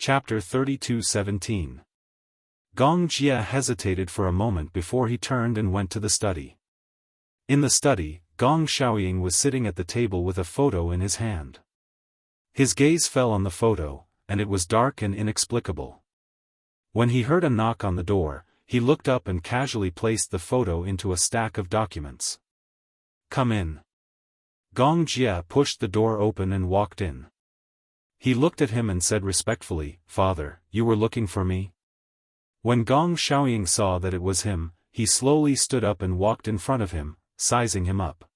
Chapter 32:17. Gong Jia hesitated for a moment before he turned and went to the study. In the study, Gong Xiaoying was sitting at the table with a photo in his hand. His gaze fell on the photo, and it was dark and inexplicable. When he heard a knock on the door, he looked up and casually placed the photo into a stack of documents. "Come in." Gong Jia pushed the door open and walked in. He looked at him and said respectfully, "Father, you were looking for me?" When Gong Xiaoying saw that it was him, he slowly stood up and walked in front of him, sizing him up.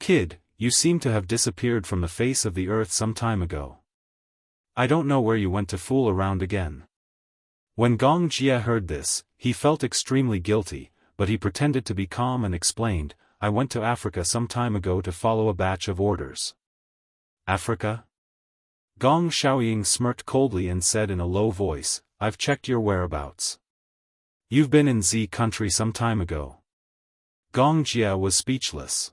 "Kid, you seem to have disappeared from the face of the earth some time ago. I don't know where you went to fool around again." When Gong Jia heard this, he felt extremely guilty, but he pretended to be calm and explained, "I went to Africa some time ago to follow a batch of orders." "Africa?" Gong Xiaoying smirked coldly and said in a low voice, "I've checked your whereabouts. You've been in Z country some time ago." Gong Jia was speechless.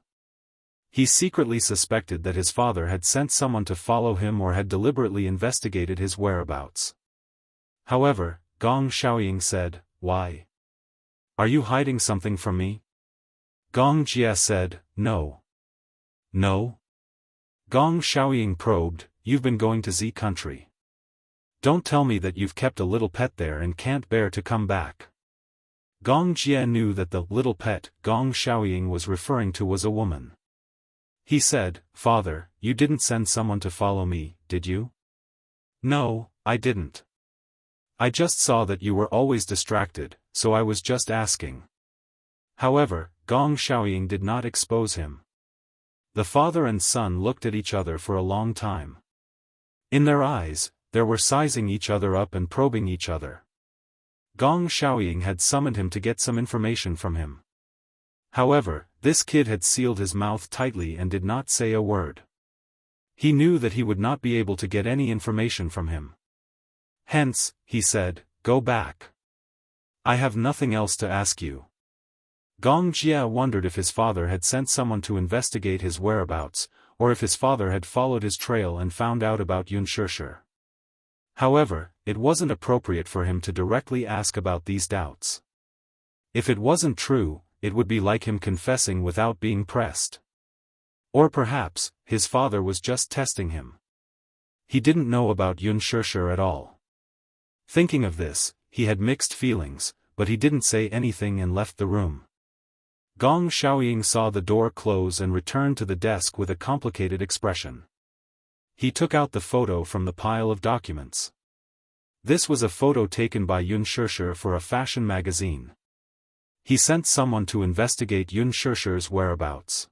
He secretly suspected that his father had sent someone to follow him or had deliberately investigated his whereabouts. However, Gong Xiaoying said, "Why? Are you hiding something from me?" Gong Jia said, "No." "No?" Gong Xiaoying probed, "You've been going to Z country. Don't tell me that you've kept a little pet there and can't bear to come back." Gong Jia knew that the little pet Gong Xiaoying was referring to was a woman. He said, "Father, you didn't send someone to follow me, did you?" "No, I didn't. I just saw that you were always distracted, so I was just asking." However, Gong Xiaoying did not expose him. The father and son looked at each other for a long time. In their eyes, they were sizing each other up and probing each other. Gong Xiaoying had summoned him to get some information from him. However, this kid had sealed his mouth tightly and did not say a word. He knew that he would not be able to get any information from him. Hence, he said, "Go back. I have nothing else to ask you." Gong Jia wondered if his father had sent someone to investigate his whereabouts, or if his father had followed his trail and found out about Xianxia. However, it wasn't appropriate for him to directly ask about these doubts. If it wasn't true, it would be like him confessing without being pressed. Or perhaps, his father was just testing him. He didn't know about Xianxia at all. Thinking of this, he had mixed feelings, but he didn't say anything and left the room. Gong Xiaoying saw the door close and returned to the desk with a complicated expression. He took out the photo from the pile of documents. This was a photo taken by Xianxia for a fashion magazine. He sent someone to investigate Xianxia's whereabouts.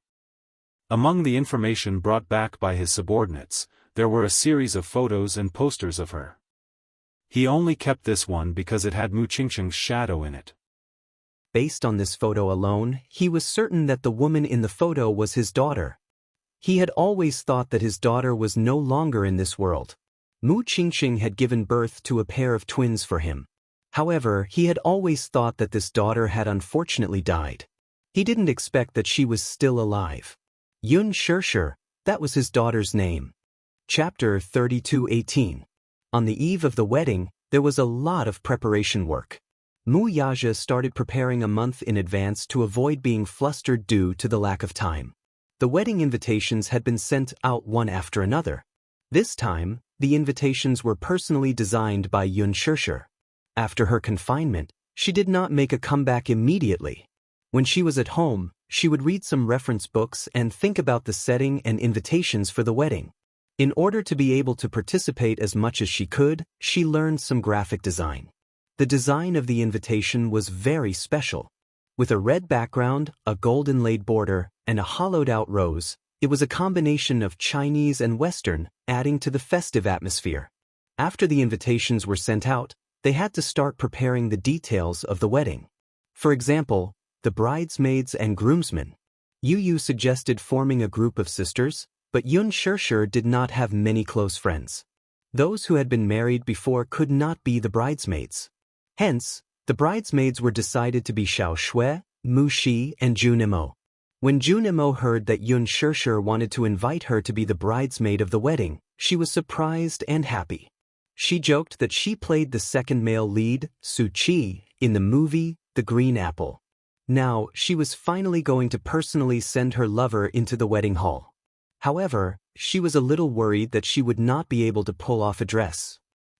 Among the information brought back by his subordinates, there were a series of photos and posters of her. He only kept this one because it had Mu Qingqing's shadow in it. Based on this photo alone, he was certain that the woman in the photo was his daughter. He had always thought that his daughter was no longer in this world. Mu Qingqing had given birth to a pair of twins for him. However, he had always thought that this daughter had unfortunately died. He didn't expect that she was still alive. Xianxia, that was his daughter's name. Chapter 32:18. On the eve of the wedding, there was a lot of preparation work. Mu Yaja started preparing a month in advance to avoid being flustered due to the lack of time. The wedding invitations had been sent out one after another. This time, the invitations were personally designed by Xianxia. After her confinement, she did not make a comeback immediately. When she was at home, she would read some reference books and think about the setting and invitations for the wedding. In order to be able to participate as much as she could, she learned some graphic design. The design of the invitation was very special. With a red background, a gold inlaid border, and a hollowed-out rose, it was a combination of Chinese and Western, adding to the festive atmosphere. After the invitations were sent out, they had to start preparing the details of the wedding. For example, the bridesmaids and groomsmen. Yu suggested forming a group of sisters, but Xianxia did not have many close friends. Those who had been married before could not be the bridesmaids. Hence, the bridesmaids were decided to be Xiao Shui, Mu Shi, and Junimo. When Junimo heard that Xianxia wanted to invite her to be the bridesmaid of the wedding, she was surprised and happy. She joked that she played the second male lead, Su Chi, in the movie The Green Apple. Now, she was finally going to personally send her lover into the wedding hall. However, she was a little worried that she would not be able to pull off a dress.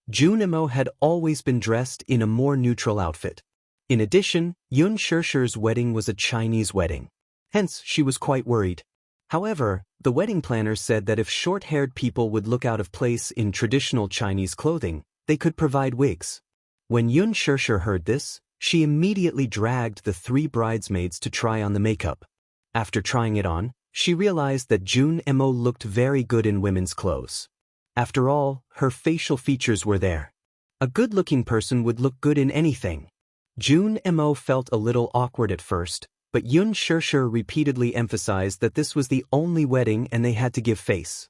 Junimo had always been dressed in a more neutral outfit. In addition, Yun Shishir's wedding was a Chinese wedding. Hence, she was quite worried. However, the wedding planner said that if short-haired people would look out of place in traditional Chinese clothing, they could provide wigs. When Yun Shishir heard this, she immediately dragged the 3 bridesmaids to try on the makeup. After trying it on, she realized that Junimo looked very good in women's clothes. After all, her facial features were there. A good-looking person would look good in anything. Junimo felt a little awkward at first, but Yun Shishir repeatedly emphasized that this was the only wedding and they had to give face.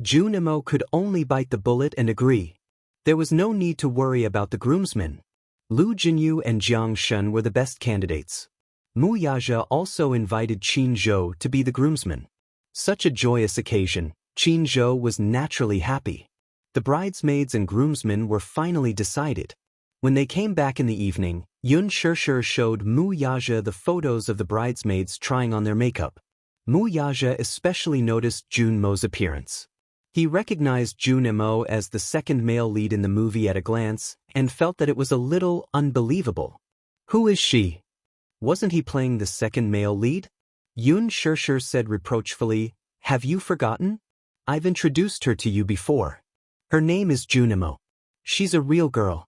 Junimo could only bite the bullet and agree. There was no need to worry about the groomsmen. Lu Jinyu and Jiang Shen were the best candidates. Mu Yaja also invited Qin Zhou to be the groomsman. Such a joyous occasion, Qin Zhou was naturally happy. The bridesmaids and groomsmen were finally decided. When they came back in the evening, Yun Shishir showed Mu Yaja the photos of the bridesmaids trying on their makeup. Mu Yaja especially noticed Junmo's appearance. He recognized Junimo as the second male lead in the movie at a glance and felt that it was a little unbelievable. Who is she? Wasn't he playing the second male lead? Yun Shishir said reproachfully, "Have you forgotten? I've introduced her to you before. Her name is Junimo. She's a real girl.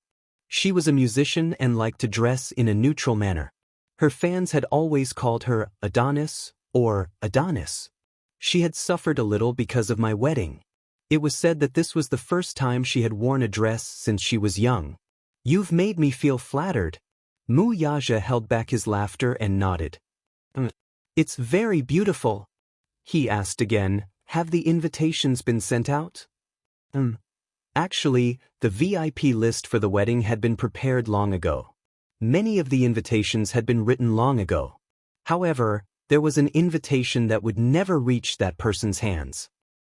She was a musician and liked to dress in a neutral manner. Her fans had always called her Adonis or Adonis. She had suffered a little because of my wedding. It was said that this was the first time she had worn a dress since she was young. You've made me feel flattered." Mu Yaja held back his laughter and nodded. It's very beautiful." He asked again, "Have the invitations been sent out?" Actually, the VIP list for the wedding had been prepared long ago. Many of the invitations had been written long ago. However, there was an invitation that would never reach that person's hands.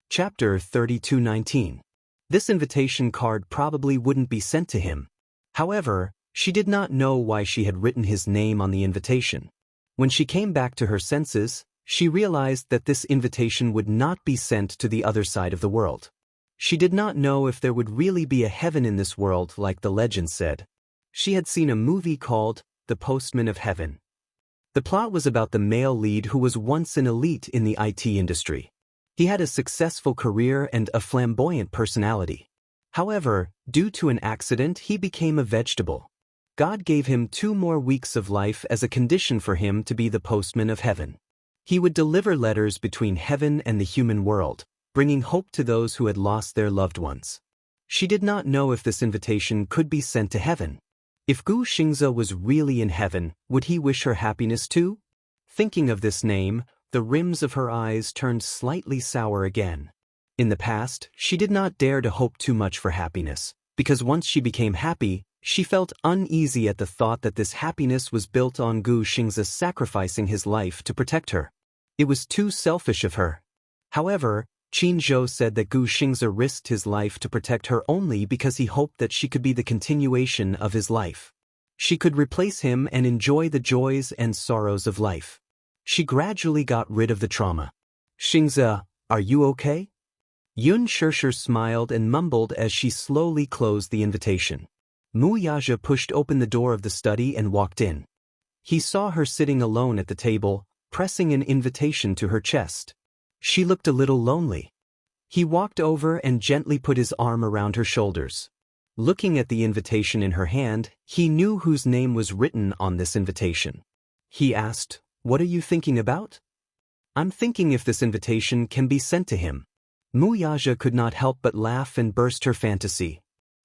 Chapter 32:19. This invitation card probably wouldn't be sent to him. However, she did not know why she had written his name on the invitation. When she came back to her senses, she realized that this invitation would not be sent to the other side of the world. She did not know if there would really be a heaven in this world like the legend said. She had seen a movie called The Postman of Heaven. The plot was about the male lead who was once an elite in the IT industry. He had a successful career and a flamboyant personality. However, due to an accident, he became a vegetable. God gave him 2 more weeks of life as a condition for him to be the postman of heaven. He would deliver letters between heaven and the human world, bringing hope to those who had lost their loved ones. She did not know if this invitation could be sent to heaven. If Gu Xingze was really in heaven, would he wish her happiness too? Thinking of this name, the rims of her eyes turned slightly sour again. In the past, she did not dare to hope too much for happiness, because once she became happy, she felt uneasy at the thought that this happiness was built on Gu Xingze sacrificing his life to protect her. It was too selfish of her. However, Qin Zhou said that Gu Xingze risked his life to protect her only because he hoped that she could be the continuation of his life. She could replace him and enjoy the joys and sorrows of life. She gradually got rid of the trauma. "Xingze, are you okay?" Yun Shishir smiled and mumbled as she slowly closed the invitation. Mu Yaja pushed open the door of the study and walked in. He saw her sitting alone at the table, pressing an invitation to her chest. She looked a little lonely. He walked over and gently put his arm around her shoulders. Looking at the invitation in her hand, he knew whose name was written on this invitation. He asked, "What are you thinking about?" "I'm thinking if this invitation can be sent to him." Mu Yaja could not help but laugh and burst her fantasy.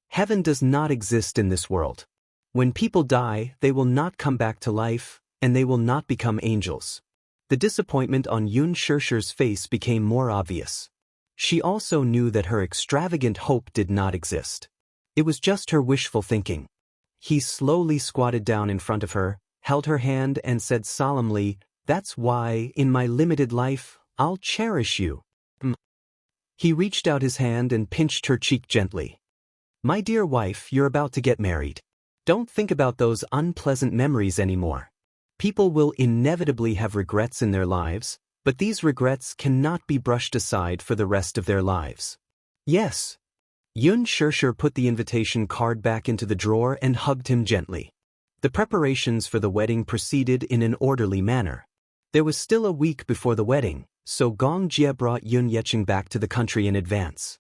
Heaven does not exist in this world. When people die, they will not come back to life, and they will not become angels. The disappointment on Yun Shishir's face became more obvious. She also knew that her extravagant hope did not exist. It was just her wishful thinking. He slowly squatted down in front of her, held her hand and said solemnly, "That's why, in my limited life, I'll cherish you." He reached out his hand and pinched her cheek gently. My dear wife, you're about to get married. Don't think about those unpleasant memories anymore. People will inevitably have regrets in their lives, but these regrets cannot be brushed aside for the rest of their lives. Yes. Xianxia put the invitation card back into the drawer and hugged him gently. The preparations for the wedding proceeded in an orderly manner. There was still a week before the wedding, so Gong Jie brought Xianxia back to the country in advance.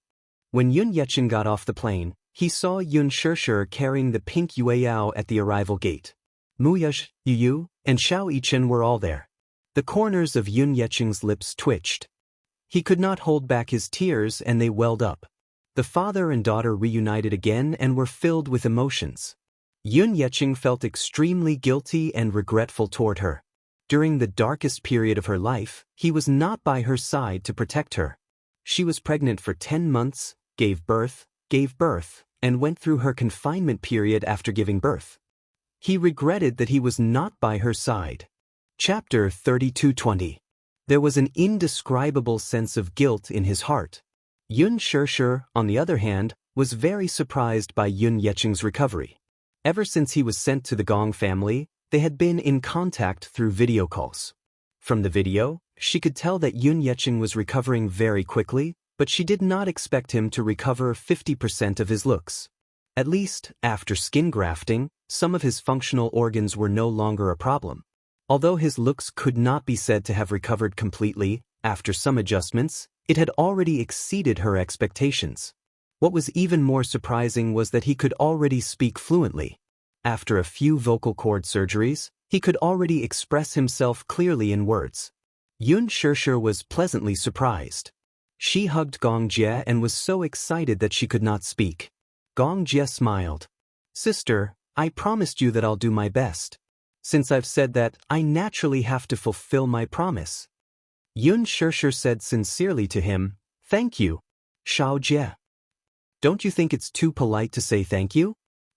When Xianxia got off the plane, he saw Xianxia carrying the pink yueyao at the arrival gate. Muyaj, Yu, and Xiao Yichen were all there. The corners of Xianxia's lips twitched. He could not hold back his tears and they welled up. The father and daughter reunited again and were filled with emotions. Xianxia felt extremely guilty and regretful toward her. During the darkest period of her life, he was not by her side to protect her. She was pregnant for 10 months, gave birth, and went through her confinement period after giving birth. He regretted that he was not by her side. Chapter 32:20. There was an indescribable sense of guilt in his heart. Xianxia, on the other hand, was very surprised by Xianxia's recovery. Ever since he was sent to the Gong family, they had been in contact through video calls. From the video, she could tell that Xianxia was recovering very quickly, but she did not expect him to recover 50% of his looks. At least, after skin grafting, some of his functional organs were no longer a problem. Although his looks could not be said to have recovered completely, after some adjustments, it had already exceeded her expectations. What was even more surprising was that he could already speak fluently. After a few vocal cord surgeries, he could already express himself clearly in words. Xianxia was pleasantly surprised. She hugged Gong Jie and was so excited that she could not speak. Gong Jie smiled. Sister, I promised you that I'll do my best. Since I've said that, I naturally have to fulfill my promise. Xianxia said sincerely to him, Thank you, Xiao Jie. Don't you think it's too polite to say thank you?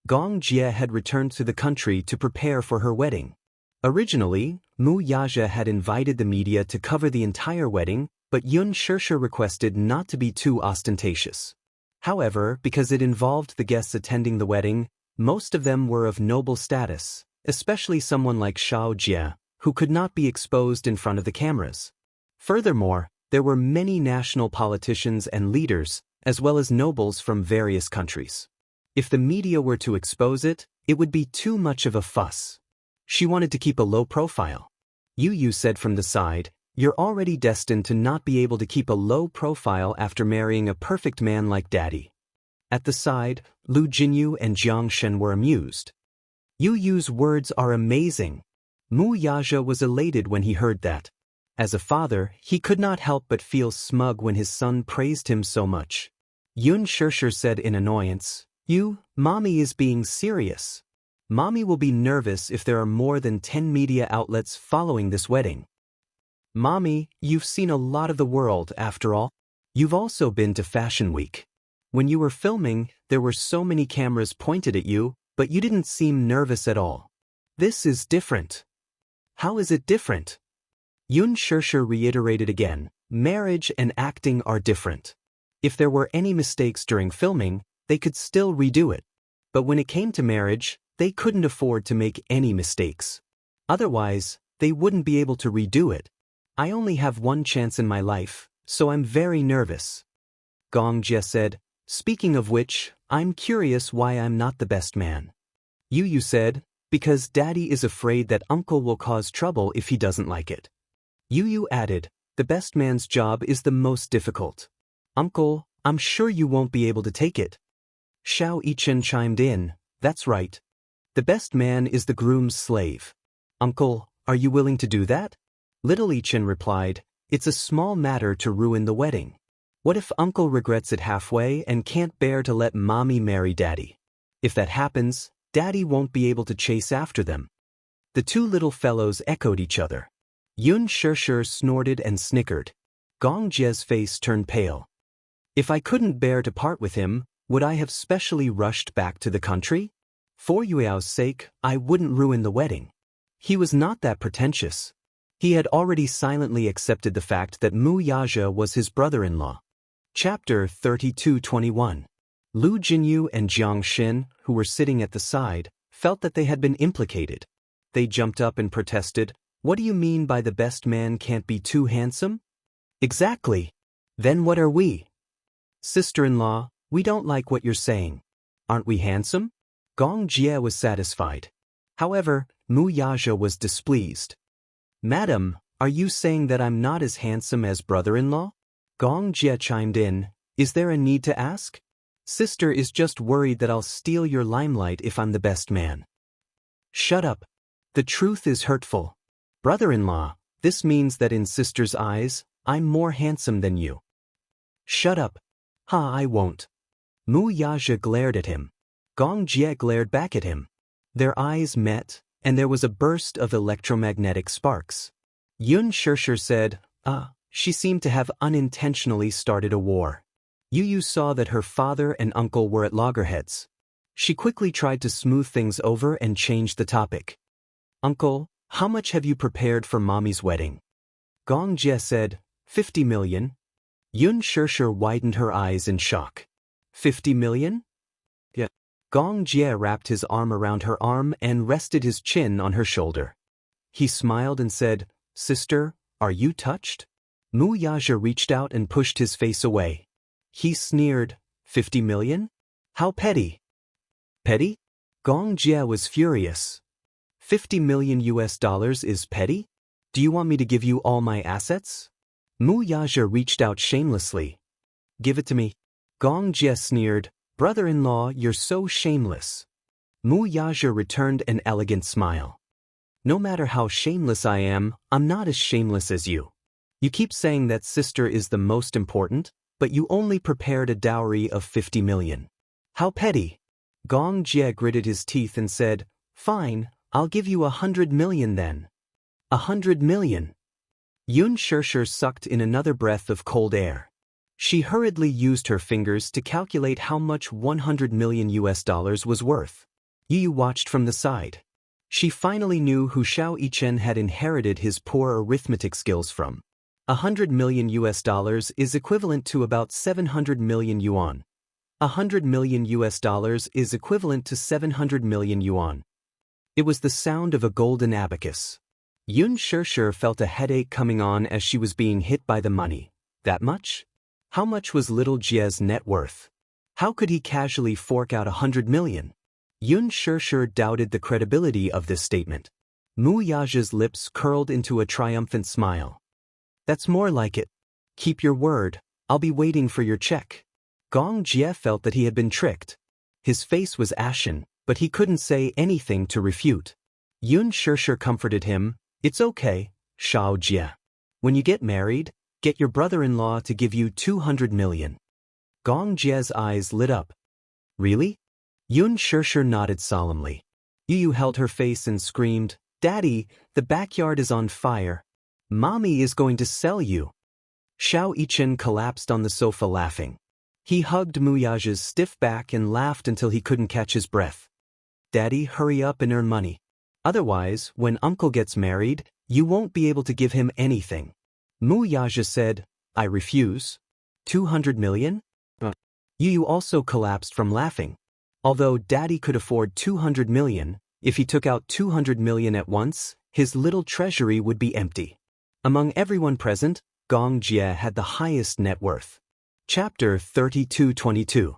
Gong Jie had returned to the country to prepare for her wedding. Originally, Mu Yaja had invited the media to cover the entire wedding, but Xianxia requested not to be too ostentatious. However, because it involved the guests attending the wedding, most of them were of noble status, especially someone like Xiao Jie, who could not be exposed in front of the cameras. Furthermore, there were many national politicians and leaders, as well as nobles from various countries. If the media were to expose it, it would be too much of a fuss. She wanted to keep a low profile. Yu said from the side, You're already destined to not be able to keep a low profile after marrying a perfect man like Daddy. At the side, Lu Jinyu and Jiang Shen were amused. Yu's words are amazing. Mu Yaja was elated when he heard that. As a father, he could not help but feel smug when his son praised him so much. Xianxia said in annoyance, Mommy is being serious. Mommy will be nervous if there are more than 10 media outlets following this wedding. Mommy, you've seen a lot of the world after all. You've also been to Fashion Week. When you were filming, there were so many cameras pointed at you, but you didn't seem nervous at all. This is different. How is it different? Xianxia reiterated again, marriage and acting are different. If there were any mistakes during filming, they could still redo it. But when it came to marriage, they couldn't afford to make any mistakes. Otherwise, they wouldn't be able to redo it. I only have one chance in my life, so I'm very nervous. Gong Jie said, Speaking of which, I'm curious why I'm not the best man. Yu said, Because Daddy is afraid that Uncle will cause trouble if he doesn't like it. Yu added, The best man's job is the most difficult. Uncle, I'm sure you won't be able to take it. Xiao Yichen chimed in, That's right. The best man is the groom's slave. Uncle, are you willing to do that? Little Yichen replied, It's a small matter to ruin the wedding. What if Uncle regrets it halfway and can't bear to let Mommy marry Daddy? If that happens, Daddy won't be able to chase after them. The two little fellows echoed each other. Xianxia snorted and snickered. Gong Jie's face turned pale. If I couldn't bear to part with him, would I have specially rushed back to the country? For Yueao's sake, I wouldn't ruin the wedding. He was not that pretentious. He had already silently accepted the fact that Mu Yaja was his brother-in-law. Chapter 32:21. Lu Jinyu and Jiang Xin, who were sitting at the side, felt that they had been implicated. They jumped up and protested, "What do you mean by the best man can't be too handsome?" "Exactly. Then what are we?" "Sister-in-law, we don't like what you're saying. Aren't we handsome?" Gong Jie was satisfied. However, Mu Yaja was displeased. "Madam, are you saying that I'm not as handsome as brother-in-law?" Gong Jie chimed in, "Is there a need to ask? Sister is just worried that I'll steal your limelight if I'm the best man." "Shut up. The truth is hurtful. Brother-in-law, this means that in sister's eyes, I'm more handsome than you." "Shut up. Ha, I won't." Mu Yaja glared at him. Gong Jie glared back at him. Their eyes met, and there was a burst of electromagnetic sparks. Yun Shirshir said, she seemed to have unintentionally started a war. Yu saw that her father and uncle were at loggerheads. She quickly tried to smooth things over and change the topic. "Uncle, how much have you prepared for Mommy's wedding?" Gong Jie said, 50 million. Yun Shirshir widened her eyes in shock. 50 million? Yeah. Gong Jie wrapped his arm around her arm and rested his chin on her shoulder. He smiled and said, "Sister, are you touched?" Mu Yaja reached out and pushed his face away. He sneered, 50 million? How petty. Petty? Gong Jie was furious. 50 million US dollars is petty? Do you want me to give you all my assets? Mu Yaja reached out shamelessly. Give it to me. Gong Jie sneered, brother-in-law, you're so shameless. Mu Yaja returned an elegant smile. No matter how shameless I am, I'm not as shameless as you. You keep saying that sister is the most important, but you only prepared a dowry of 50 million. How petty. Gong Jie gritted his teeth and said, fine, I'll give you 100 million then. 100 million. Yun Shirshir sucked in another breath of cold air. She hurriedly used her fingers to calculate how much 100 million US dollars was worth. Yu watched from the side. She finally knew who Xiao Yichen had inherited his poor arithmetic skills from. 100 million US dollars is equivalent to about 700 million yuan. 100 million US dollars is equivalent to 700 million yuan. It was the sound of a golden abacus. Yun Shirshir felt a headache coming on as she was being hit by the money. That much? How much was little Jie's net worth? How could he casually fork out 100 million? Yun Shirshir doubted the credibility of this statement. Mu Yaja's lips curled into a triumphant smile. That's more like it. Keep your word, I'll be waiting for your check. Gong Jie felt that he had been tricked. His face was ashen, but he couldn't say anything to refute. Yun Shirshir comforted him, it's okay, Xiao Jie. When you get married, get your brother-in-law to give you 200 million. Gong Jie's eyes lit up. Really? Yun Shirshir nodded solemnly. Yu held her face and screamed, Daddy, the backyard is on fire. Mommy is going to sell you. Xiao Yichen collapsed on the sofa laughing. He hugged Mu Yaja's stiff back and laughed until he couldn't catch his breath. Daddy, hurry up and earn money. Otherwise, when Uncle gets married, you won't be able to give him anything. Mu Yaja said, I refuse. 200 million? Yu also collapsed from laughing. Although Daddy could afford 200 million, if he took out 200 million at once, his little treasury would be empty. Among everyone present, Gong Jie had the highest net worth. Chapter 3222.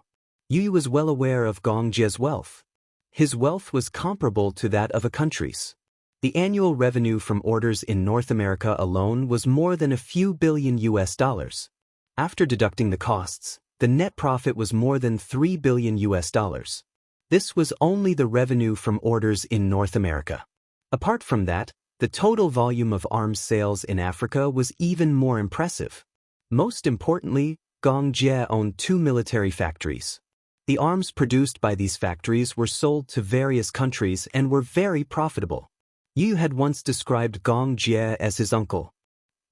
Yu was well aware of Gong Jie's wealth. His wealth was comparable to that of a country's. The annual revenue from orders in North America alone was more than a few billion US dollars. After deducting the costs, the net profit was more than 3 billion US dollars. This was only the revenue from orders in North America. Apart from that, the total volume of arms sales in Africa was even more impressive. Most importantly, Gong Jie owned 2 military factories. The arms produced by these factories were sold to various countries and were very profitable. Yu had once described Gong Jie as his uncle.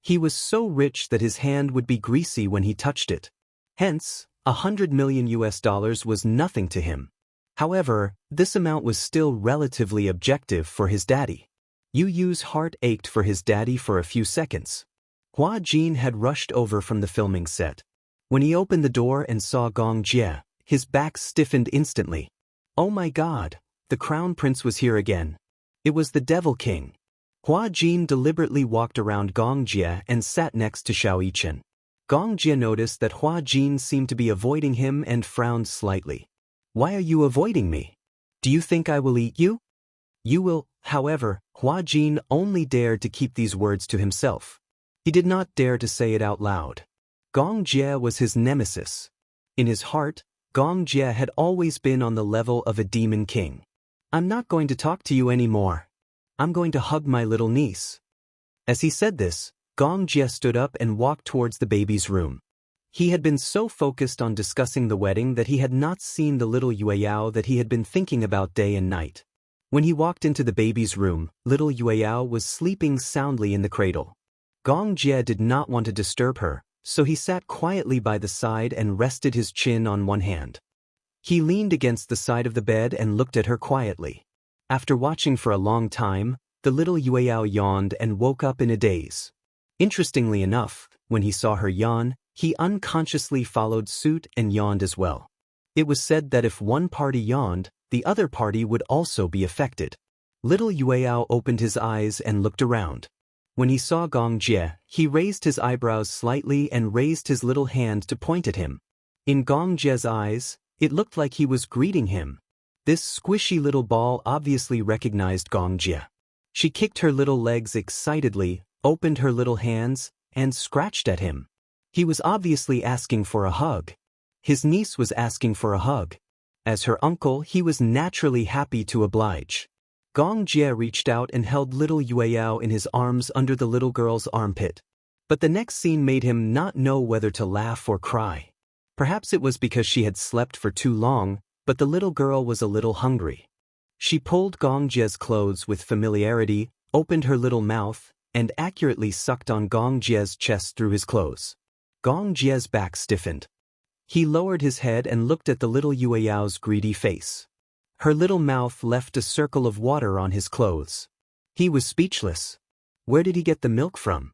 He was so rich that his hand would be greasy when he touched it. Hence, 100 million US dollars was nothing to him. However, this amount was still relatively objective for his daddy. Yu's heart ached for his daddy for a few seconds. Hua Jin had rushed over from the filming set. When he opened the door and saw Gong Jie, his back stiffened instantly. Oh my god, the crown prince was here again. It was the Devil King. Hua Jin deliberately walked around Gong Jie and sat next to Xiao Yichen. Gong Jie noticed that Hua Jin seemed to be avoiding him and frowned slightly. Why are you avoiding me? Do you think I will eat you? You will. However, Hua Jin only dared to keep these words to himself. He did not dare to say it out loud. Gong Jie was his nemesis. In his heart, Gong Jie had always been on the level of a demon king. I'm not going to talk to you anymore. I'm going to hug my little niece. As he said this, Gong Jie stood up and walked towards the baby's room. He had been so focused on discussing the wedding that he had not seen the little Yueyao that he had been thinking about day and night. When he walked into the baby's room, little Yueyao was sleeping soundly in the cradle. Gong Jie did not want to disturb her, so he sat quietly by the side and rested his chin on one hand. He leaned against the side of the bed and looked at her quietly. After watching for a long time, the little Yueyao yawned and woke up in a daze. Interestingly enough, when he saw her yawn, he unconsciously followed suit and yawned as well. It was said that if one party yawned, the other party would also be affected. Little Yueyao opened his eyes and looked around. When he saw Gong Jie, he raised his eyebrows slightly and raised his little hand to point at him. In Gong Jie's eyes, it looked like he was greeting him. This squishy little ball obviously recognized Gong Jie. She kicked her little legs excitedly, opened her little hands, and scratched at him. He was obviously asking for a hug. His niece was asking for a hug. As her uncle, he was naturally happy to oblige. Gong Jie reached out and held little Yueyao in his arms under the little girl's armpit. But the next scene made him not know whether to laugh or cry. Perhaps it was because she had slept for too long, but the little girl was a little hungry. She pulled Gong Jie's clothes with familiarity, opened her little mouth, and accurately sucked on Gong Jie's chest through his clothes. Gong Jie's back stiffened. He lowered his head and looked at the little Yueyao's greedy face. Her little mouth left a circle of water on his clothes. He was speechless. Where did he get the milk from?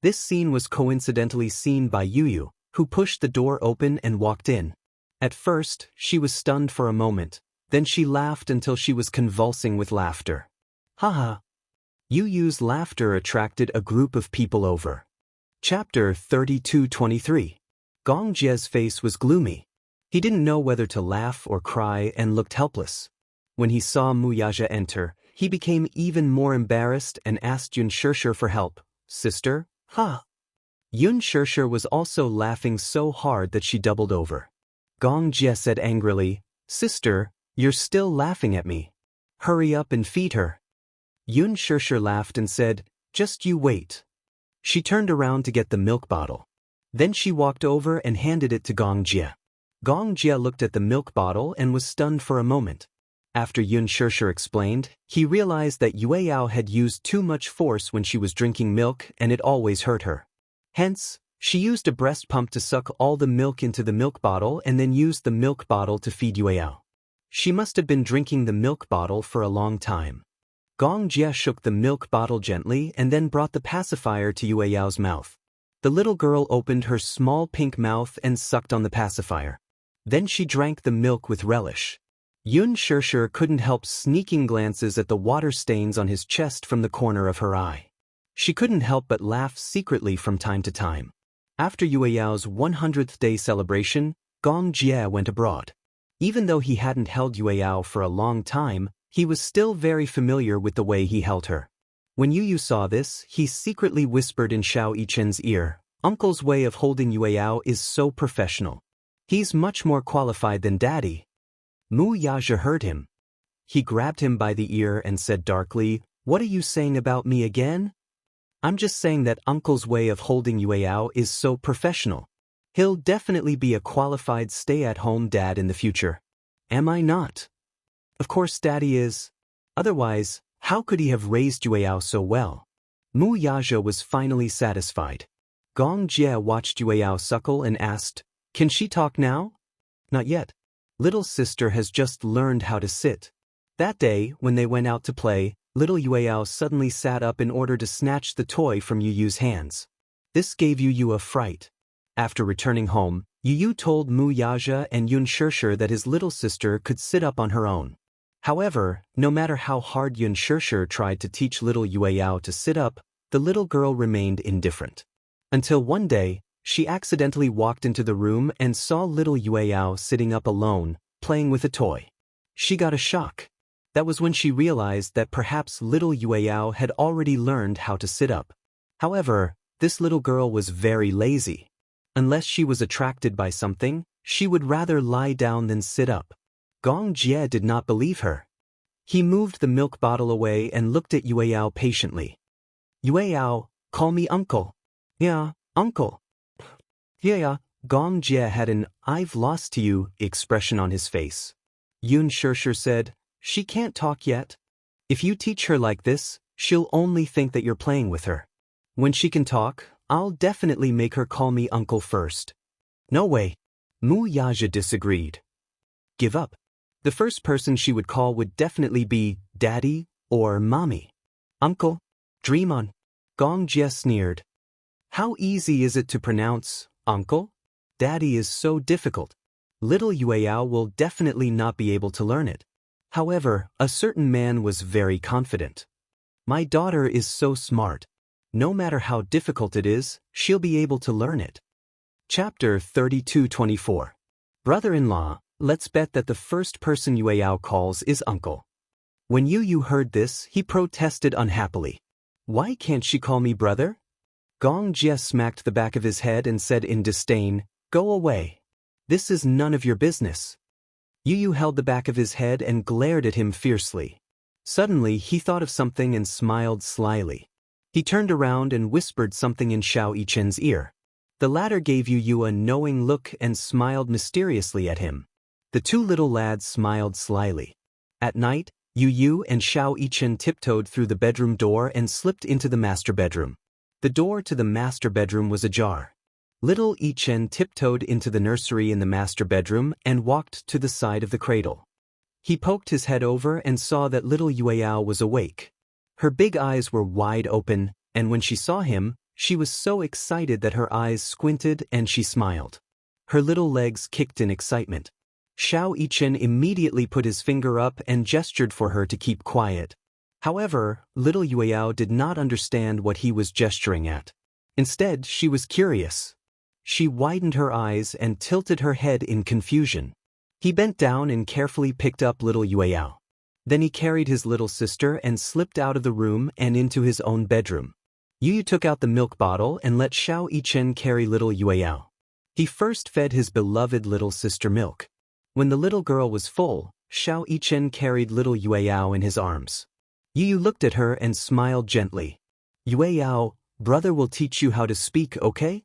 This scene was coincidentally seen by Yu, who pushed the door open and walked in. At first, she was stunned for a moment, then she laughed until she was convulsing with laughter. Haha. Yu's laughter attracted a group of people over. Chapter 32-23. Gong Jie's face was gloomy. He didn't know whether to laugh or cry and looked helpless. When he saw Mu Yaja enter, he became even more embarrassed and asked Yun Shirshir for help. Sister? Ha! Yun Shirshir was also laughing so hard that she doubled over. Gong Jie said angrily, Sister, you're still laughing at me. Hurry up and feed her. Yun Shirshir laughed and said, Just you wait. She turned around to get the milk bottle. Then she walked over and handed it to Gong Jie. Gong Jie looked at the milk bottle and was stunned for a moment. After Yun Shirshir explained, he realized that Yueyao had used too much force when she was drinking milk and it always hurt her. Hence, she used a breast pump to suck all the milk into the milk bottle and then used the milk bottle to feed Yueyao. She must have been drinking the milk bottle for a long time. Gong Jie shook the milk bottle gently and then brought the pacifier to Yueyao's mouth. The little girl opened her small pink mouth and sucked on the pacifier. Then she drank the milk with relish. Yun Shirshir couldn't help sneaking glances at the water stains on his chest from the corner of her eye. She couldn't help but laugh secretly from time to time. After Yueyao's 100th day celebration, Gong Jie went abroad. Even though he hadn't held Yueyao for a long time, he was still very familiar with the way he held her. When Yu saw this, he secretly whispered in Xiao Yichen's ear, Uncle's way of holding Yueyao is so professional. He's much more qualified than Daddy. Mu Yaja heard him. He grabbed him by the ear and said darkly, What are you saying about me again? I'm just saying that Uncle's way of holding Yueyao is so professional. He'll definitely be a qualified stay-at-home dad in the future. Am I not? Of course Daddy is. Otherwise, how could he have raised Yueyao so well? Mu Yaja was finally satisfied. Gong Jie watched Yueyao suckle and asked, Can she talk now? Not yet. Little sister has just learned how to sit. That day, when they went out to play, little Yueyao suddenly sat up in order to snatch the toy from Yu's hands. This gave Yu a fright. After returning home, Yu told Mu Yaja and Yun Shirshir that his little sister could sit up on her own. However, no matter how hard Yun Shirshir tried to teach little Yueyao to sit up, the little girl remained indifferent. Until one day, she accidentally walked into the room and saw little Yueyao sitting up alone, playing with a toy. She got a shock. That was when she realized that perhaps little Yueyao had already learned how to sit up. However, this little girl was very lazy. Unless she was attracted by something, she would rather lie down than sit up. Gong Jie did not believe her. He moved the milk bottle away and looked at Yueyao patiently. Yueyao, call me uncle. Yeah, uncle. Yeah, Gong Jie had an "I've lost to you" expression on his face. Yun Shirshir said, she can't talk yet. If you teach her like this, she'll only think that you're playing with her. When she can talk, I'll definitely make her call me uncle first. No way. Mu Yaja disagreed. Give up. The first person she would call would definitely be daddy or mommy. Uncle? Dream on. Gong Jie sneered. How easy is it to pronounce uncle? Daddy is so difficult. Little Yueyao will definitely not be able to learn it. However, a certain man was very confident. My daughter is so smart. No matter how difficult it is, she'll be able to learn it. Chapter 32-24. Brother-in-law, let's bet that the first person Yueyao calls is uncle. When Yu heard this, he protested unhappily. Why can't she call me brother? Gong Jie smacked the back of his head and said in disdain, Go away. This is none of your business. Yu held the back of his head and glared at him fiercely. Suddenly, he thought of something and smiled slyly. He turned around and whispered something in Xiao Yichen's ear. The latter gave Yu a knowing look and smiled mysteriously at him. The two little lads smiled slyly. At night, Yu and Xiao Yichen tiptoed through the bedroom door and slipped into the master bedroom. The door to the master bedroom was ajar. Little Yichen tiptoed into the nursery in the master bedroom and walked to the side of the cradle. He poked his head over and saw that little Yueyao was awake. Her big eyes were wide open, and when she saw him, she was so excited that her eyes squinted and she smiled. Her little legs kicked in excitement. Xiao Yichen immediately put his finger up and gestured for her to keep quiet. However, little Yueyao did not understand what he was gesturing at. Instead, she was curious. She widened her eyes and tilted her head in confusion. He bent down and carefully picked up little Yueyao. Then he carried his little sister and slipped out of the room and into his own bedroom. Yu took out the milk bottle and let Xiao Yichen carry little Yueyao. He first fed his beloved little sister milk. When the little girl was full, Xiao Yichen carried little Yueyao in his arms. Yu looked at her and smiled gently. Yueyao, brother will teach you how to speak, okay?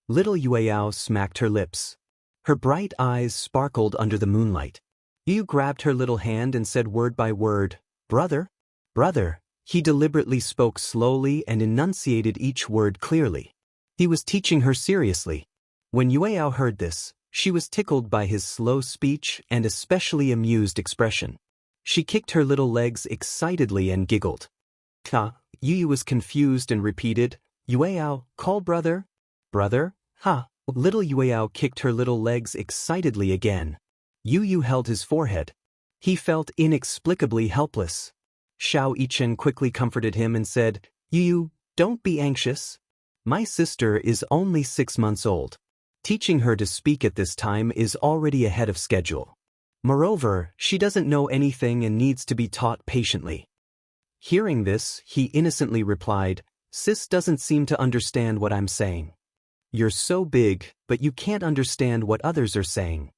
Little Yueyao smacked her lips. Her bright eyes sparkled under the moonlight. Yu grabbed her little hand and said word by word, Brother, brother. He deliberately spoke slowly and enunciated each word clearly. He was teaching her seriously. When Yueyao heard this, she was tickled by his slow speech and especially amused expression. She kicked her little legs excitedly and giggled. Yu was confused and repeated, Yueyao, call brother. Brother? Ha! Little Yueyao kicked her little legs excitedly again. Yu held his forehead. He felt inexplicably helpless. Xiao Yichen quickly comforted him and said, Yu, don't be anxious. My sister is only 6 months old. Teaching her to speak at this time is already ahead of schedule. Moreover, she doesn't know anything and needs to be taught patiently. Hearing this, he innocently replied, Sis doesn't seem to understand what I'm saying. You're so big, but you can't understand what others are saying.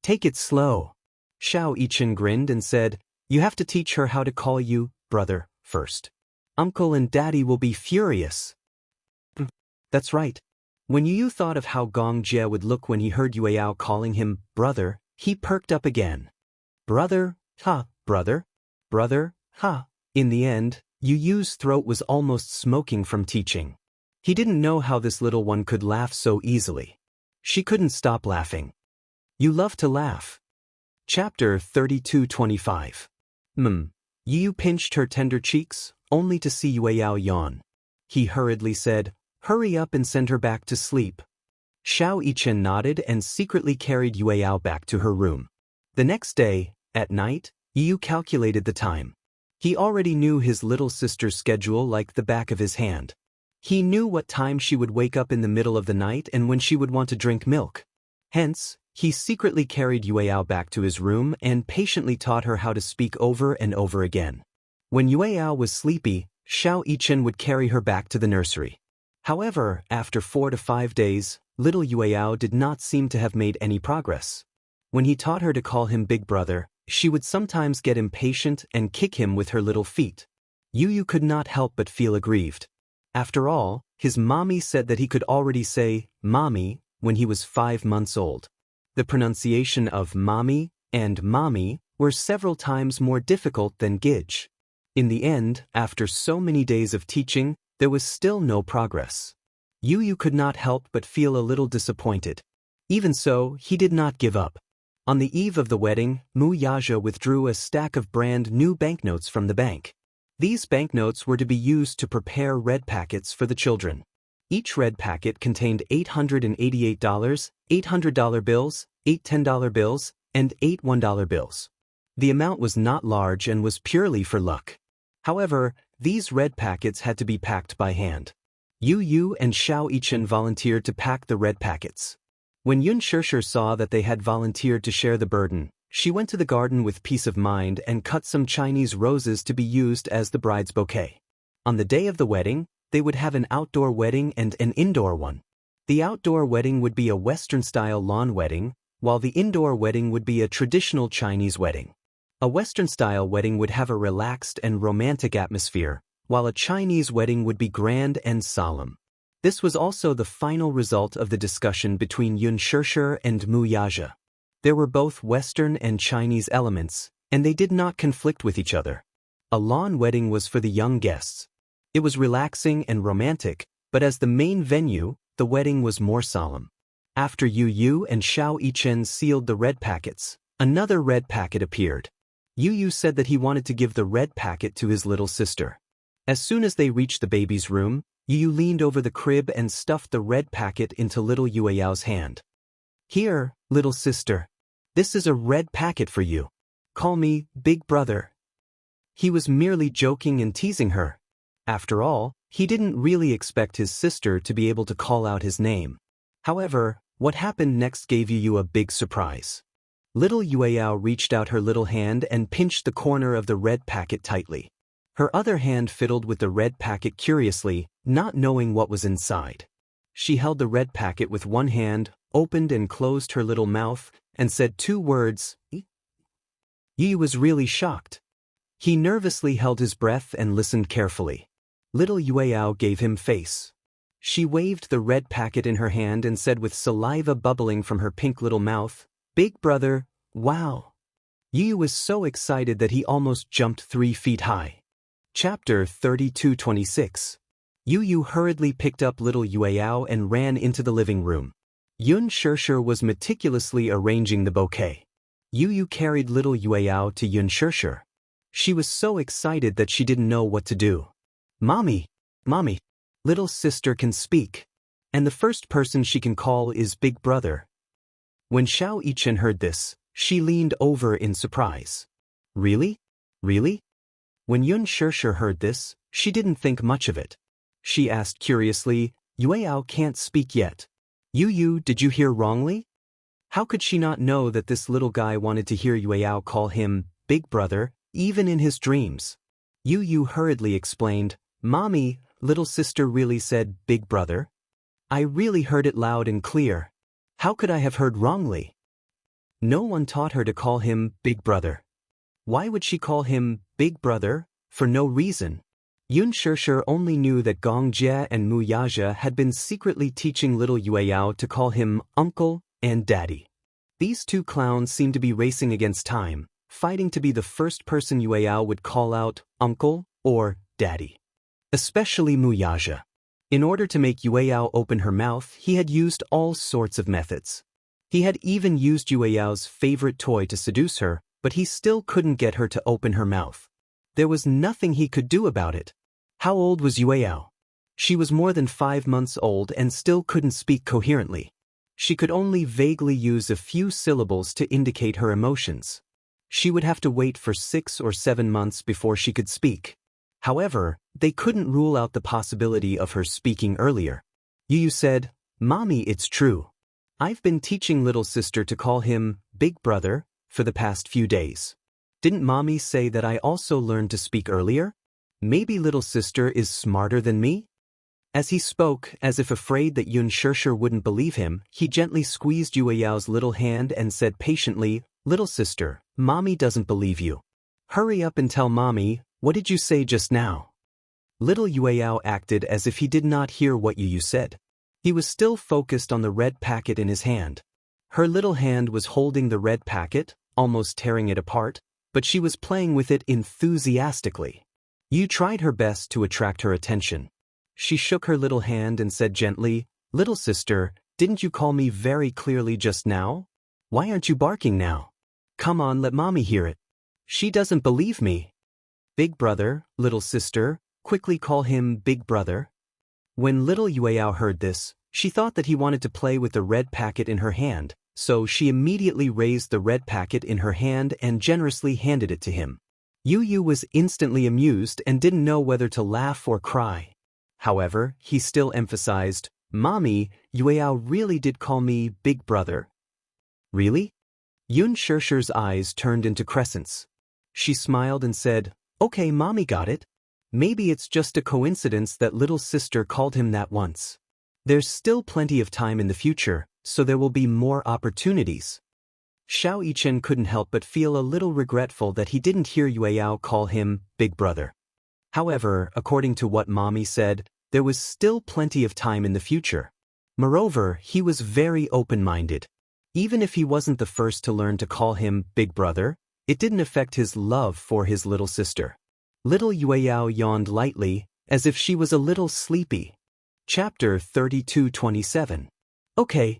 Take it slow. Xiao Yichen grinned and said, You have to teach her how to call you brother first. Uncle and daddy will be furious. That's right. When Yu thought of how Gong Jie would look when he heard Yueyao calling him brother, he perked up again. Brother, ha, brother, brother, ha. In the end, Yu's throat was almost smoking from teaching. He didn't know how this little one could laugh so easily. She couldn't stop laughing. You love to laugh. Chapter 32-25. Yu pinched her tender cheeks, only to see Yueyao yawn. He hurriedly said, Hurry up and send her back to sleep. Xiao Yichen nodded and secretly carried Yueyao back to her room. The next day, at night, Yu calculated the time. He already knew his little sister's schedule like the back of his hand. He knew what time she would wake up in the middle of the night and when she would want to drink milk. Hence, he secretly carried Yueyao back to his room and patiently taught her how to speak over and over again. When Yueyao was sleepy, Xiao Yichen would carry her back to the nursery. However, after 4 to 5 days, little Yueyao did not seem to have made any progress. When he taught her to call him Big Brother, she would sometimes get impatient and kick him with her little feet. Yu could not help but feel aggrieved. After all, his mommy said that he could already say, mommy, when he was 5 months old. The pronunciation of mommy and mommy were several times more difficult than gij. In the end, after so many days of teaching, there was still no progress. Yu could not help but feel a little disappointed. Even so, he did not give up. On the eve of the wedding, Mu Yaja withdrew a stack of brand new banknotes from the bank. These banknotes were to be used to prepare red packets for the children. Each red packet contained $888, $800 bills, 8 $10 bills, and 8 $1 bills. The amount was not large and was purely for luck. However, these red packets had to be packed by hand. Yu and Xiao Yichen volunteered to pack the red packets. When Yun Shishir saw that they had volunteered to share the burden, she went to the garden with peace of mind and cut some Chinese roses to be used as the bride's bouquet. On the day of the wedding, they would have an outdoor wedding and an indoor one. The outdoor wedding would be a Western-style lawn wedding, while the indoor wedding would be a traditional Chinese wedding. A Western-style wedding would have a relaxed and romantic atmosphere, while a Chinese wedding would be grand and solemn. This was also the final result of the discussion between Yun Shishir and Mu Yaja. There were both Western and Chinese elements, and they did not conflict with each other. A lawn wedding was for the young guests. It was relaxing and romantic, but as the main venue, the wedding was more solemn. After Yu and Xiao Yichen sealed the red packets, another red packet appeared. Yu said that he wanted to give the red packet to his little sister. As soon as they reached the baby's room, Yu leaned over the crib and stuffed the red packet into little Yueyao's hand. Here, little sister. This is a red packet for you. Call me Big Brother. He was merely joking and teasing her. After all, he didn't really expect his sister to be able to call out his name. However, what happened next gave Yu a big surprise. Little Yueyao reached out her little hand and pinched the corner of the red packet tightly. Her other hand fiddled with the red packet curiously, not knowing what was inside. She held the red packet with one hand, opened and closed her little mouth, and said 2 words. Yu was really shocked. He nervously held his breath and listened carefully. Little Yueyao gave him face. She waved the red packet in her hand and said with saliva bubbling from her pink little mouth, Big Brother, wow. Yu was so excited that he almost jumped 3 feet high. Chapter 32:26. Yu hurriedly picked up little Yueyao and ran into the living room. Yun Shishir was meticulously arranging the bouquet. Yu carried little Yueyao to Yun Shishir. She was so excited that she didn't know what to do. Mommy, Mommy, little sister can speak. And the first person she can call is Big Brother. When Xiao Yichen heard this, she leaned over in surprise. Really? Really? When Yun Shishir heard this, she didn't think much of it. She asked curiously, Yueyao can't speak yet. Yu, did you hear wrongly? How could she not know that this little guy wanted to hear Yueyao call him Big Brother, even in his dreams? Yu hurriedly explained, Mommy, little sister really said Big Brother. I really heard it loud and clear. How could I have heard wrongly? No one taught her to call him Big Brother. Why would she call him Big Brother, for no reason? Yun Shishir only knew that Gong Jie and Mu Yaja had been secretly teaching little Yueyao to call him Uncle and Daddy. These 2 clowns seemed to be racing against time, fighting to be the first person Yueyao would call out Uncle or Daddy. Especially Mu Yaja. In order to make Yueyao open her mouth, he had used all sorts of methods. He had even used Yueyao's favorite toy to seduce her, but he still couldn't get her to open her mouth. There was nothing he could do about it. How old was Yueyao? She was more than 5 months old and still couldn't speak coherently. She could only vaguely use a few syllables to indicate her emotions. She would have to wait for 6 or 7 months before she could speak. However, they couldn't rule out the possibility of her speaking earlier. Yu said, "Mommy, it's true. I've been teaching little sister to call him Big Brother for the past few days. Didn't Mommy say that I also learned to speak earlier? Maybe little sister is smarter than me?" As he spoke, as if afraid that Xianxia wouldn't believe him, he gently squeezed Yueyao's little hand and said patiently, "Little sister, Mommy doesn't believe you. Hurry up and tell Mommy, what did you say just now?" Little Yueyao acted as if he did not hear what Yu said. He was still focused on the red packet in his hand. Her little hand was holding the red packet, almost tearing it apart, but she was playing with it enthusiastically. Yu tried her best to attract her attention. She shook her little hand and said gently, "Little sister, didn't you call me very clearly just now? Why aren't you barking now? Come on, let Mommy hear it. She doesn't believe me." "Big brother, little sister, quickly call him Big Brother." When little Yueyao heard this, she thought that he wanted to play with the red packet in her hand, so she immediately raised the red packet in her hand and generously handed it to him. Yu was instantly amused and didn't know whether to laugh or cry. However, he still emphasized, "Mommy, Yueyao really did call me Big Brother." "Really?" Xianxia's eyes turned into crescents. She smiled and said, "Okay, Mommy got it. Maybe it's just a coincidence that little sister called him that once. There's still plenty of time in the future, so there will be more opportunities." Xiao Yichen couldn't help but feel a little regretful that he didn't hear Yueyao call him Big Brother. However, according to what Mommy said, there was still plenty of time in the future. Moreover, he was very open-minded. Even if he wasn't the first to learn to call him Big Brother, it didn't affect his love for his little sister. Little Yueyao yawned lightly, as if she was a little sleepy. Chapter 32:27. Okay.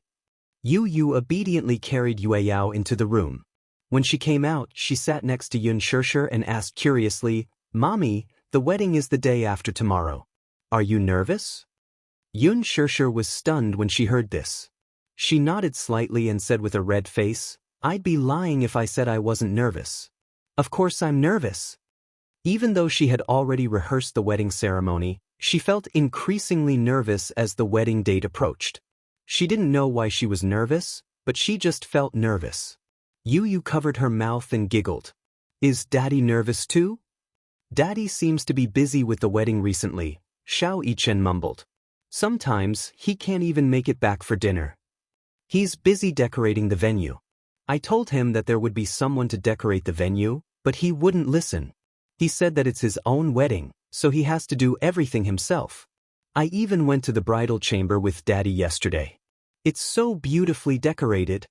Yu obediently carried Yueyao into the room. When she came out, she sat next to Xianxia and asked curiously, "Mommy, the wedding is the day after tomorrow. Are you nervous?" Xianxia was stunned when she heard this. She nodded slightly and said with a red face, "I'd be lying if I said I wasn't nervous. Of course I'm nervous." Even though she had already rehearsed the wedding ceremony, she felt increasingly nervous as the wedding date approached. She didn't know why she was nervous, but she just felt nervous. Yu covered her mouth and giggled. "Is Daddy nervous too?" "Daddy seems to be busy with the wedding recently," Xiao Yichen mumbled. "Sometimes he can't even make it back for dinner. He's busy decorating the venue. I told him that there would be someone to decorate the venue, but he wouldn't listen. He said that it's his own wedding, so he has to do everything himself. I even went to the bridal chamber with Daddy yesterday. It's so beautifully decorated."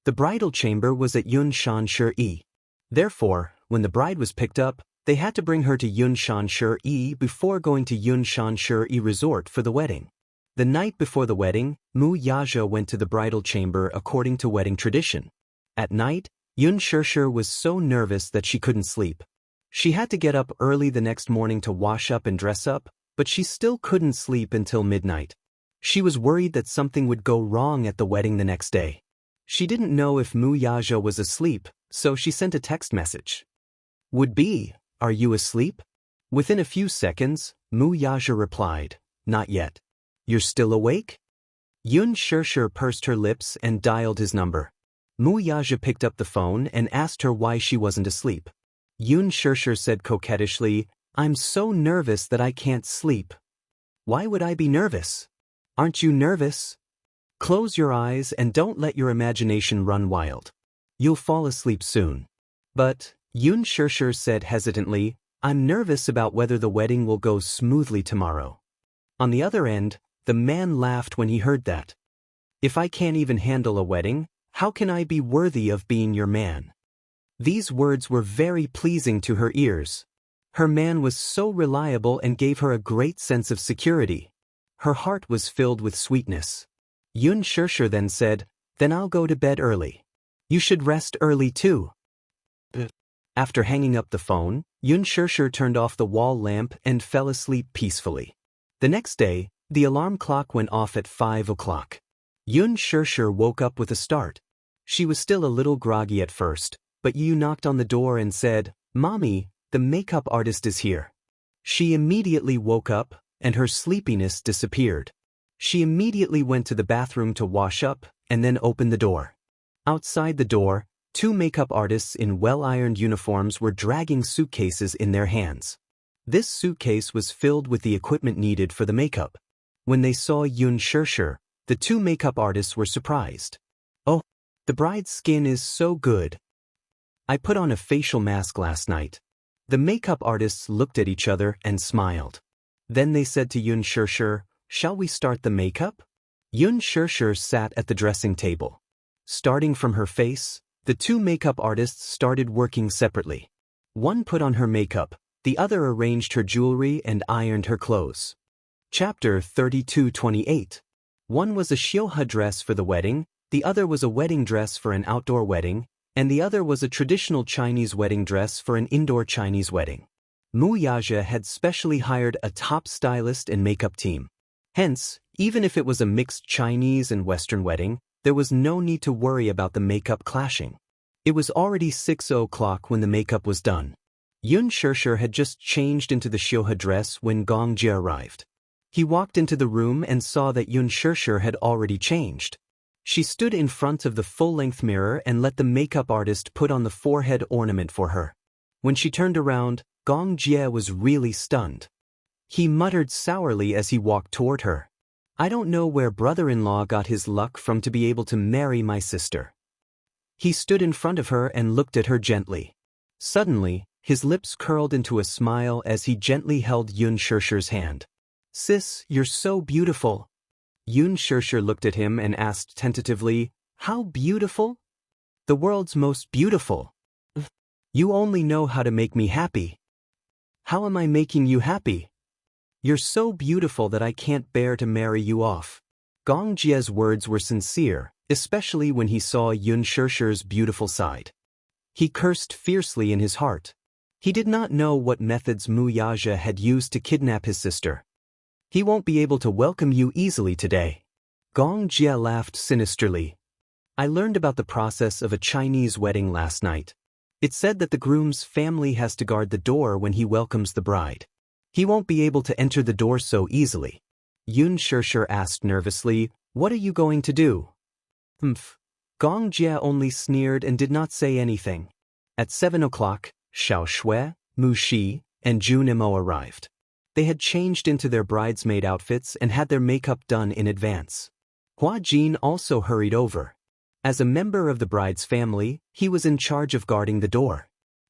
The bridal chamber was at Xianxia. Therefore, when the bride was picked up, they had to bring her to Xianxia before going to Xianxia Resort for the wedding. The night before the wedding, Mu Yaja went to the bridal chamber according to wedding tradition. At night, Xianxia was so nervous that she couldn't sleep. She had to get up early the next morning to wash up and dress up, but she still couldn't sleep until midnight. She was worried that something would go wrong at the wedding the next day. She didn't know if Mu Yaja was asleep, so she sent a text message. "Would be, are you asleep?" Within a few seconds, Mu Yaja replied, "Not yet. You're still awake?" Xianxia pursed her lips and dialed his number. Mu Yaja picked up the phone and asked her why she wasn't asleep. Xianxia said coquettishly, "I'm so nervous that I can't sleep." "Why would I be nervous? Aren't you nervous? Close your eyes and don't let your imagination run wild. You'll fall asleep soon." "But," Xianxia said hesitantly, "I'm nervous about whether the wedding will go smoothly tomorrow." On the other end, the man laughed when he heard that. "If I can't even handle a wedding, how can I be worthy of being your man?" These words were very pleasing to her ears. Her man was so reliable and gave her a great sense of security. Her heart was filled with sweetness. Xianxia then said, "Then I'll go to bed early. You should rest early too." After hanging up the phone, Xianxia turned off the wall lamp and fell asleep peacefully. The next day, the alarm clock went off at 5 o'clock. Yun Shirshir woke up with a start. She was still a little groggy at first, but Yu knocked on the door and said, "Mommy, the makeup artist is here." She immediately woke up, and her sleepiness disappeared. She immediately went to the bathroom to wash up, and then opened the door. Outside the door, two makeup artists in well-ironed uniforms were dragging suitcases in their hands. This suitcase was filled with the equipment needed for the makeup. When they saw Yun Shirshir, the two makeup artists were surprised. "Oh, the bride's skin is so good. I put on a facial mask last night." The makeup artists looked at each other and smiled. Then they said to Yun Shirshir, "Shall we start the makeup?" Yun Shirshir sat at the dressing table. Starting from her face, the two makeup artists started working separately. One put on her makeup, the other arranged her jewelry and ironed her clothes. Chapter 32:28. One was a Xiuhe dress for the wedding, the other was a wedding dress for an outdoor wedding, and the other was a traditional Chinese wedding dress for an indoor Chinese wedding. Mu Yaja had specially hired a top stylist and makeup team. Hence, even if it was a mixed Chinese and Western wedding, there was no need to worry about the makeup clashing. It was already 6 o'clock when the makeup was done. Yun Shirshir had just changed into the Xiuhe dress when Gong Jie arrived. He walked into the room and saw that Yun Shirshir had already changed. She stood in front of the full-length mirror and let the makeup artist put on the forehead ornament for her. When she turned around, Gong Jie was really stunned. He muttered sourly as he walked toward her. "I don't know where brother-in-law got his luck from to be able to marry my sister." He stood in front of her and looked at her gently. Suddenly, his lips curled into a smile as he gently held Yun Shirshir's hand. "Sis, you're so beautiful." Yun Shirshir looked at him and asked tentatively, "How beautiful?" "The world's most beautiful." "You only know how to make me happy." "How am I making you happy?" "You're so beautiful that I can't bear to marry you off." Gong Jie's words were sincere, especially when he saw Yun Shirshir's beautiful side. He cursed fiercely in his heart. He did not know what methods Mu Yaja had used to kidnap his sister. "He won't be able to welcome you easily today." Gong Jie laughed sinisterly. "I learned about the process of a Chinese wedding last night. It said that the groom's family has to guard the door when he welcomes the bride. He won't be able to enter the door so easily." Yun Shirshir asked nervously, "What are you going to do?" Gong Jie only sneered and did not say anything. At 7 o'clock, Xiao Shui, Mu Shi, and Jun Imo arrived. They had changed into their bridesmaid outfits and had their makeup done in advance. Hua Jin also hurried over. As a member of the bride's family, he was in charge of guarding the door.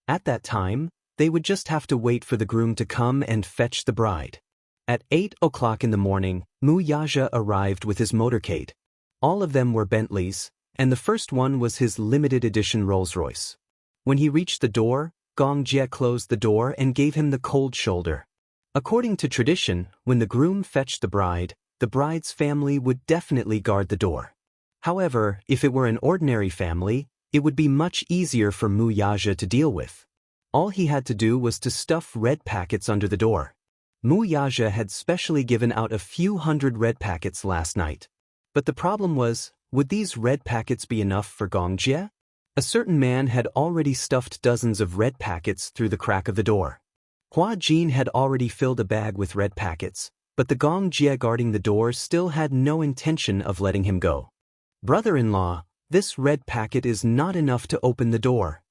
At that time, they would just have to wait for the groom to come and fetch the bride. At 8 o'clock in the morning, Mu Yaja arrived with his motorcade. All of them were Bentleys, and the first one was his limited edition Rolls-Royce. When he reached the door, Gong Jie closed the door and gave him the cold shoulder. According to tradition, when the groom fetched the bride's family would definitely guard the door. However, if it were an ordinary family, it would be much easier for Mu Yaja to deal with. All he had to do was to stuff red packets under the door. Mu Yaja had specially given out a few hundred red packets last night. But the problem was, would these red packets be enough for Gong Jie? A certain man had already stuffed dozens of red packets through the crack of the door. Hua Jin had already filled a bag with red packets, but the Gong Jie guarding the door still had no intention of letting him go. "Brother-in-law, this red packet is not enough to open the door."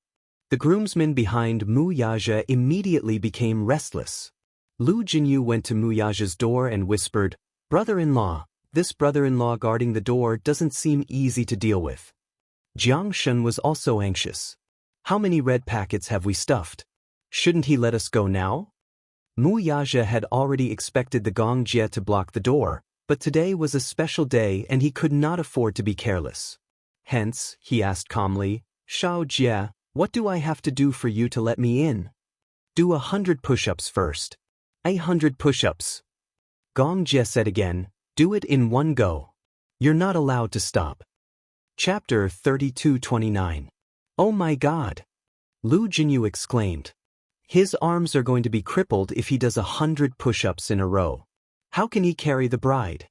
The groomsmen behind Mu Yaja immediately became restless. Lu Jinyu went to Mu Yaja's door and whispered, "Brother-in-law, this brother-in-law guarding the door doesn't seem easy to deal with." Jiang Shun was also anxious. "How many red packets have we stuffed? Shouldn't he let us go now?" Mu Yaja had already expected the Gong Jie to block the door, but today was a special day and he could not afford to be careless. Hence, he asked calmly, "Shao Jie, what do I have to do for you to let me in?" "Do 100 push-ups first." 100 push-ups. Gong Jie said again, "Do it in one go. You're not allowed to stop." Chapter 32:29. "Oh my God!" Lu Jinyu exclaimed. His arms are going to be crippled if he does 100 push-ups in a row. How can he carry the bride?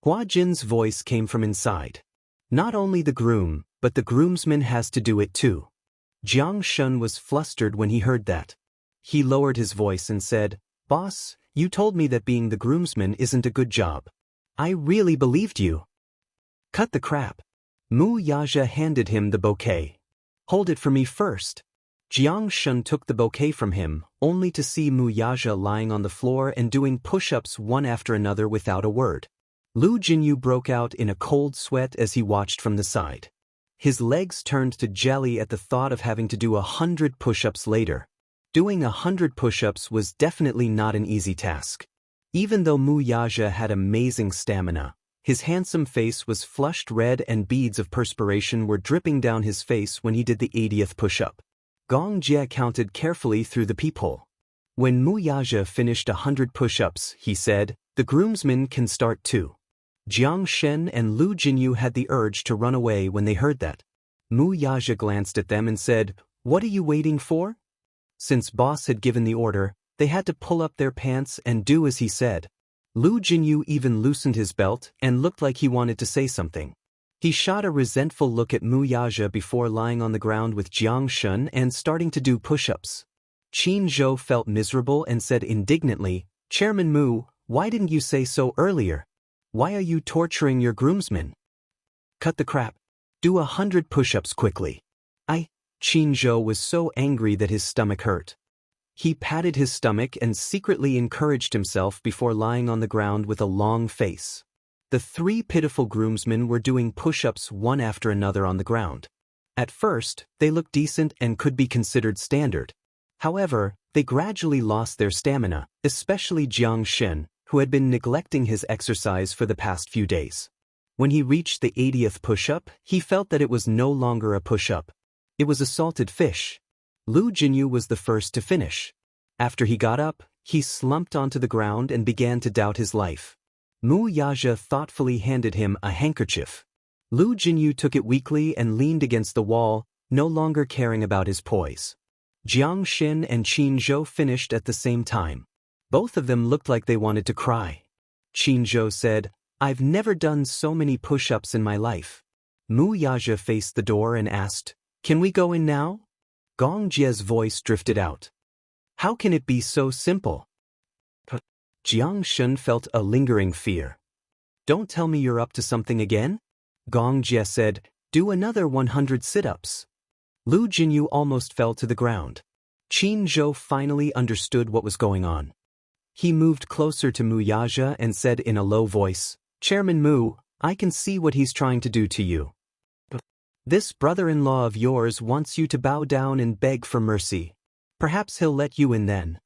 Hua Jin's voice came from inside. Not only the groom, but the groomsman has to do it too. Jiang Shun was flustered when he heard that. He lowered his voice and said, "Boss, you told me that being the groomsman isn't a good job. I really believed you." "Cut the crap." Mu Yaja handed him the bouquet. "Hold it for me first." Jiang Shun took the bouquet from him, only to see Mu Yaja lying on the floor and doing push-ups one after another without a word. Lu Jinyu broke out in a cold sweat as he watched from the side. His legs turned to jelly at the thought of having to do 100 push-ups later. Doing 100 push-ups was definitely not an easy task. Even though Mu Yaja had amazing stamina, his handsome face was flushed red and beads of perspiration were dripping down his face when he did the 80th push-up. Gong Jie counted carefully through the peephole. When Mu Yaja finished 100 push-ups, he said, "The groomsmen can start too." Jiang Shen and Lu Jinyu had the urge to run away when they heard that. Mu Yaja glanced at them and said, "What are you waiting for?" Since boss had given the order, they had to pull up their pants and do as he said. Lu Jinyu even loosened his belt and looked like he wanted to say something. He shot a resentful look at Mu Yaja before lying on the ground with Jiang Shun and starting to do push-ups. Qin Zhou felt miserable and said indignantly, "Chairman Mu, why didn't you say so earlier? Why are you torturing your groomsmen? Cut the crap. Do 100 push-ups quickly." Qin Zhou was so angry that his stomach hurt. He patted his stomach and secretly encouraged himself before lying on the ground with a long face. The 3 pitiful groomsmen were doing push-ups one after another on the ground. At first, they looked decent and could be considered standard. However, they gradually lost their stamina, especially Jiang Shen, who had been neglecting his exercise for the past few days. When he reached the 80th push-up, he felt that it was no longer a push-up. It was a salted fish. Lu Jinyu was the first to finish. After he got up, he slumped onto the ground and began to doubt his life. Mu Yaja thoughtfully handed him a handkerchief. Lu Jinyu took it weakly and leaned against the wall, no longer caring about his poise. Jiang Xin and Qin Zhou finished at the same time. Both of them looked like they wanted to cry. Qin Zhou said, "I've never done so many push-ups in my life." Mu Yaja faced the door and asked, "Can we go in now?" Gong Jie's voice drifted out. "How can it be so simple?" Jiang Shun felt a lingering fear. "Don't tell me you're up to something again?" Gong Jie said, "Do another 100 sit-ups." Lu Jinyu almost fell to the ground. Qin Zhou finally understood what was going on. He moved closer to Mu Yaja and said in a low voice, "Chairman Mu, I can see what he's trying to do to you. This brother-in-law of yours wants you to bow down and beg for mercy. Perhaps he'll let you in then."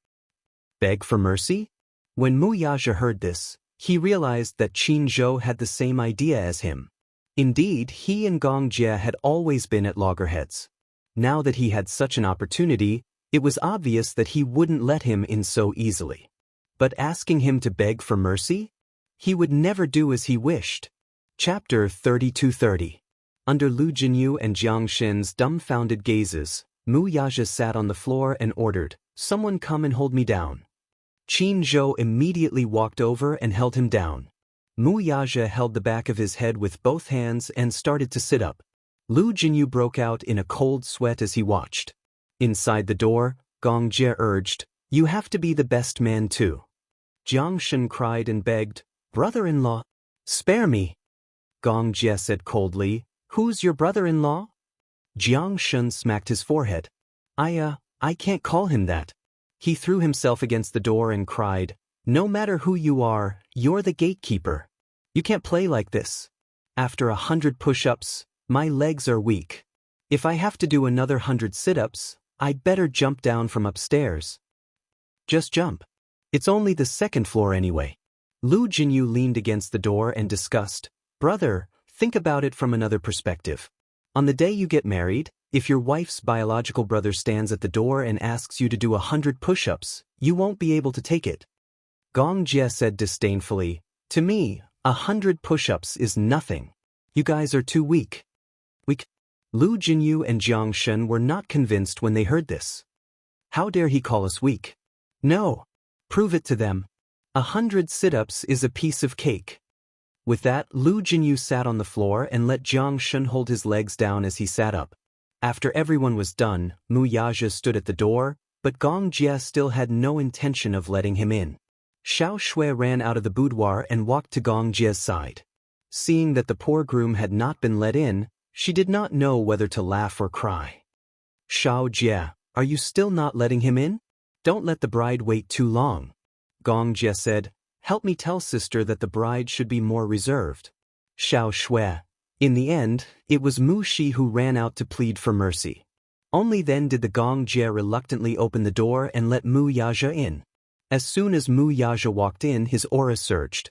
Beg for mercy? When Mu Yaja heard this, he realized that Qin Zhou had the same idea as him. Indeed, he and Gong Jie had always been at loggerheads. Now that he had such an opportunity, it was obvious that he wouldn't let him in so easily. But asking him to beg for mercy? He would never do as he wished. Chapter 3230. Under Lu Jinyu and Jiang Shen's dumbfounded gazes, Mu Yaja sat on the floor and ordered, "Someone come and hold me down." Qin Zhou immediately walked over and held him down. Mu Yaja held the back of his head with both hands and started to sit up. Lu Jinyu broke out in a cold sweat as he watched. Inside the door, Gong Jie urged, "You have to be the best man too." Jiang Shen cried and begged, "Brother-in-law, spare me." Gong Jie said coldly, "Who's your brother-in-law?" Jiang Shen smacked his forehead. I can't call him that." He threw himself against the door and cried, "No matter who you are, you're the gatekeeper. You can't play like this. After 100 push-ups, my legs are weak. If I have to do another 100 sit-ups, I'd better jump down from upstairs." "Just jump. It's only the 2nd floor anyway." Lu Jinyu leaned against the door and discussed, "Brother, think about it from another perspective. On the day you get married, if your wife's biological brother stands at the door and asks you to do 100 push-ups, you won't be able to take it." Gong Jie said disdainfully, "To me, 100 push-ups is nothing. You guys are too weak." "Weak?" Lu Jinyu and Jiang Shen were not convinced when they heard this. "How dare he call us weak?" "No. Prove it to them. 100 sit-ups is a piece of cake." With that, Lu Jinyu sat on the floor and let Jiang Shun hold his legs down as he sat up. After everyone was done, Mu Yaja stood at the door, but Gong Jie still had no intention of letting him in. Xiao Shui ran out of the boudoir and walked to Gong Jie's side. Seeing that the poor groom had not been let in, she did not know whether to laugh or cry. "Xiao Jie, are you still not letting him in? Don't let the bride wait too long." Gong Jie said, "Help me tell sister that the bride should be more reserved." Xiao Shui. In the end, it was Mu Shi who ran out to plead for mercy. Only then did the Gong Jie reluctantly open the door and let Mu Yaja in. As soon as Mu Yaja walked in, his aura surged.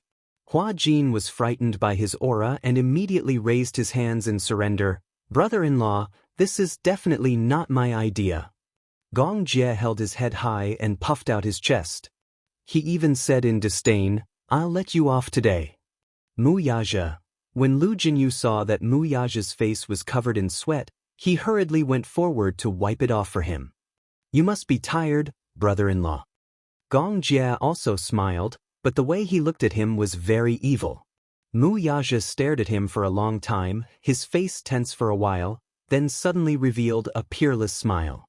Hua Jin was frightened by his aura and immediately raised his hands in surrender. "Brother-in-law, this is definitely not my idea." Gong Jie held his head high and puffed out his chest. He even said in disdain, "I'll let you off today." Mu Yaja. When Lu Jinyu saw that Mu Yaja's face was covered in sweat, he hurriedly went forward to wipe it off for him. "You must be tired, brother-in-law." Gong Jie also smiled, but the way he looked at him was very evil. Mu Yaja stared at him for a long time, his face tense for a while, then suddenly revealed a peerless smile.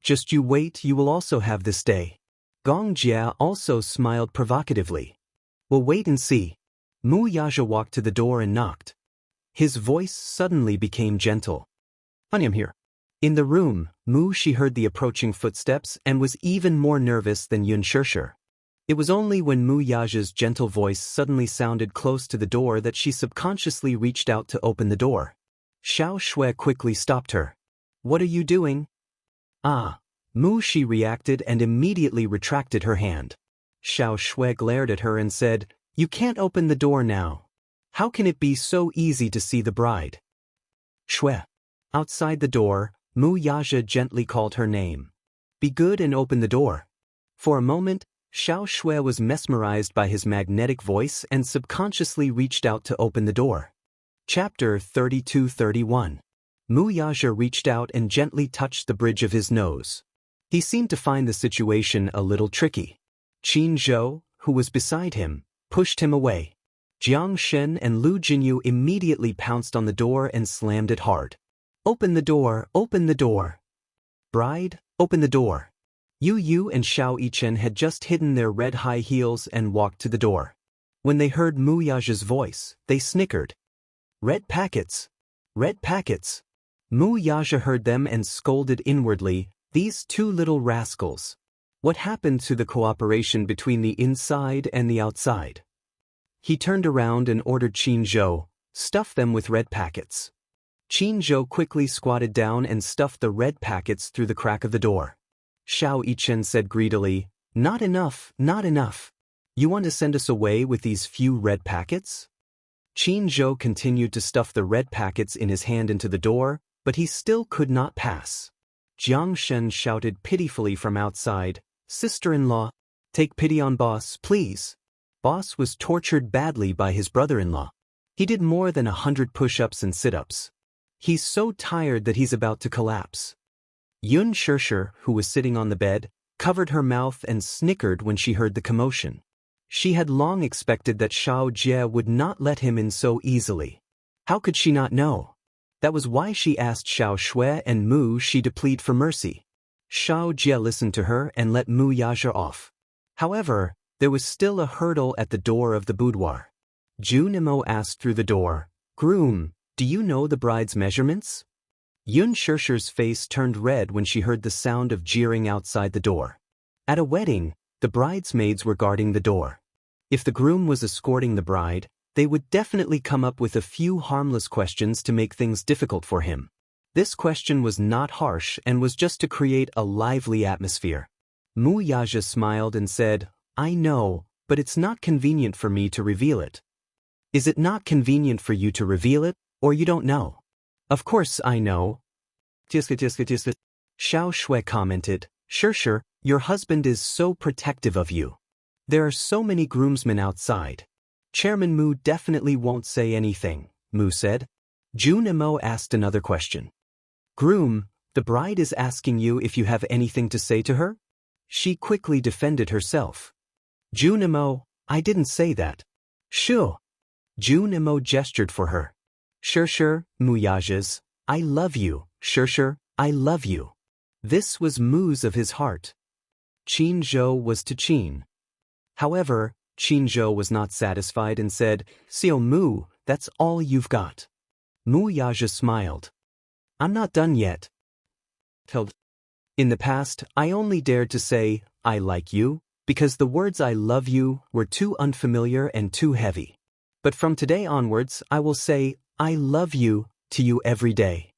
"Just you wait, you will also have this day." Gong Jie also smiled provocatively. "We'll wait and see." Mu Yaja walked to the door and knocked. His voice suddenly became gentle. "I am here." In the room, Mu Shi heard the approaching footsteps and was even more nervous than Yun Shishir. It was only when Mu Yaja's gentle voice suddenly sounded close to the door that she subconsciously reached out to open the door. Xiao Shui quickly stopped her. "What are you doing?" "Ah." Mu Shi reacted and immediately retracted her hand. Xiao Shui glared at her and said, "You can't open the door now. How can it be so easy to see the bride?" "Shui." Outside the door, Mu Yaja gently called her name. "Be good and open the door." For a moment, Xiao Shui was mesmerized by his magnetic voice and subconsciously reached out to open the door. Chapter 32-31. Mu Yaja reached out and gently touched the bridge of his nose. He seemed to find the situation a little tricky. Qin Zhou, who was beside him, pushed him away. Jiang Shen and Lu Jinyu immediately pounced on the door and slammed it hard. "Open the door, open the door." "Bride, open the door." Yu and Xiao Yichen had just hidden their red high heels and walked to the door. When they heard Mu Yaja's voice, they snickered. "Red packets! Red packets!" Mu Yaja heard them and scolded inwardly, "These two little rascals. What happened to the cooperation between the inside and the outside?" He turned around and ordered Qin Zhou, "Stuff them with red packets." Qin Zhou quickly squatted down and stuffed the red packets through the crack of the door. Xiao Yichen said greedily, "Not enough, not enough. You want to send us away with these few red packets?" Qin Zhou continued to stuff the red packets in his hand into the door, but he still could not pass. Jiang Shen shouted pitifully from outside, "Sister-in-law, take pity on boss, please." Boss was tortured badly by his brother-in-law. He did more than 100 push-ups and sit-ups. He's so tired that he's about to collapse. Yun Shishir, who was sitting on the bed, covered her mouth and snickered when she heard the commotion. She had long expected that Xiao Jie would not let him in so easily. How could she not know? That was why she asked Xiao Shui and Mu Shi to plead for mercy. Xiao Jie listened to her and let Mu Yaja off. However, there was still a hurdle at the door of the boudoir. Zhu Nemo asked through the door, "Groom, do you know the bride's measurements?" Yun Shishir's face turned red when she heard the sound of jeering outside the door. At a wedding, the bridesmaids were guarding the door. If the groom was escorting the bride, they would definitely come up with a few harmless questions to make things difficult for him. This question was not harsh and was just to create a lively atmosphere. Mu Yaja smiled and said, "I know, but it's not convenient for me to reveal it." "Is it not convenient for you to reveal it, or you don't know?" "Of course I know." Xiao Shui commented, "Sure, your husband is so protective of you. There are so many groomsmen outside. Chairman Mu definitely won't say anything," Mu said. Zhu Nemo asked another question. "Groom, the bride is asking you if you have anything to say to her?" She quickly defended herself. "Zhu Nemo, I didn't say that." "Sure." June Imo gestured for her. Sure, Muyages, I love you, sure, I love you. This was moos of his heart. Qin Zhou was to Qin. However, Qin Zhou was not satisfied and said, Xiao Mu, that's all you've got. Muyaja smiled. I'm not done yet. In the past, I only dared to say, I like you, because the words I love you were too unfamiliar and too heavy. But from today onwards, I will say, I love you, to you every day.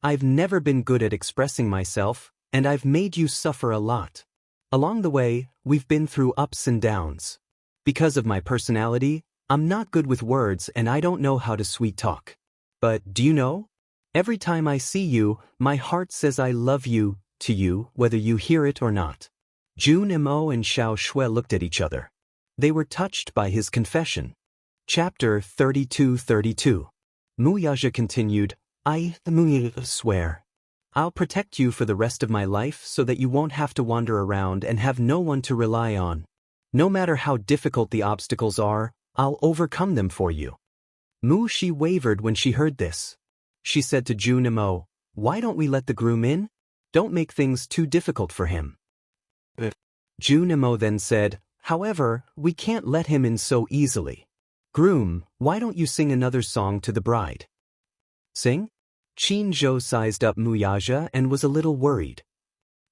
I've never been good at expressing myself, and I've made you suffer a lot. Along the way, we've been through ups and downs. Because of my personality, I'm not good with words and I don't know how to sweet talk. But do you know? Every time I see you, my heart says I love you, to you, whether you hear it or not. June Imo and Xiao Shui looked at each other. They were touched by his confession. Chapter 32-32. Muyaja continued, I swear. I'll protect you for the rest of my life so that you won't have to wander around and have no one to rely on. No matter how difficult the obstacles are, I'll overcome them for you. Mu Shi wavered when she heard this. She said to June Imo, why don't we let the groom in? Don't make things too difficult for him. June Imo then said, however, we can't let him in so easily. Groom, why don't you sing another song to the bride? Sing? Qin Zhou sized up Muyaja and was a little worried.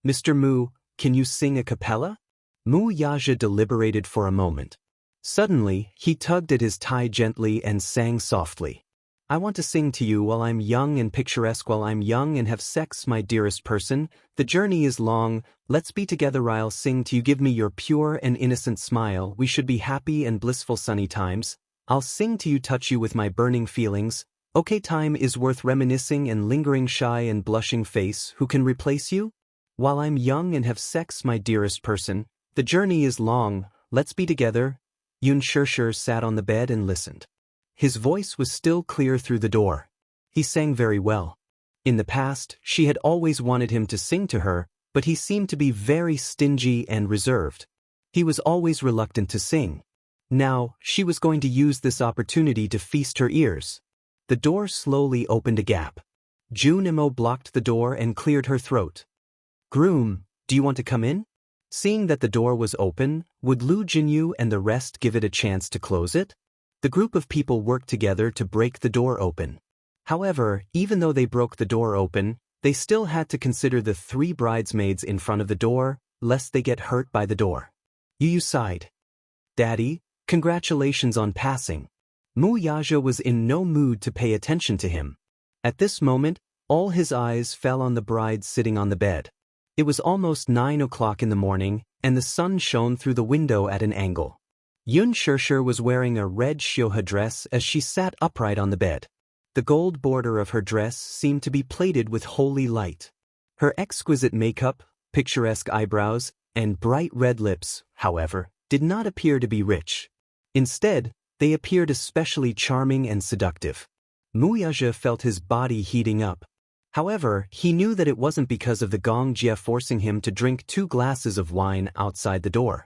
Mr. Mu, can you sing a cappella? Muyaja deliberated for a moment. Suddenly, he tugged at his tie gently and sang softly. I want to sing to you while I'm young and picturesque, while I'm young and have sex, my dearest person. The journey is long, let's be together, I'll sing to you, give me your pure and innocent smile, we should be happy and blissful sunny times. I'll sing to you, touch you with my burning feelings. Okay, time is worth reminiscing and lingering, shy and blushing face, who can replace you? While I'm young and have sex, my dearest person, the journey is long, let's be together. Yun Shishir sat on the bed and listened. His voice was still clear through the door. He sang very well. In the past, she had always wanted him to sing to her, but he seemed to be very stingy and reserved. He was always reluctant to sing. Now, she was going to use this opportunity to feast her ears. The door slowly opened a gap. June Imo blocked the door and cleared her throat. Groom, do you want to come in? Seeing that the door was open, would Lu Jinyu and the rest give it a chance to close it? The group of people worked together to break the door open. However, even though they broke the door open, they still had to consider the 3 bridesmaids in front of the door, lest they get hurt by the door. Yu sighed. Daddy, congratulations on passing. Muyaja was in no mood to pay attention to him. At this moment, all his eyes fell on the bride sitting on the bed. It was almost 9 o'clock in the morning, and the sun shone through the window at an angle. Yun Shishir was wearing a red shioha dress as she sat upright on the bed. The gold border of her dress seemed to be plated with holy light. Her exquisite makeup, picturesque eyebrows, and bright red lips, however, did not appear to be rich. Instead, they appeared especially charming and seductive. Muyaja felt his body heating up. However, he knew that it wasn't because of the Gong Jia forcing him to drink 2 glasses of wine outside the door.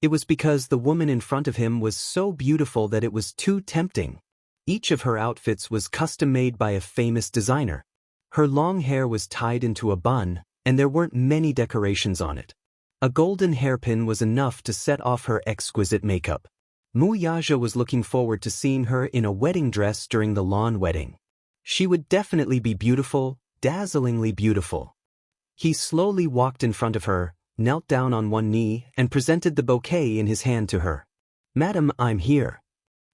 It was because the woman in front of him was so beautiful that it was too tempting. Each of her outfits was custom-made by a famous designer. Her long hair was tied into a bun, and there weren't many decorations on it. A golden hairpin was enough to set off her exquisite makeup. Muyaja was looking forward to seeing her in a wedding dress during the lawn wedding. She would definitely be beautiful, dazzlingly beautiful. He slowly walked in front of her, knelt down on one knee, and presented the bouquet in his hand to her. Madam, I'm here.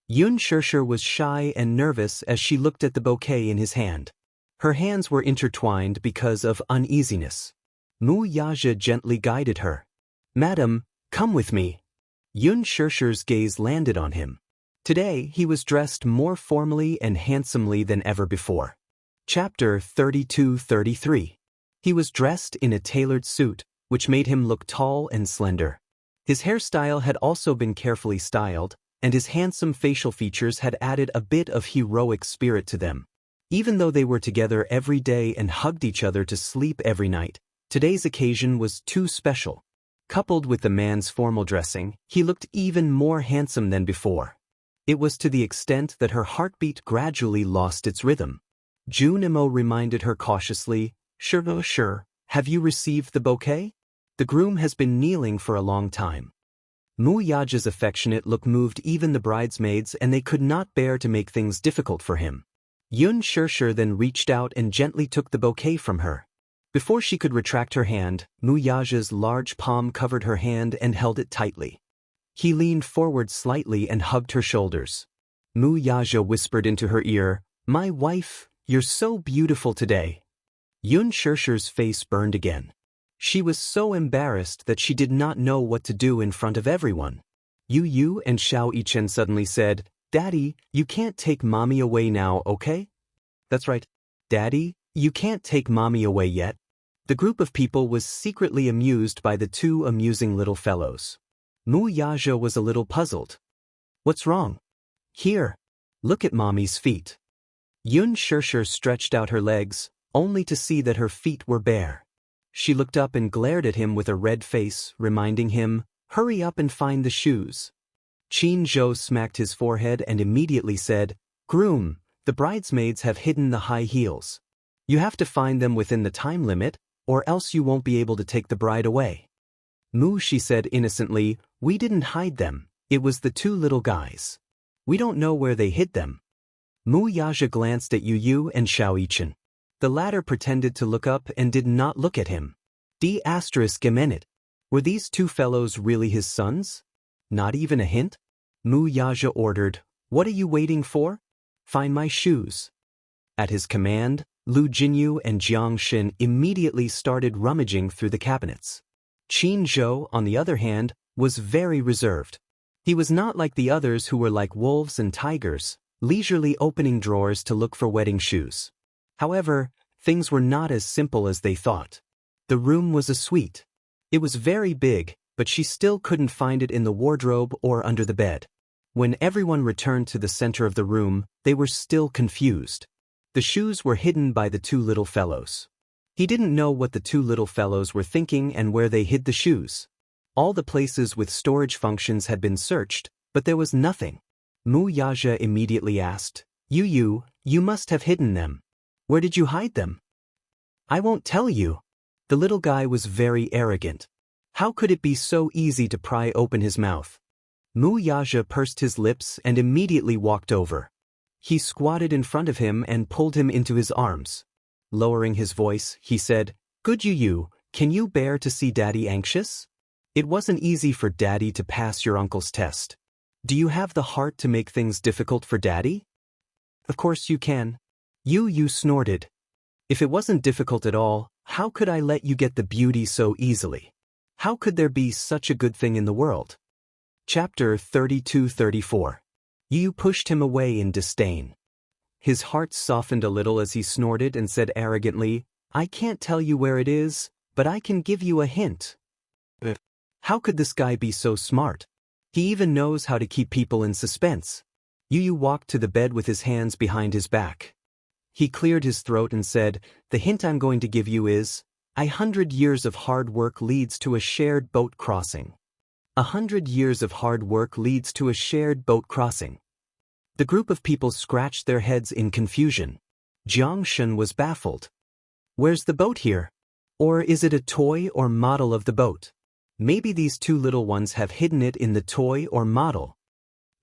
Yun Shishir was shy and nervous as she looked at the bouquet in his hand. Her hands were intertwined because of uneasiness. Muyaja gently guided her. Madam, come with me. Yun Shishir's gaze landed on him. Today, he was dressed more formally and handsomely than ever before. Chapter 32-33. He was dressed in a tailored suit, which made him look tall and slender. His hairstyle had also been carefully styled, and his handsome facial features had added a bit of heroic spirit to them. Even though they were together every day and hugged each other to sleep every night, today's occasion was too special. Coupled with the man's formal dressing, he looked even more handsome than before. It was to the extent that her heartbeat gradually lost its rhythm. Junimo reminded her cautiously, Sure, have you received the bouquet? The groom has been kneeling for a long time. Mu Yaja's affectionate look moved even the bridesmaids, and they could not bear to make things difficult for him. Yun Shirshir then reached out and gently took the bouquet from her. Before she could retract her hand, Mu Yaja's large palm covered her hand and held it tightly. He leaned forward slightly and hugged her shoulders. Mu Yaja whispered into her ear, My wife, you're so beautiful today. Yun Shirshir's face burned again. She was so embarrassed that she did not know what to do in front of everyone. Yu and Xiao Yichen suddenly said, Daddy, you can't take Mommy away now, okay? That's right. Daddy, you can't take Mommy away yet. The group of people was secretly amused by the two amusing little fellows. Mu Yaja was a little puzzled. What's wrong? Here. Look at Mommy's feet. Yun Shirshir stretched out her legs, only to see that her feet were bare. She looked up and glared at him with a red face, reminding him, Hurry up and find the shoes. Qin Zhou smacked his forehead and immediately said, Groom, the bridesmaids have hidden the high heels. You have to find them within the time limit, or else you won't be able to take the bride away. Mu, she said innocently, We didn't hide them, it was the two little guys. We don't know where they hid them. Mu Yaja glanced at Yu and Xiao Yichen. The latter pretended to look up and did not look at him. Were these two fellows really his sons? Not even a hint? Mu Yaja ordered, What are you waiting for? Find my shoes. At his command, Lu Jinyu and Jiang Xin immediately started rummaging through the cabinets. Qin Zhou, on the other hand, was very reserved. He was not like the others who were like wolves and tigers, leisurely opening drawers to look for wedding shoes. However, things were not as simple as they thought. The room was a suite. It was very big, but she still couldn't find it in the wardrobe or under the bed. When everyone returned to the center of the room, they were still confused. The shoes were hidden by the two little fellows. He didn't know what the two little fellows were thinking and where they hid the shoes. All the places with storage functions had been searched, but there was nothing. Mu Yaja immediately asked, You must have hidden them. Where did you hide them? I won't tell you. The little guy was very arrogant. How could it be so easy to pry open his mouth? Mu Yaja pursed his lips and immediately walked over. He squatted in front of him and pulled him into his arms. Lowering his voice, he said, Good Yu, can you bear to see Daddy anxious? It wasn't easy for Daddy to pass your uncle's test. Do you have the heart to make things difficult for Daddy? Of course you can. Yu snorted. If it wasn't difficult at all, how could I let you get the beauty so easily? How could there be such a good thing in the world? Chapter 32-34. Yu pushed him away in disdain. His heart softened a little as he snorted and said arrogantly, I can't tell you where it is, but I can give you a hint. How could this guy be so smart? He even knows how to keep people in suspense. Yu walked to the bed with his hands behind his back. He cleared his throat and said, The hint I'm going to give you is, 100 years of hard work leads to a shared boat crossing. 100 years of hard work leads to a shared boat crossing. The group of people scratched their heads in confusion. Jiang Shen was baffled. Where's the boat here? Or is it a toy or model of the boat? Maybe these two little ones have hidden it in the toy or model.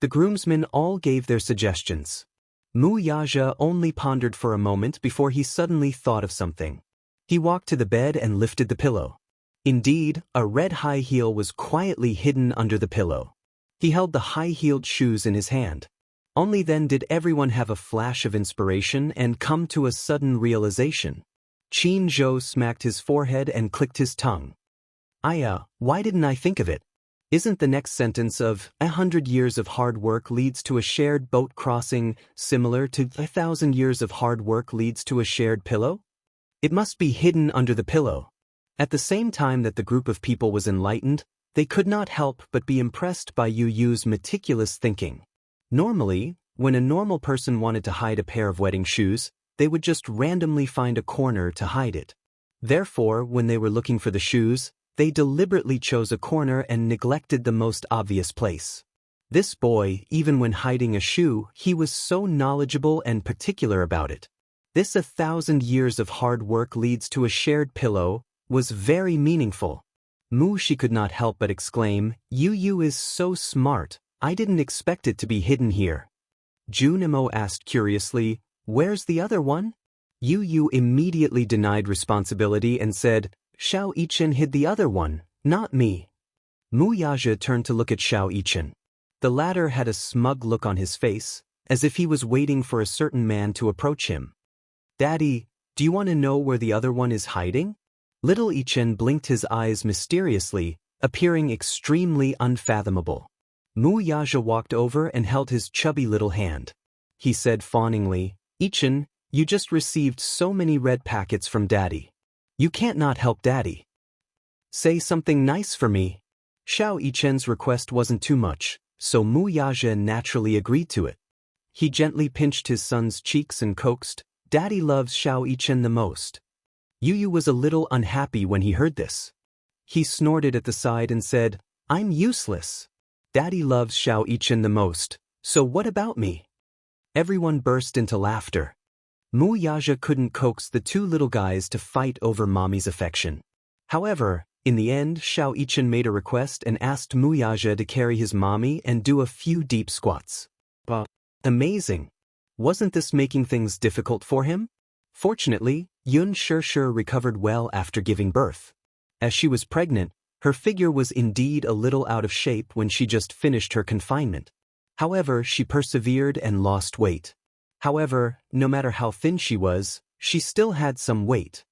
The groomsmen all gave their suggestions. Mu Yaja only pondered for a moment before he suddenly thought of something. He walked to the bed and lifted the pillow. Indeed, a red high heel was quietly hidden under the pillow. He held the high-heeled shoes in his hand. Only then did everyone have a flash of inspiration and come to a sudden realization. Qin Zhou smacked his forehead and clicked his tongue. Why didn't I think of it? Isn't the next sentence of 100 years of hard work leads to a shared boat crossing similar to 1,000 years of hard work leads to a shared pillow? It must be hidden under the pillow. At the same time that the group of people was enlightened, they could not help but be impressed by Yu's meticulous thinking. Normally, when a normal person wanted to hide a pair of wedding shoes, they would just randomly find a corner to hide it. Therefore, when they were looking for the shoes, they deliberately chose a corner and neglected the most obvious place. This boy, even when hiding a shoe, he was so knowledgeable and particular about it. This 1,000 years of hard work leads to a shared pillow, was very meaningful. She could not help but exclaim, Yu is so smart, I didn't expect it to be hidden here. Junimo asked curiously, where's the other one? Yu immediately denied responsibility and said, Xiao Yichen hid the other one, not me. Mu Yaja turned to look at Xiao Yichen. The latter had a smug look on his face, as if he was waiting for a certain man to approach him. Daddy, do you want to know where the other one is hiding? Little Yichen blinked his eyes mysteriously, appearing extremely unfathomable. Mu Yaja walked over and held his chubby little hand. He said fawningly, Yichen, you just received so many red packets from Daddy. You can't not help Daddy. Say something nice for me. Xiao Yichen's request wasn't too much, so Mu Yaja naturally agreed to it. He gently pinched his son's cheeks and coaxed, Daddy loves Xiao Yichen the most. Yu was a little unhappy when he heard this. He snorted at the side and said, I'm useless. Daddy loves Xiao Yichen the most, so what about me? Everyone burst into laughter. Mu Yaja couldn't coax the two little guys to fight over Mommy's affection. However, in the end, Xiao Yichen made a request and asked Mu Yaja to carry his mommy and do a few deep squats. Amazing! Wasn't this making things difficult for him? Fortunately, Yun Shishir recovered well after giving birth. As she was pregnant, her figure was indeed a little out of shape when she just finished her confinement. However, she persevered and lost weight. However, no matter how thin she was, she still had some weight.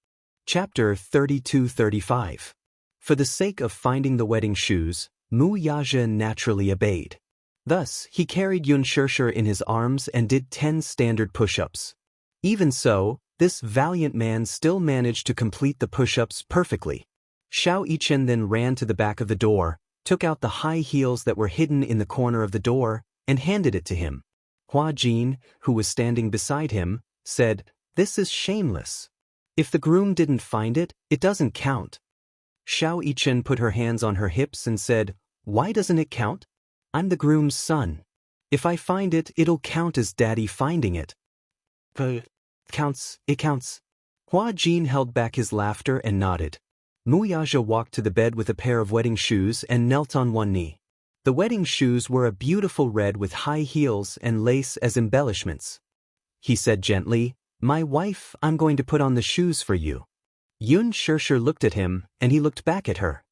Chapter 32-35. For the sake of finding the wedding shoes, Mu Yaja naturally obeyed. Thus, he carried Yun Shishir in his arms and did 10 standard push-ups. Even so, this valiant man still managed to complete the push-ups perfectly. Xiao Yichen then ran to the back of the door, took out the high heels that were hidden in the corner of the door, and handed it to him. Hua Jin, who was standing beside him, said, This is shameless. If the groom didn't find it, it doesn't count. Xiao Yichen put her hands on her hips and said, Why doesn't it count? I'm the groom's son. If I find it, it'll count as Daddy finding it. It counts. Hua Jin held back his laughter and nodded. Mu Yaja walked to the bed with a pair of wedding shoes and knelt on one knee. The wedding shoes were a beautiful red with high heels and lace as embellishments. He said gently, My wife, I'm going to put on the shoes for you. Yun Shishir looked at him, and he looked back at her.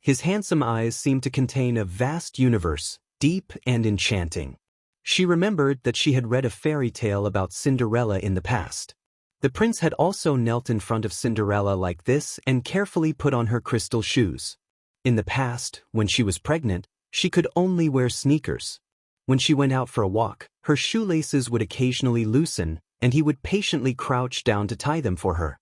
His handsome eyes seemed to contain a vast universe, deep and enchanting. She remembered that she had read a fairy tale about Cinderella in the past. The prince had also knelt in front of Cinderella like this and carefully put on her crystal shoes. In the past, when she was pregnant, she could only wear sneakers. When she went out for a walk, her shoelaces would occasionally loosen, and he would patiently crouch down to tie them for her.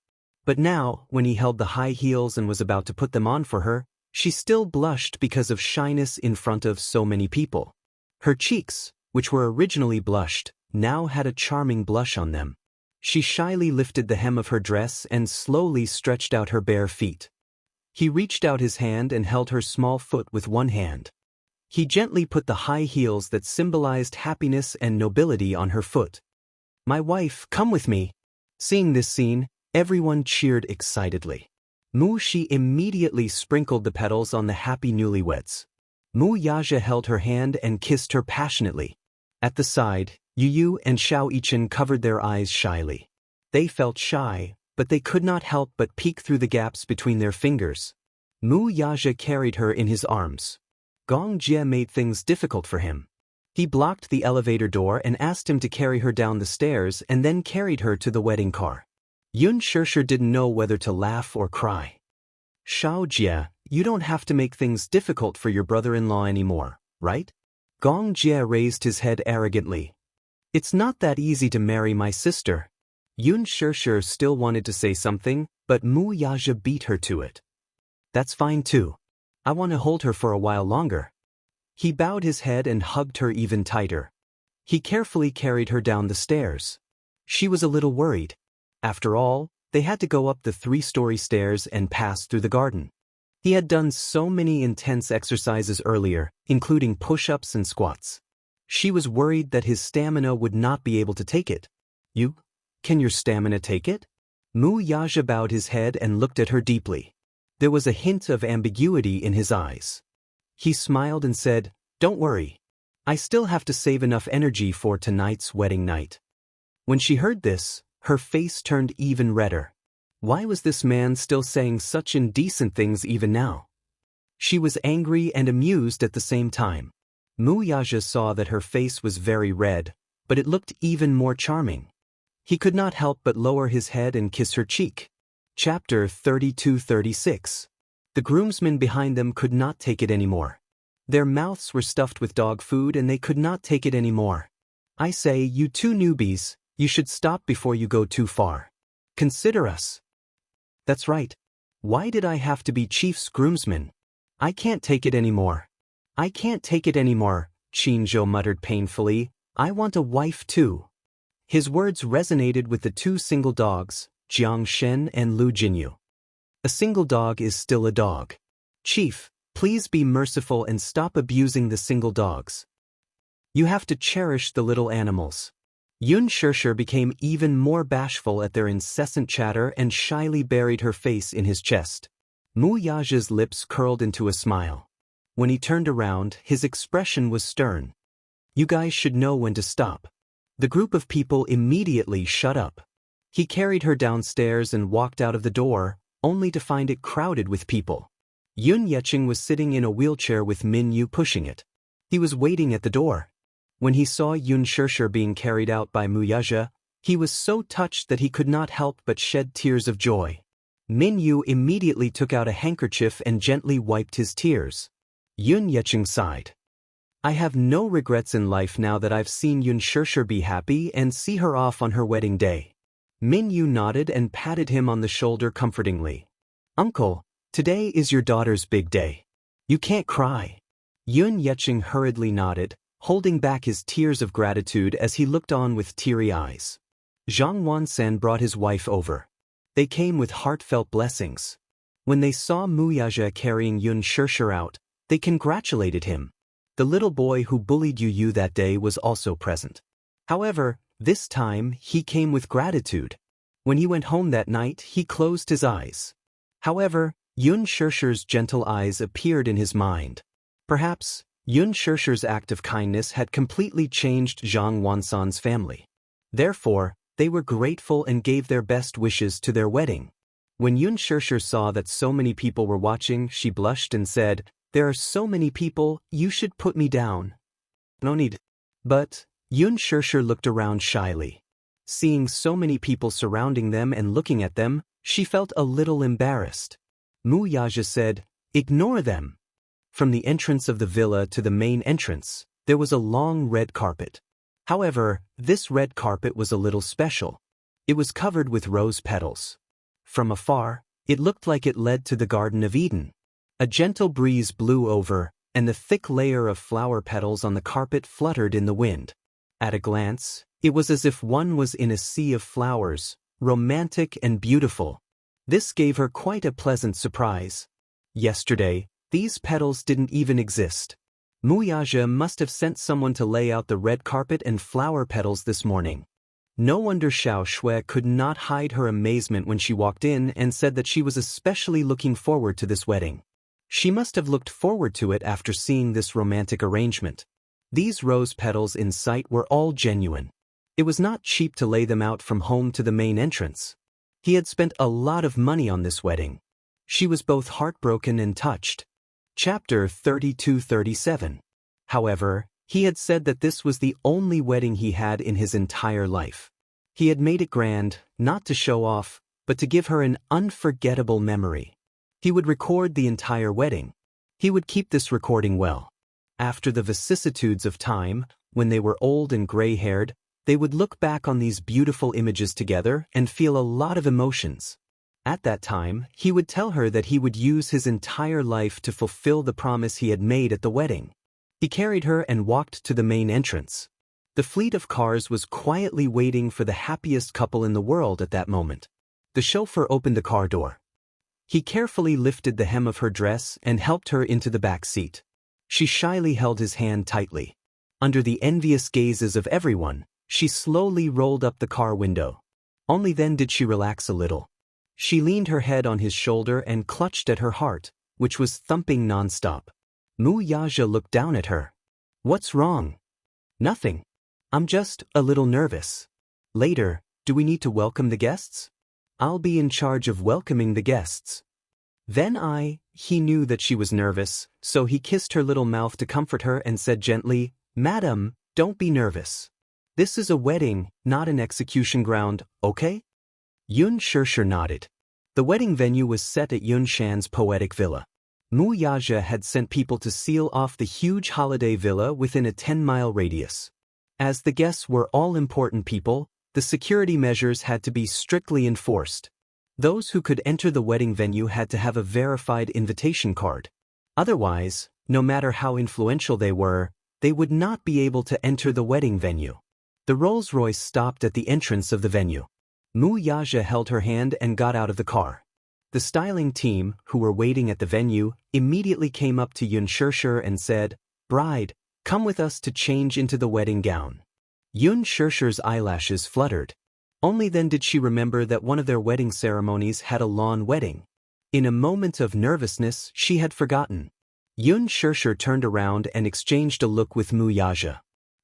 But now, when he held the high heels and was about to put them on for her, she still blushed because of shyness in front of so many people. Her cheeks, which were originally blushed, now had a charming blush on them. She shyly lifted the hem of her dress and slowly stretched out her bare feet. He reached out his hand and held her small foot with one hand. He gently put the high heels that symbolized happiness and nobility on her foot. My wife, come with me. Seeing this scene, everyone cheered excitedly. Mu Shi immediately sprinkled the petals on the happy newlyweds. Mu Yaja held her hand and kissed her passionately. At the side, Yu and Xiao Yichen covered their eyes shyly. They felt shy, but they could not help but peek through the gaps between their fingers. Mu Yaja carried her in his arms. Gong Jie made things difficult for him. He blocked the elevator door and asked him to carry her down the stairs and then carried her to the wedding car. Yun Shishir didn't know whether to laugh or cry. Xiao Jie, you don't have to make things difficult for your brother-in-law anymore, right? Gong Jie raised his head arrogantly. It's not that easy to marry my sister. Yun Shishir still wanted to say something, but Mu Yaja beat her to it. That's fine too. I want to hold her for a while longer. He bowed his head and hugged her even tighter. He carefully carried her down the stairs. She was a little worried. After all, they had to go up the 3-story stairs and pass through the garden. He had done so many intense exercises earlier, including push-ups and squats. She was worried that his stamina would not be able to take it. Can your stamina take it? Mu Yaja bowed his head and looked at her deeply. There was a hint of ambiguity in his eyes. He smiled and said, "Don't worry. I still have to save enough energy for tonight's wedding night." When she heard this, her face turned even redder. Why was this man still saying such indecent things even now? She was angry and amused at the same time. Mu Yaja saw that her face was very red, but it looked even more charming. He could not help but lower his head and kiss her cheek. Chapter 32-36. The groomsmen behind them could not take it anymore. Their mouths were stuffed with dog food and they could not take it anymore. "I say, you two newbies, you should stop before you go too far. Consider us." "That's right. Why did I have to be chief's groomsman? I can't take it anymore." "I can't take it anymore," Qinzhou muttered painfully. "I want a wife too." His words resonated with the two single dogs, Jiang Shen and Lu Jinyu. A single dog is still a dog. "Chief, please be merciful and stop abusing the single dogs. You have to cherish the little animals." Yun Shishir became even more bashful at their incessant chatter and shyly buried her face in his chest. Mu Yaja's lips curled into a smile. When he turned around, his expression was stern. "You guys should know when to stop." The group of people immediately shut up. He carried her downstairs and walked out of the door, only to find it crowded with people. Yun Yecheng was sitting in a wheelchair with Min Yu pushing it. He was waiting at the door. When he saw Yun Shishir being carried out by Mu Yaja, he was so touched that he could not help but shed tears of joy. Min Yu immediately took out a handkerchief and gently wiped his tears. Yun Yecheng sighed. "I have no regrets in life now that I've seen Yun Shishir be happy and see her off on her wedding day." Min Yu nodded and patted him on the shoulder comfortingly. "Uncle, today is your daughter's big day. You can't cry." Yun Yecheng hurriedly nodded, holding back his tears of gratitude as he looked on with teary eyes. Zhang Wansan brought his wife over. They came with heartfelt blessings. When they saw Mu Yaja carrying Yun Shishir out, they congratulated him. The little boy who bullied Yu that day was also present. However, this time he came with gratitude. When he went home that night, he closed his eyes. However, Yun Shishir's gentle eyes appeared in his mind. Perhaps, Yun Shishir's act of kindness had completely changed Zhang Wansan's family. Therefore, they were grateful and gave their best wishes to their wedding. When Yun Shishir saw that so many people were watching, she blushed and said, "There are so many people, you should put me down." "No need." But Yun Shishir looked around shyly. Seeing so many people surrounding them and looking at them, she felt a little embarrassed. Mu Yaja said, "Ignore them." From the entrance of the villa to the main entrance, there was a long red carpet. However, this red carpet was a little special. It was covered with rose petals. From afar, it looked like it led to the Garden of Eden. A gentle breeze blew over, and the thick layer of flower petals on the carpet fluttered in the wind. At a glance, it was as if one was in a sea of flowers, romantic and beautiful. This gave her quite a pleasant surprise. Yesterday, these petals didn't even exist. Mu Yaja must have sent someone to lay out the red carpet and flower petals this morning. No wonder Xiao Shui could not hide her amazement when she walked in and said that she was especially looking forward to this wedding. She must have looked forward to it after seeing this romantic arrangement. These rose petals in sight were all genuine. It was not cheap to lay them out from home to the main entrance. He had spent a lot of money on this wedding. She was both heartbroken and touched. Chapter 32-37. However, he had said that this was the only wedding he had in his entire life. He had made it grand, not to show off, but to give her an unforgettable memory. He would record the entire wedding. He would keep this recording well. After the vicissitudes of time, when they were old and gray-haired, they would look back on these beautiful images together and feel a lot of emotions. At that time, he would tell her that he would use his entire life to fulfill the promise he had made at the wedding. He carried her and walked to the main entrance. The fleet of cars was quietly waiting for the happiest couple in the world at that moment. The chauffeur opened the car door. He carefully lifted the hem of her dress and helped her into the back seat. She shyly held his hand tightly. Under the envious gazes of everyone, she slowly rolled up the car window. Only then did she relax a little. She leaned her head on his shoulder and clutched at her heart, which was thumping nonstop. Mu Yaja looked down at her. "What's wrong?" "Nothing. I'm just a little nervous. Later, do we need to welcome the guests?" "I'll be in charge of welcoming the guests." He knew that she was nervous, so he kissed her little mouth to comfort her and said gently, "Madam, don't be nervous. This is a wedding, not an execution ground, okay?" Yun Xianxia nodded. The wedding venue was set at Yun Shan's poetic villa. Mu Yaja had sent people to seal off the huge holiday villa within a 10-mile radius. As the guests were all important people, the security measures had to be strictly enforced. Those who could enter the wedding venue had to have a verified invitation card. Otherwise, no matter how influential they were, they would not be able to enter the wedding venue. The Rolls-Royce stopped at the entrance of the venue. Mu Yaja held her hand and got out of the car. The styling team, who were waiting at the venue, immediately came up to Yun Xianxia and said, "Bride, come with us to change into the wedding gown." Yun Xianxia's eyelashes fluttered. Only then did she remember that one of their wedding ceremonies had a lawn wedding. In a moment of nervousness, she had forgotten. Yun Xianxia turned around and exchanged a look with Mu Yaja.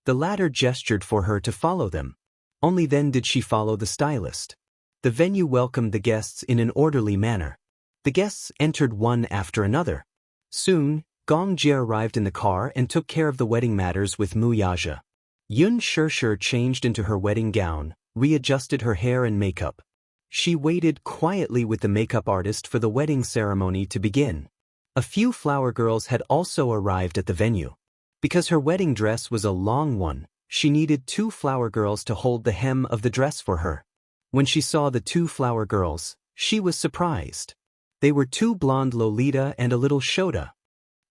The latter gestured for her to follow them. Only then did she follow the stylist. The venue welcomed the guests in an orderly manner. The guests entered one after another. Soon, Gong Jia arrived in the car and took care of the wedding matters with Mu Yaja. Yun Xianxia changed into her wedding gown, readjusted her hair and makeup. She waited quietly with the makeup artist for the wedding ceremony to begin. A few flower girls had also arrived at the venue. Because her wedding dress was a long one, she needed 2 flower girls to hold the hem of the dress for her. When she saw the 2 flower girls, she was surprised. They were 2 blonde Lolita and a little Shota.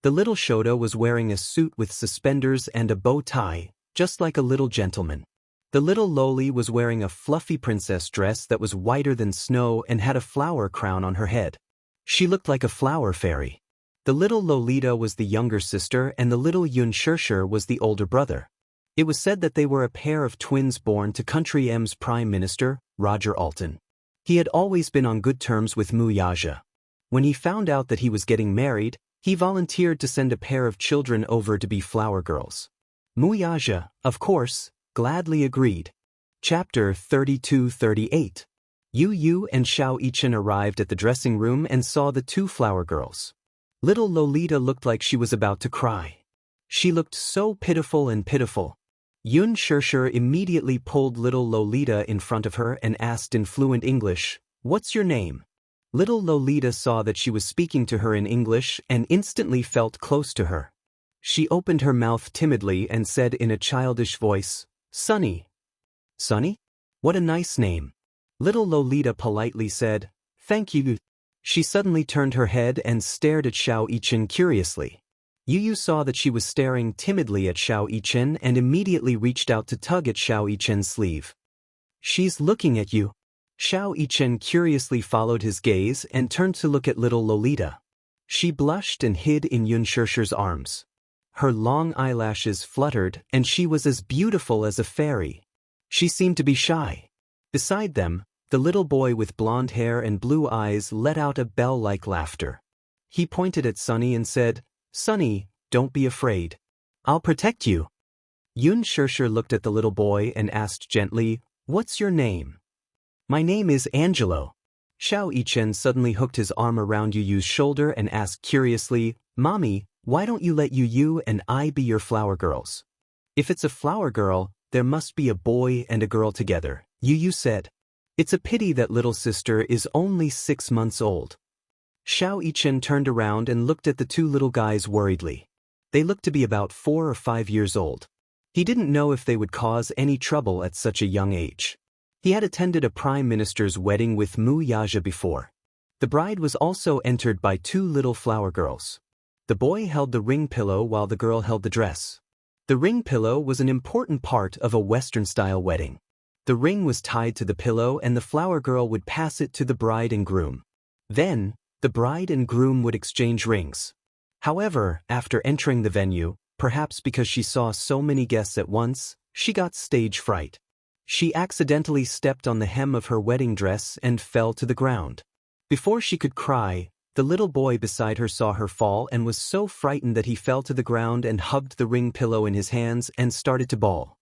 The little Shota was wearing a suit with suspenders and a bow tie, just like a little gentleman. The little Loli was wearing a fluffy princess dress that was whiter than snow and had a flower crown on her head. She looked like a flower fairy. The little Lolita was the younger sister and the little Yun Xianxia was the older brother. It was said that they were a pair of twins born to Country M's Prime Minister, Roger Alton. He had always been on good terms with Mu Yaja. When he found out that he was getting married, he volunteered to send a pair of children over to be flower girls. Mu Yaja, of course, gladly agreed. Chapter 32-38. Yu and Xiao Yichen arrived at the dressing room and saw the 2 flower girls. Little Lolita looked like she was about to cry. She looked so pitiful and pitiful. Yun Xianxia immediately pulled little Lolita in front of her and asked in fluent English, "What's your name?" Little Lolita saw that she was speaking to her in English and instantly felt close to her. She opened her mouth timidly and said in a childish voice, "Sunny." "Sunny? What a nice name." Little Lolita politely said, "Thank you." She suddenly turned her head and stared at Xiao Yichen curiously. Yu saw that she was staring timidly at Xiao Yichen and immediately reached out to tug at Xiao Yichen's sleeve. "She's looking at you." Xiao Yichen curiously followed his gaze and turned to look at little Lolita. She blushed and hid in Yun Xianxia's arms. Her long eyelashes fluttered and she was as beautiful as a fairy. She seemed to be shy. Beside them, the little boy with blonde hair and blue eyes let out a bell-like laughter. He pointed at Sunny and said, "Sunny, don't be afraid. I'll protect you." Yun Xianxia looked at the little boy and asked gently, "What's your name?" "My name is Angelo." Xiao Yichen suddenly hooked his arm around Yu's shoulder and asked curiously, "Mommy, why don't you let Yu and I be your flower girls?" "If it's a flower girl, there must be a boy and a girl together," Yu said. "It's a pity that little sister is only 6 months old." Xiao Yichen turned around and looked at the 2 little guys worriedly. They looked to be about 4 or 5 years old. He didn't know if they would cause any trouble at such a young age. He had attended a prime minister's wedding with Mu Yaja before. The bride was also entered by 2 little flower girls. The boy held the ring pillow while the girl held the dress. The ring pillow was an important part of a Western-style wedding. The ring was tied to the pillow and the flower girl would pass it to the bride and groom. Then, the bride and groom would exchange rings. However, after entering the venue, perhaps because she saw so many guests at once, she got stage fright. She accidentally stepped on the hem of her wedding dress and fell to the ground. Before she could cry, the little boy beside her saw her fall and was so frightened that he fell to the ground and hugged the ring pillow in his hands and started to bawl.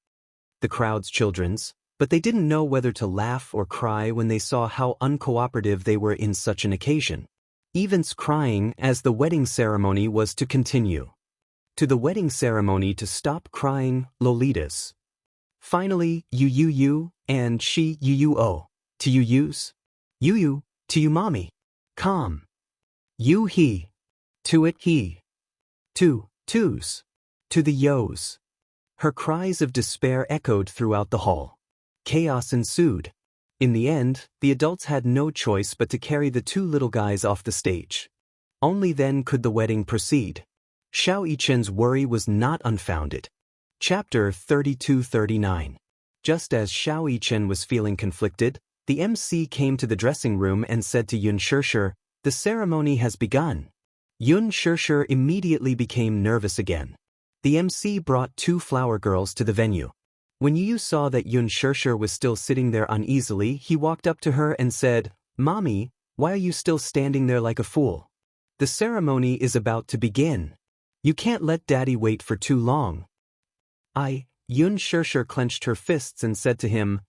The crowd's children's, but they didn't know whether to laugh or cry when they saw how uncooperative they were in such an occasion. Even's crying as the wedding ceremony was to continue. To the wedding ceremony to stop crying, Lolitas. Finally, you, and she, you, to you-yous. You, to you mommy. Calm. You he. To it he. Twos. To the yos. Her cries of despair echoed throughout the hall. Chaos ensued. In the end, the adults had no choice but to carry the two little guys off the stage. Only then could the wedding proceed. Xiao Yichen's worry was not unfounded. Chapter 32-39. Just as Xiao Yichen was feeling conflicted, the MC came to the dressing room and said to Yun Shishir, "The ceremony has begun." Yun Shishir immediately became nervous again. The MC brought two flower girls to the venue. When Yu saw that Yun Shishir was still sitting there uneasily, he walked up to her and said, "Mommy, why are you still standing there like a fool? The ceremony is about to begin. You can't let Daddy wait for too long." Yun Shishir clenched her fists and said to him,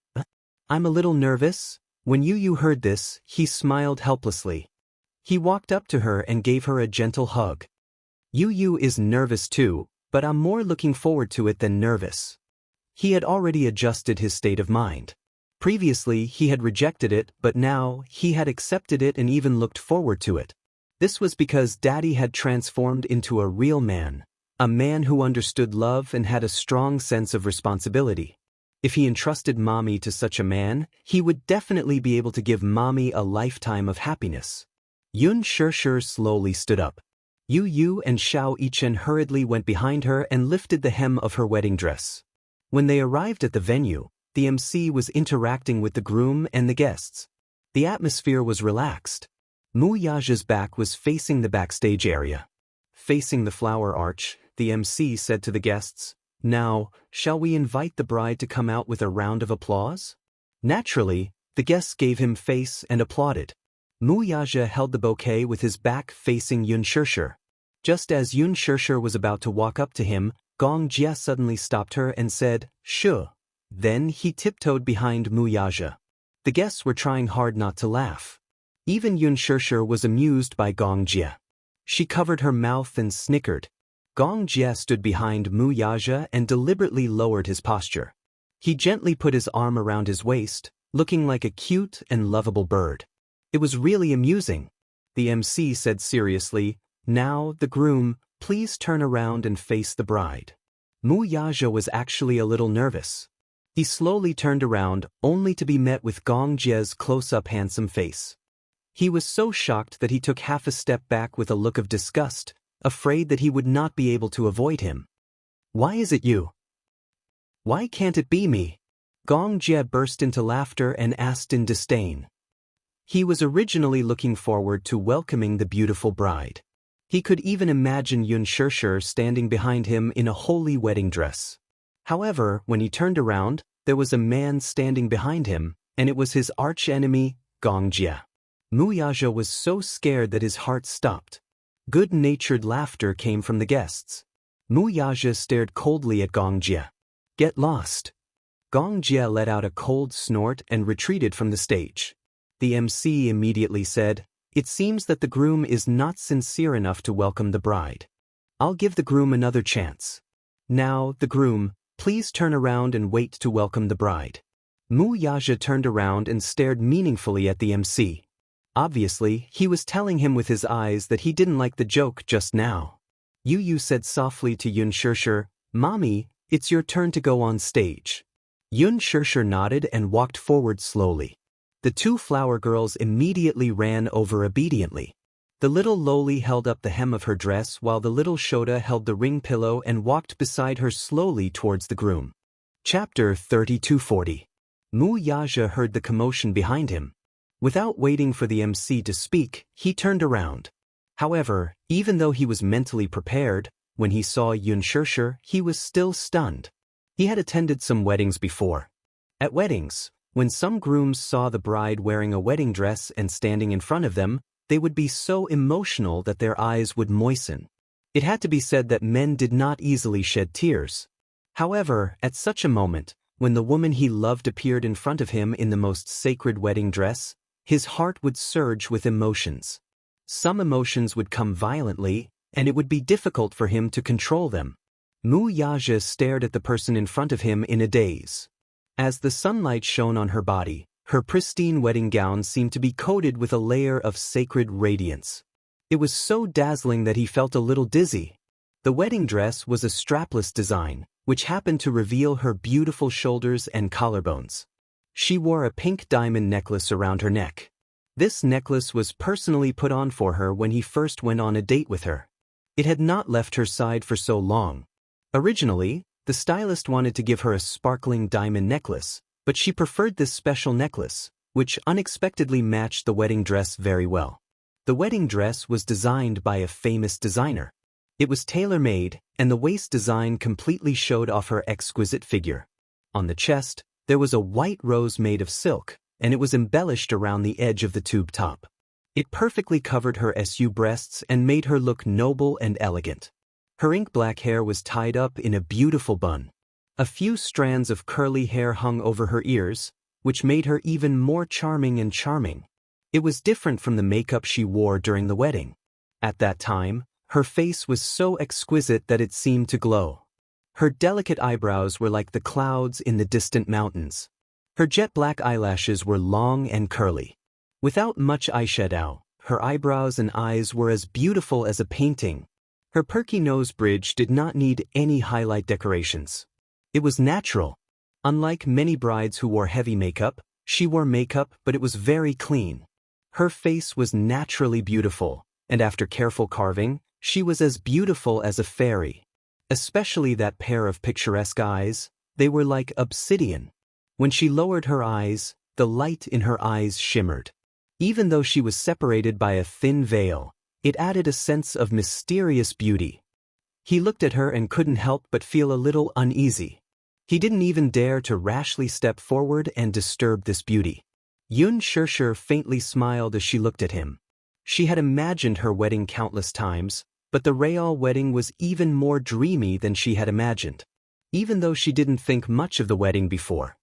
"I'm a little nervous." When Yu heard this, he smiled helplessly. He walked up to her and gave her a gentle hug. Yu is nervous too, but I'm more looking forward to it than nervous. He had already adjusted his state of mind. Previously he had rejected it, but now he had accepted it and even looked forward to it. This was because Daddy had transformed into a real man, a man who understood love and had a strong sense of responsibility. If he entrusted Mommy to such a man, he would definitely be able to give Mommy a lifetime of happiness. Yun Shishir slowly stood up. Yu and Xiao Yichen hurriedly went behind her and lifted the hem of her wedding dress. When they arrived at the venue, the MC was interacting with the groom and the guests. The atmosphere was relaxed. Mu Yaja's back was facing the backstage area. Facing the flower arch, the MC said to the guests, "Now, shall we invite the bride to come out with a round of applause?" Naturally, the guests gave him face and applauded. Mu Yaja held the bouquet with his back facing Yun Shishir. Just as Yun Shishir was about to walk up to him, Gong Jia suddenly stopped her and said, "Sure." Then he tiptoed behind Mu Yaja. The guests were trying hard not to laugh. Even Yun Shishir was amused by Gong Jia. She covered her mouth and snickered. Gong Jia stood behind Mu Yaja and deliberately lowered his posture. He gently put his arm around his waist, looking like a cute and lovable bird. It was really amusing. The MC said seriously, "Now, the groom, please turn around and face the bride." Mu Yaja was actually a little nervous. He slowly turned around, only to be met with Gong Jia's close-up handsome face. He was so shocked that he took half a step back with a look of disgust, afraid that he would not be able to avoid him. "Why is it you? Why can't it be me?" Gong Jia burst into laughter and asked in disdain. He was originally looking forward to welcoming the beautiful bride. He could even imagine Yun Shishir standing behind him in a holy wedding dress. However, when he turned around, there was a man standing behind him, and it was his arch-enemy, Gong Jia. Mu Yaja was so scared that his heart stopped. Good-natured laughter came from the guests. Mu Yaja stared coldly at Gong Jia. "Get lost." Gong Jia let out a cold snort and retreated from the stage. The MC immediately said, "It seems that the groom is not sincere enough to welcome the bride. I'll give the groom another chance. Now, the groom, please turn around and wait to welcome the bride." Mu Yaja turned around and stared meaningfully at the MC. Obviously, he was telling him with his eyes that he didn't like the joke just now. Yu said softly to Yun Shishir, "Mommy, it's your turn to go on stage." Yun Shishir nodded and walked forward slowly. The two flower girls immediately ran over obediently. The little Loli held up the hem of her dress while the little Shota held the ring pillow and walked beside her slowly towards the groom. Chapter 32-40. Mu Yaja heard the commotion behind him. Without waiting for the MC to speak, he turned around. However, even though he was mentally prepared, When he saw Yun Shirshir, he was still stunned. He had attended some weddings before. At weddings, when some grooms saw the bride wearing a wedding dress and standing in front of them, they would be so emotional that their eyes would moisten. It had to be said that men did not easily shed tears. However, at such a moment, when the woman he loved appeared in front of him in the most sacred wedding dress, his heart would surge with emotions. Some emotions would come violently, and it would be difficult for him to control them. Mu Yaja stared at the person in front of him in a daze. As the sunlight shone on her body, her pristine wedding gown seemed to be coated with a layer of sacred radiance. It was so dazzling that he felt a little dizzy. The wedding dress was a strapless design, which happened to reveal her beautiful shoulders and collarbones. She wore a pink diamond necklace around her neck. This necklace was personally put on for her when he first went on a date with her. It had not left her side for so long. Originally, the stylist wanted to give her a sparkling diamond necklace, but she preferred this special necklace, which unexpectedly matched the wedding dress very well. The wedding dress was designed by a famous designer. It was tailor-made, and the waist design completely showed off her exquisite figure. On the chest, there was a white rose made of silk, and it was embellished around the edge of the tube top. It perfectly covered her SU breasts and made her look noble and elegant. Her ink-black hair was tied up in a beautiful bun. A few strands of curly hair hung over her ears, which made her even more charming and charming. It was different from the makeup she wore during the wedding. At that time, her face was so exquisite that it seemed to glow. Her delicate eyebrows were like the clouds in the distant mountains. Her jet-black eyelashes were long and curly. Without much eyeshadow, her eyebrows and eyes were as beautiful as a painting. Her perky nose bridge did not need any highlight decorations. It was natural. Unlike many brides who wore heavy makeup, she wore makeup, but it was very clean. Her face was naturally beautiful, and after careful carving, she was as beautiful as a fairy. Especially that pair of picturesque eyes, they were like obsidian. When she lowered her eyes, the light in her eyes shimmered. Even though she was separated by a thin veil, it added a sense of mysterious beauty. He looked at her and couldn't help but feel a little uneasy. He didn't even dare to rashly step forward and disturb this beauty. Yun Shirshir faintly smiled as she looked at him. She had imagined her wedding countless times, but the Real wedding was even more dreamy than she had imagined, even though she didn't think much of the wedding before.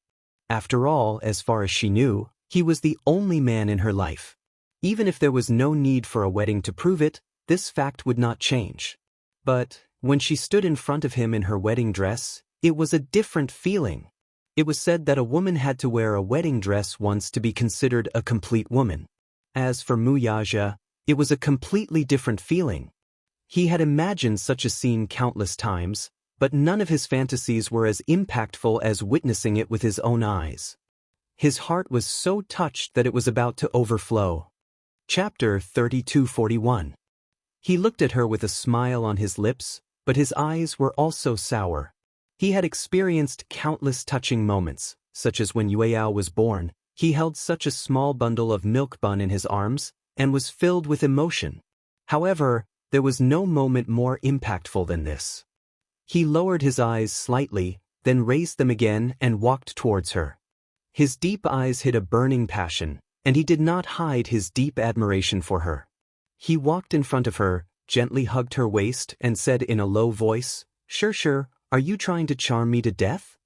After all, as far as she knew, he was the only man in her life. Even if there was no need for a wedding to prove it, this fact would not change. But when she stood in front of him in her wedding dress, it was a different feeling. It was said that a woman had to wear a wedding dress once to be considered a complete woman. As for Mu Yaja, it was a completely different feeling. He had imagined such a scene countless times, but none of his fantasies were as impactful as witnessing it with his own eyes. His heart was so touched that it was about to overflow. Chapter 3241. He looked at her with a smile on his lips, but his eyes were also sour. He had experienced countless touching moments, such as when Yueyao was born. He held such a small bundle of milk bun in his arms, and was filled with emotion. However, there was no moment more impactful than this. He lowered his eyes slightly, then raised them again and walked towards her. His deep eyes hid a burning passion, and he did not hide his deep admiration for her. He walked in front of her, gently hugged her waist, and said in a low voice, "Shirshir, are you trying to charm me to death?"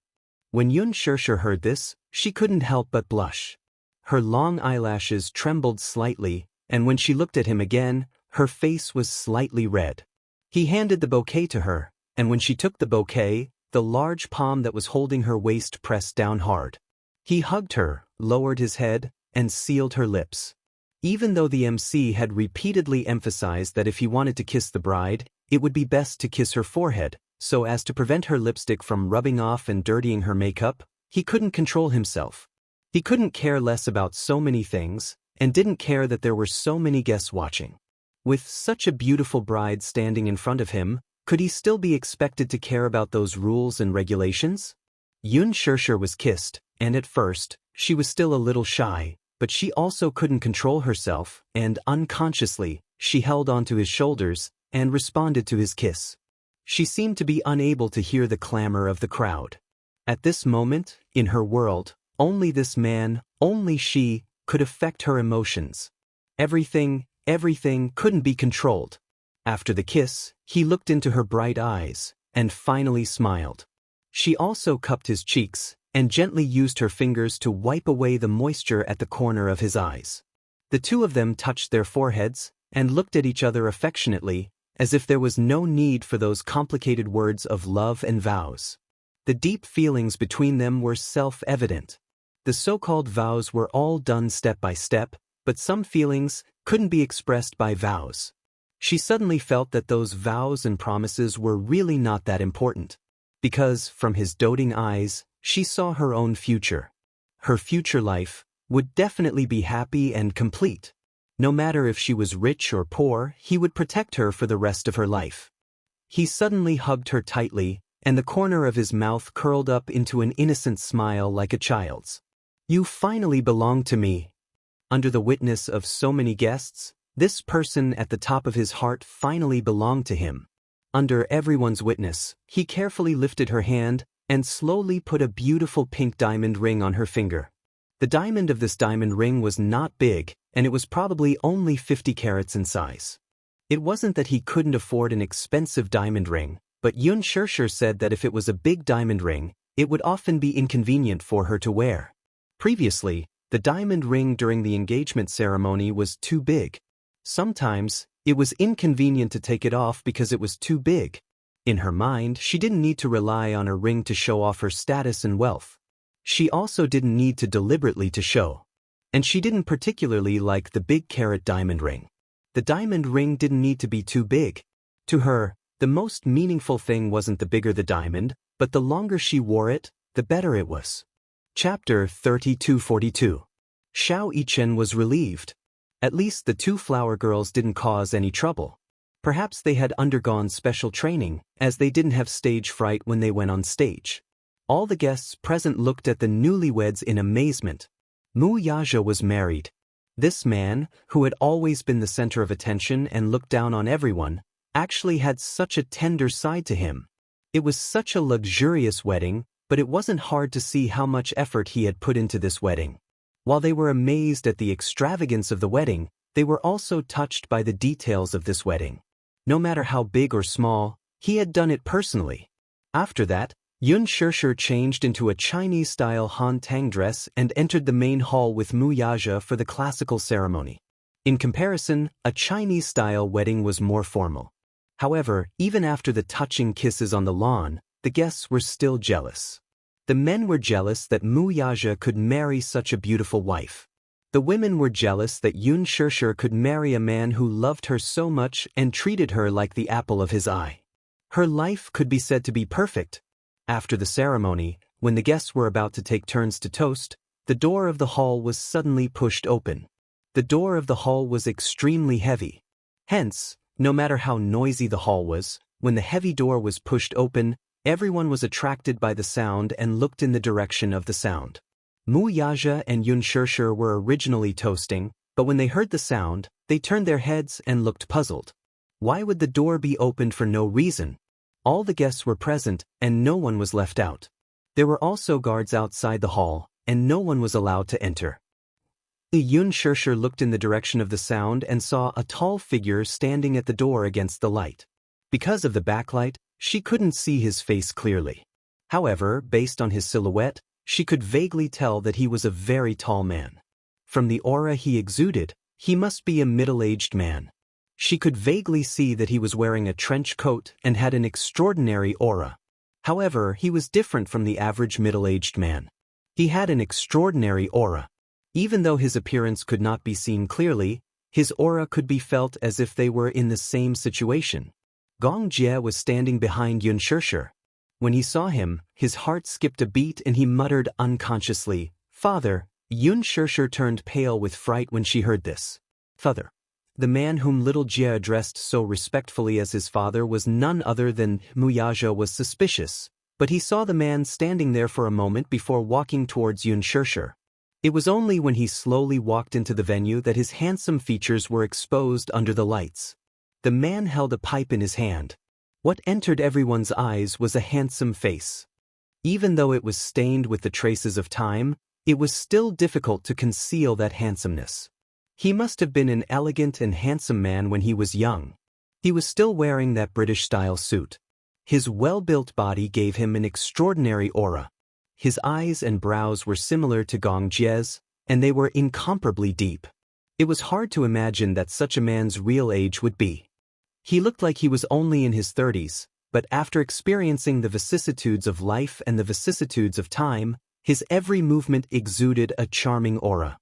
When Yun Shirshir heard this, she couldn't help but blush. Her long eyelashes trembled slightly, and when she looked at him again, her face was slightly red. He handed the bouquet to her, and when she took the bouquet, the large palm that was holding her waist pressed down hard. He hugged her, lowered his head, and sealed her lips. Even though the MC had repeatedly emphasized that if he wanted to kiss the bride, it would be best to kiss her forehead, so as to prevent her lipstick from rubbing off and dirtying her makeup, he couldn't control himself. He couldn't care less about so many things, and didn't care that there were so many guests watching. With such a beautiful bride standing in front of him, could he still be expected to care about those rules and regulations? Yun Shirshir was kissed, and at first, she was still a little shy, but she also couldn't control herself, and unconsciously, she held onto his shoulders, and responded to his kiss. She seemed to be unable to hear the clamor of the crowd. At this moment, in her world, only this man, only she, could affect her emotions. Everything couldn't be controlled. After the kiss, he looked into her bright eyes, and finally smiled. She also cupped his cheeks, and gently used her fingers to wipe away the moisture at the corner of his eyes. The two of them touched their foreheads, and looked at each other affectionately, as if there was no need for those complicated words of love and vows. The deep feelings between them were self-evident. The so-called vows were all done step by step, but some feelings couldn't be expressed by vows. She suddenly felt that those vows and promises were really not that important, because, from his doting eyes, she saw her own future. Her future life would definitely be happy and complete. No matter if she was rich or poor, he would protect her for the rest of her life. He suddenly hugged her tightly, and the corner of his mouth curled up into an innocent smile like a child's. "You finally belong to me." Under the witness of so many guests, this person at the top of his heart finally belonged to him. Under everyone's witness, he carefully lifted her hand and slowly put a beautiful pink diamond ring on her finger. The diamond of this diamond ring was not big, and it was probably only 50 carats in size. It wasn't that he couldn't afford an expensive diamond ring, but Xianxia said that if it was a big diamond ring, it would often be inconvenient for her to wear. Previously, the diamond ring during the engagement ceremony was too big. Sometimes, it was inconvenient to take it off because it was too big. In her mind, she didn't need to rely on a ring to show off her status and wealth. She also didn't need to deliberately to show. And she didn't particularly like the big carat diamond ring. The diamond ring didn't need to be too big. To her, the most meaningful thing wasn't the bigger the diamond, but the longer she wore it, the better it was. Chapter 3242. Xiao Yichen was relieved. At least the two flower girls didn't cause any trouble. Perhaps they had undergone special training, as they didn't have stage fright when they went on stage. All the guests present looked at the newlyweds in amazement. Mu Yaja was married. This man, who had always been the center of attention and looked down on everyone, actually had such a tender side to him. It was such a luxurious wedding, but it wasn't hard to see how much effort he had put into this wedding. While they were amazed at the extravagance of the wedding, they were also touched by the details of this wedding. No matter how big or small, he had done it personally. After that, Xianxia changed into a Chinese-style Han Tang dress and entered the main hall with Mu Yaja for the classical ceremony. In comparison, a Chinese-style wedding was more formal. However, even after the touching kisses on the lawn, the guests were still jealous. The men were jealous that Mu Yaja could marry such a beautiful wife. The women were jealous that Xianxia could marry a man who loved her so much and treated her like the apple of his eye. Her life could be said to be perfect. After the ceremony, when the guests were about to take turns to toast, the door of the hall was suddenly pushed open. The door of the hall was extremely heavy. Hence, no matter how noisy the hall was, when the heavy door was pushed open, everyone was attracted by the sound and looked in the direction of the sound. Mu Yaja and Xianxia were originally toasting, but when they heard the sound, they turned their heads and looked puzzled. Why would the door be opened for no reason? All the guests were present, and no one was left out. There were also guards outside the hall, and no one was allowed to enter. Xianxia looked in the direction of the sound and saw a tall figure standing at the door against the light. Because of the backlight, she couldn't see his face clearly. However, based on his silhouette, she could vaguely tell that he was a very tall man. From the aura he exuded, he must be a middle-aged man. She could vaguely see that he was wearing a trench coat and had an extraordinary aura. However, he was different from the average middle-aged man. He had an extraordinary aura. Even though his appearance could not be seen clearly, his aura could be felt as if they were in the same situation. Gong Jie was standing behind Xianxia. When he saw him, his heart skipped a beat and he muttered unconsciously, "Father." Xianxia turned pale with fright when she heard this. Father. The man whom little Jie addressed so respectfully as his father was none other than Mu Yaja. Was suspicious, but he saw the man standing there for a moment before walking towards Xianxia. It was only when he slowly walked into the venue that his handsome features were exposed under the lights. The man held a pipe in his hand. What entered everyone's eyes was a handsome face. Even though it was stained with the traces of time, it was still difficult to conceal that handsomeness. He must have been an elegant and handsome man when he was young. He was still wearing that British-style suit. His well-built body gave him an extraordinary aura. His eyes and brows were similar to Gong Jie's, and they were incomparably deep. It was hard to imagine that such a man's real age would be. He looked like he was only in his 30s, but after experiencing the vicissitudes of life and the vicissitudes of time, his every movement exuded a charming aura.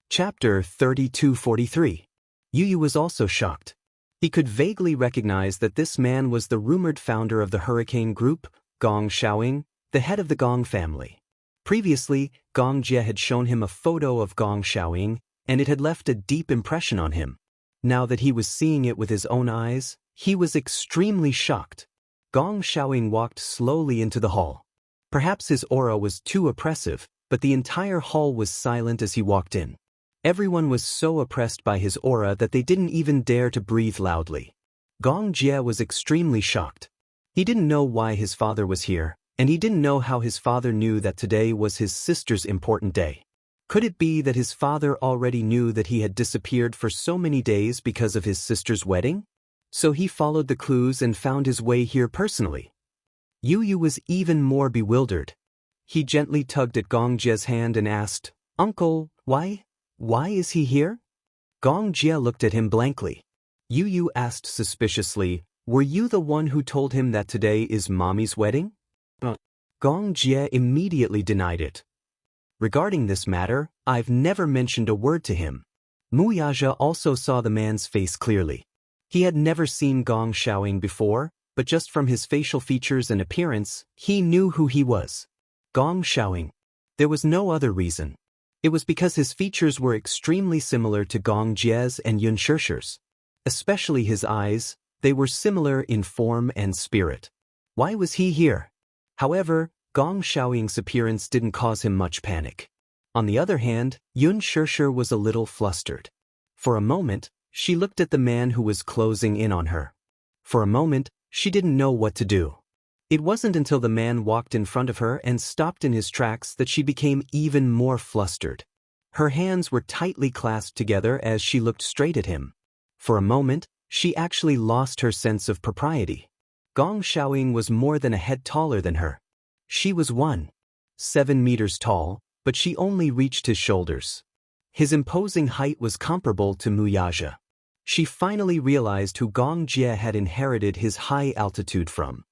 Chapter 3243. Yu Yu was also shocked. He could vaguely recognize that this man was the rumored founder of the Hurricane Group, Gong Xiaoying, the head of the Gong family. Previously, Gong Jie had shown him a photo of Gong Xiaoying, and it had left a deep impression on him. Now that he was seeing it with his own eyes, he was extremely shocked. Gong Xiaoying walked slowly into the hall. Perhaps his aura was too oppressive, but the entire hall was silent as he walked in. Everyone was so oppressed by his aura that they didn't even dare to breathe loudly. Gong Jie was extremely shocked. He didn't know why his father was here, and he didn't know how his father knew that today was his sister's important day. Could it be that his father already knew that he had disappeared for so many days because of his sister's wedding? So he followed the clues and found his way here personally. Yu Yu was even more bewildered. He gently tugged at Gong Jie's hand and asked, "Uncle, why is he here?" Gong Jie looked at him blankly. Yu Yu asked suspiciously, "Were you the one who told him that today is Mommy's wedding?" Gong Jie immediately denied it. "Regarding this matter, I've never mentioned a word to him." Muyaja also saw the man's face clearly. He had never seen Gong Xiaoying before, but just from his facial features and appearance, he knew who he was. Gong Xiaoying. There was no other reason. It was because his features were extremely similar to Gong Jie's and Yun Shishir's. Especially his eyes, they were similar in form and spirit. Why was he here? However, Gong Xiaoying's appearance didn't cause him much panic. On the other hand, Yun Shishir was a little flustered. For a moment, she looked at the man who was closing in on her. For a moment, she didn't know what to do. It wasn't until the man walked in front of her and stopped in his tracks that she became even more flustered. Her hands were tightly clasped together as she looked straight at him. For a moment, she actually lost her sense of propriety. Gong Xiaoying was more than a head taller than her. She was 1.7 meters tall, but she only reached his shoulders. His imposing height was comparable to Muyaja. She finally realized who Gong Jie had inherited his high altitude from.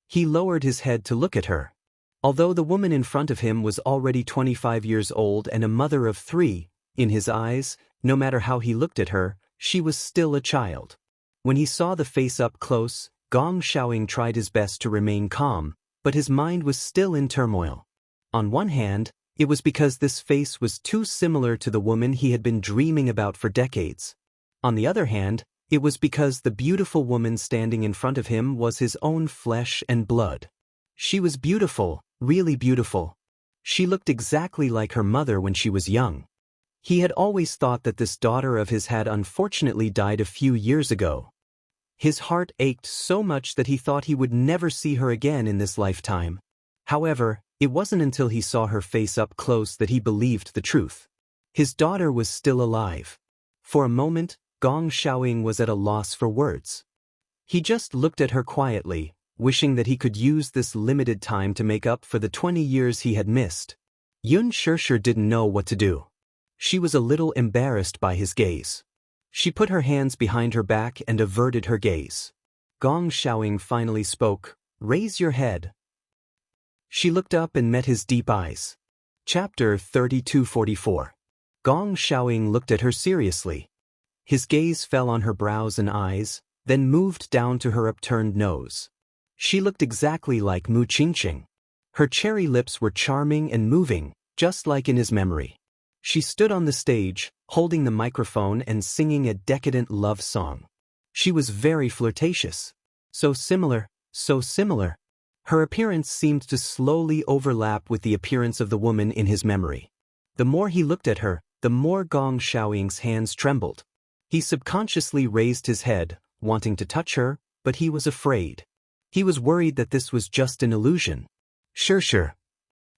He lowered his head to look at her. Although the woman in front of him was already 25 years old and a mother of 3, in his eyes, no matter how he looked at her, she was still a child. When he saw the face up close, Gong Xiaoying tried his best to remain calm, but his mind was still in turmoil. On one hand, it was because this face was too similar to the woman he had been dreaming about for decades. On the other hand, it was because the beautiful woman standing in front of him was his own flesh and blood. She was beautiful, really beautiful. She looked exactly like her mother when she was young. He had always thought that this daughter of his had unfortunately died a few years ago. His heart ached so much that he thought he would never see her again in this lifetime. However, it wasn't until he saw her face up close that he believed the truth. His daughter was still alive. For a moment, Gong Xiaoying was at a loss for words. He just looked at her quietly, wishing that he could use this limited time to make up for the 20 years he had missed. Yun Shishir didn't know what to do. She was a little embarrassed by his gaze. She put her hands behind her back and averted her gaze. Gong Xiaoying finally spoke, "Raise your head." She looked up and met his deep eyes. Chapter 3244. Gong Xiaoying looked at her seriously. His gaze fell on her brows and eyes, then moved down to her upturned nose. She looked exactly like Mu Qingqing. Her cherry lips were charming and moving, just like in his memory. She stood on the stage, holding the microphone and singing a decadent love song. She was very flirtatious. So similar, so similar. Her appearance seemed to slowly overlap with the appearance of the woman in his memory. The more he looked at her, the more Gong Xiaoying's hands trembled. He subconsciously raised his head, wanting to touch her, but he was afraid. He was worried that this was just an illusion. Sure.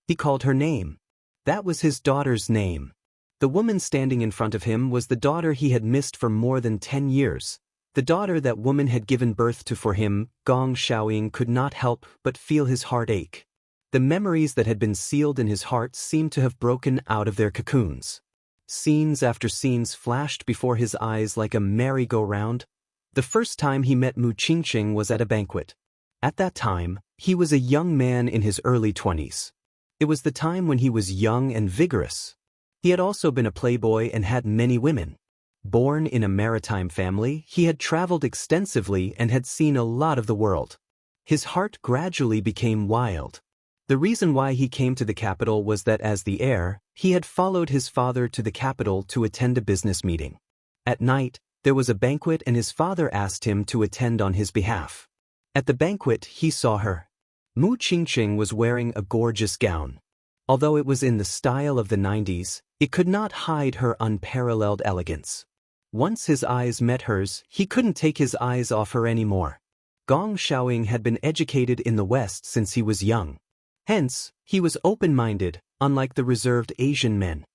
He called her name. That was his daughter's name. The woman standing in front of him was the daughter he had missed for more than 10 years. The daughter that woman had given birth to for him. Gong Xiaoying could not help but feel his heart ache. The memories that had been sealed in his heart seemed to have broken out of their cocoons. Scenes after scenes flashed before his eyes like a merry-go-round. The first time he met Mu Qingqing was at a banquet. At that time, he was a young man in his early 20s. It was the time when he was young and vigorous. He had also been a playboy and had many women. Born in a maritime family, he had traveled extensively and had seen a lot of the world. His heart gradually became wild. The reason why he came to the capital was that as the heir, he had followed his father to the capital to attend a business meeting. At night, there was a banquet and his father asked him to attend on his behalf. At the banquet, he saw her. Mu Qingqing was wearing a gorgeous gown. Although it was in the style of the 90s, it could not hide her unparalleled elegance. Once his eyes met hers, he couldn't take his eyes off her anymore. Gong Xiaoying had been educated in the West since he was young. Hence, he was open-minded, unlike the reserved Asian men.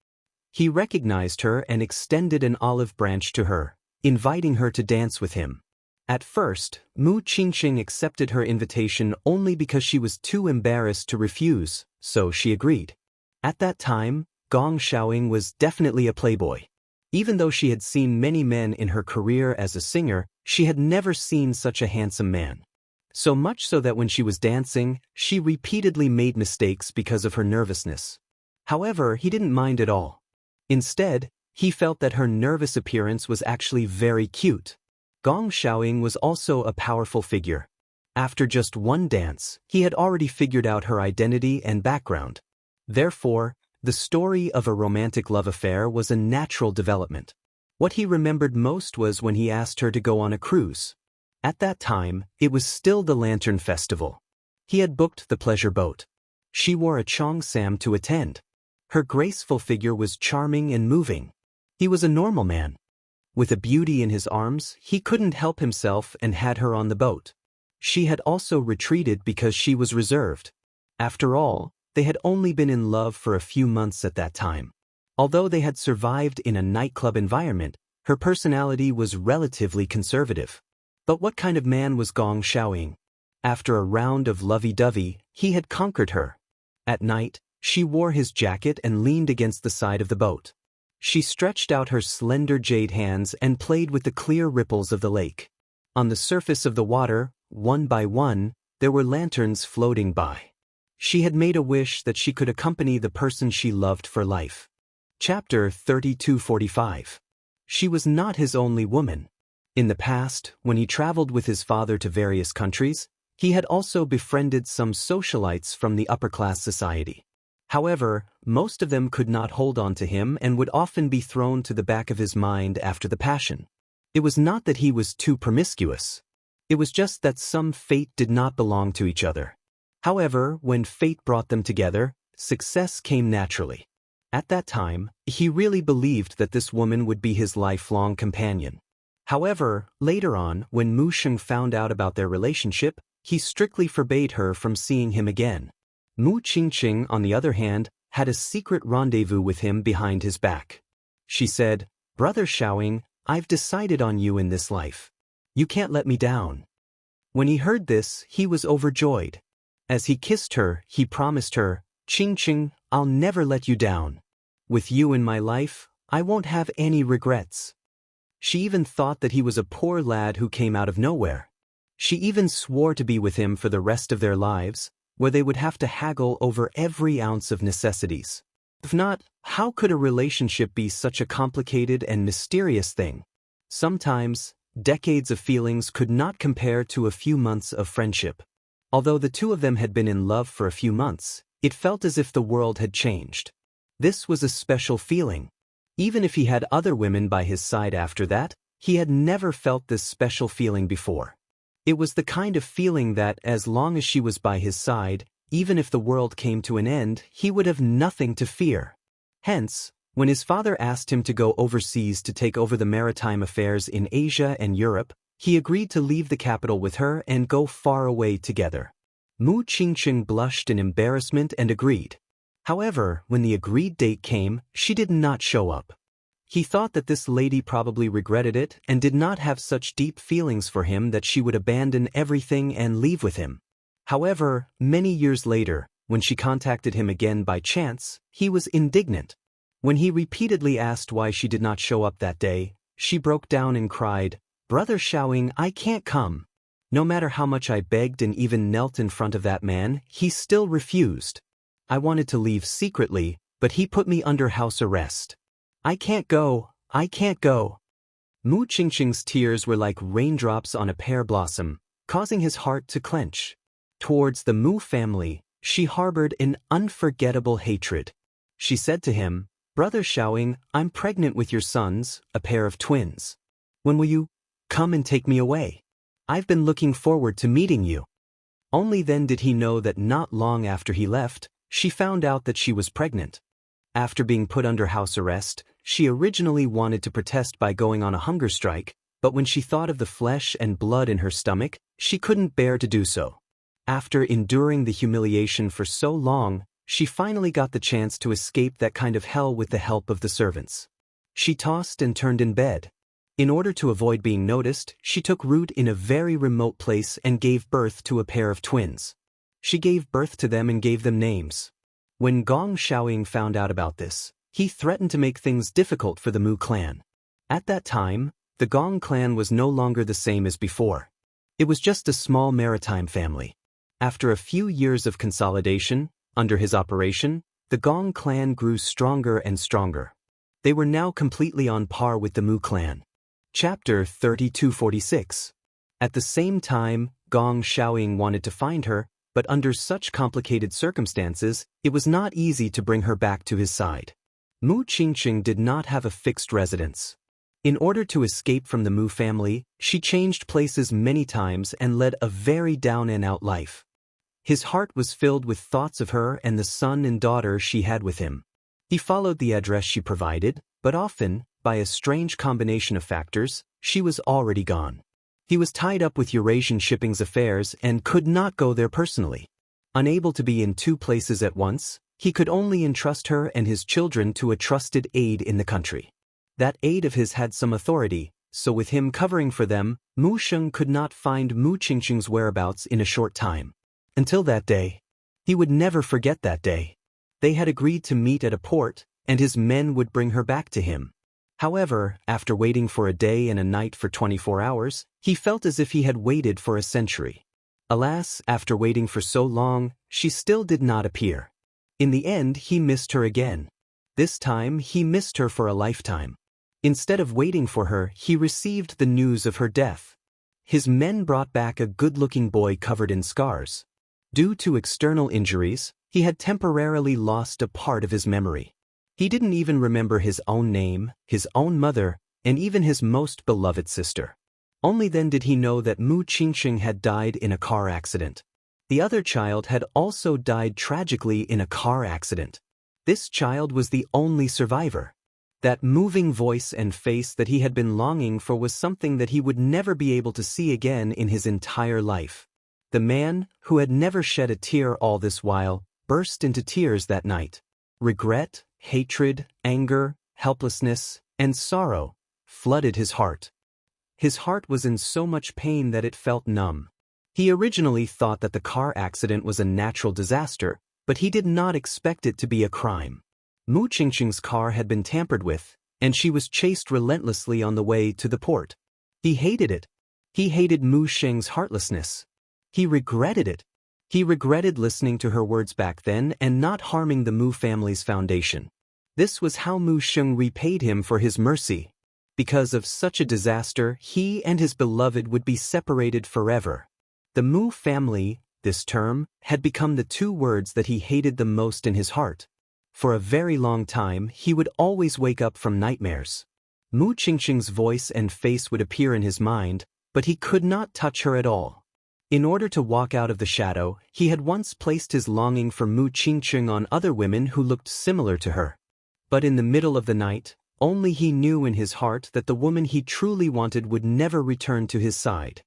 He recognized her and extended an olive branch to her, inviting her to dance with him. At first, Mu Qingqing accepted her invitation only because she was too embarrassed to refuse, so she agreed. At that time, Gong Xiaoying was definitely a playboy. Even though she had seen many men in her career as a singer, she had never seen such a handsome man. So much so that when she was dancing, she repeatedly made mistakes because of her nervousness. However, he didn't mind at all. Instead, he felt that her nervous appearance was actually very cute. Gong Xiaoying was also a powerful figure. After just one dance, he had already figured out her identity and background. Therefore, the story of a romantic love affair was a natural development. What he remembered most was when he asked her to go on a cruise. At that time, it was still the Lantern Festival. He had booked the pleasure boat. She wore a cheongsam to attend. Her graceful figure was charming and moving. He was a normal man. With a beauty in his arms, he couldn't help himself and had her on the boat. She had also retreated because she was reserved. After all, they had only been in love for a few months at that time. Although they had survived in a nightclub environment, her personality was relatively conservative. But what kind of man was Gong Xiaoying? After a round of lovey-dovey, he had conquered her. At night, she wore his jacket and leaned against the side of the boat. She stretched out her slender jade hands and played with the clear ripples of the lake. On the surface of the water, one by one, there were lanterns floating by. She had made a wish that she could accompany the person she loved for life. Chapter 3245. She was not his only woman. In the past, when he traveled with his father to various countries, he had also befriended some socialites from the upper-class society. However, most of them could not hold on to him and would often be thrown to the back of his mind after the passion. It was not that he was too promiscuous. It was just that some fate did not belong to each other. However, when fate brought them together, success came naturally. At that time, he really believed that this woman would be his lifelong companion. However, later on, when Mu Sheng found out about their relationship, he strictly forbade her from seeing him again. Mu Qingqing, on the other hand, had a secret rendezvous with him behind his back. She said, "Brother Xiaoying, I've decided on you in this life. You can't let me down." When he heard this, he was overjoyed. As he kissed her, he promised her, "Qingqing, I'll never let you down. With you in my life, I won't have any regrets." She even thought that he was a poor lad who came out of nowhere. She even swore to be with him for the rest of their lives, where they would have to haggle over every ounce of necessities. If not, how could a relationship be such a complicated and mysterious thing? Sometimes, decades of feelings could not compare to a few months of friendship. Although the two of them had been in love for a few months, it felt as if the world had changed. This was a special feeling. Even if he had other women by his side after that, he had never felt this special feeling before. It was the kind of feeling that, as long as she was by his side, even if the world came to an end, he would have nothing to fear. Hence, when his father asked him to go overseas to take over the maritime affairs in Asia and Europe, He agreed to leave the capital with her and go far away together. Mu Qingqing blushed in embarrassment and agreed. However, when the agreed date came, she did not show up. He thought that this lady probably regretted it and did not have such deep feelings for him that she would abandon everything and leave with him. However, many years later, when she contacted him again by chance, he was indignant. When he repeatedly asked why she did not show up that day, she broke down and cried, "Brother Xiaoying, I can't come." No matter how much I begged and even knelt in front of that man, he still refused. I wanted to leave secretly, but he put me under house arrest. I can't go, I can't go. Mu Qingqing's tears were like raindrops on a pear blossom, causing his heart to clench. Towards the Mu family, she harbored an unforgettable hatred. She said to him, "Brother Xiaoying, I'm pregnant with your sons, a pair of twins. When will you come and take me away? I've been looking forward to meeting you." Only then did he know that not long after he left, she found out that she was pregnant. After being put under house arrest, she originally wanted to protest by going on a hunger strike, but when she thought of the flesh and blood in her stomach, she couldn't bear to do so. After enduring the humiliation for so long, she finally got the chance to escape that kind of hell with the help of the servants. She tossed and turned in bed. In order to avoid being noticed, she took root in a very remote place and gave birth to a pair of twins. She gave birth to them and gave them names. When Gong Xiaoying found out about this, he threatened to make things difficult for the Mu clan. At that time, the Gong clan was no longer the same as before. It was just a small maritime family. After a few years of consolidation, under his operation, the Gong clan grew stronger and stronger. They were now completely on par with the Mu clan. Chapter 3246. At the same time, Gong Xiaoying wanted to find her, but under such complicated circumstances, it was not easy to bring her back to his side. Mu Qingqing did not have a fixed residence. In order to escape from the Mu family, she changed places many times and led a very down-and-out life. His heart was filled with thoughts of her and the son and daughter she had with him. He followed the address she provided, but often, by a strange combination of factors, she was already gone. He was tied up with Eurasian Shipping's affairs and could not go there personally. Unable to be in two places at once, he could only entrust her and his children to a trusted aide in the country. That aide of his had some authority, so with him covering for them, Mu Sheng could not find Mu Qingqing's whereabouts in a short time. Until that day. He would never forget that day. They had agreed to meet at a port, and his men would bring her back to him. However, after waiting for a day and a night for 24 hours, he felt as if he had waited for a century. Alas, after waiting for so long, she still did not appear. In the end, he missed her again. This time, he missed her for a lifetime. Instead of waiting for her, he received the news of her death. His men brought back a good-looking boy covered in scars. Due to external injuries, he had temporarily lost a part of his memory. He didn't even remember his own name, his own mother, and even his most beloved sister. Only then did he know that Mu Qingqing had died in a car accident. The other child had also died tragically in a car accident. This child was the only survivor. That moving voice and face that he had been longing for was something that he would never be able to see again in his entire life. The man, who had never shed a tear all this while, burst into tears that night. Regret, hatred, anger, helplessness, and sorrow flooded his heart. His heart was in so much pain that it felt numb. He originally thought that the car accident was a natural disaster, but he did not expect it to be a crime. Mu Qingqing's car had been tampered with, and she was chased relentlessly on the way to the port. He hated it. He hated Mu Sheng's heartlessness. He regretted it. He regretted listening to her words back then and not harming the Mu family's foundation. This was how Mu Sheng repaid him for his mercy. Because of such a disaster, he and his beloved would be separated forever. The Mu family, this term, had become the two words that he hated the most in his heart. For a very long time, he would always wake up from nightmares. Mu Qingqing's voice and face would appear in his mind, but he could not touch her at all. In order to walk out of the shadow, he had once placed his longing for Mu Qingqing on other women who looked similar to her. But in the middle of the night, Only he knew in his heart that the woman he truly wanted would never return to his side.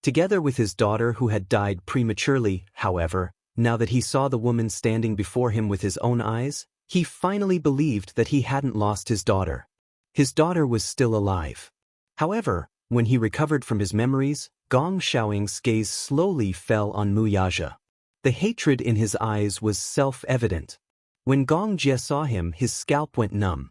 Together with his daughter who had died prematurely, however, now that he saw the woman standing before him with his own eyes, he finally believed that he hadn't lost his daughter. His daughter was still alive. However, when he recovered from his memories, Gong Xiaoying's gaze slowly fell on Mu Yaja. The hatred in his eyes was self-evident. When Gong Jie saw him, his scalp went numb.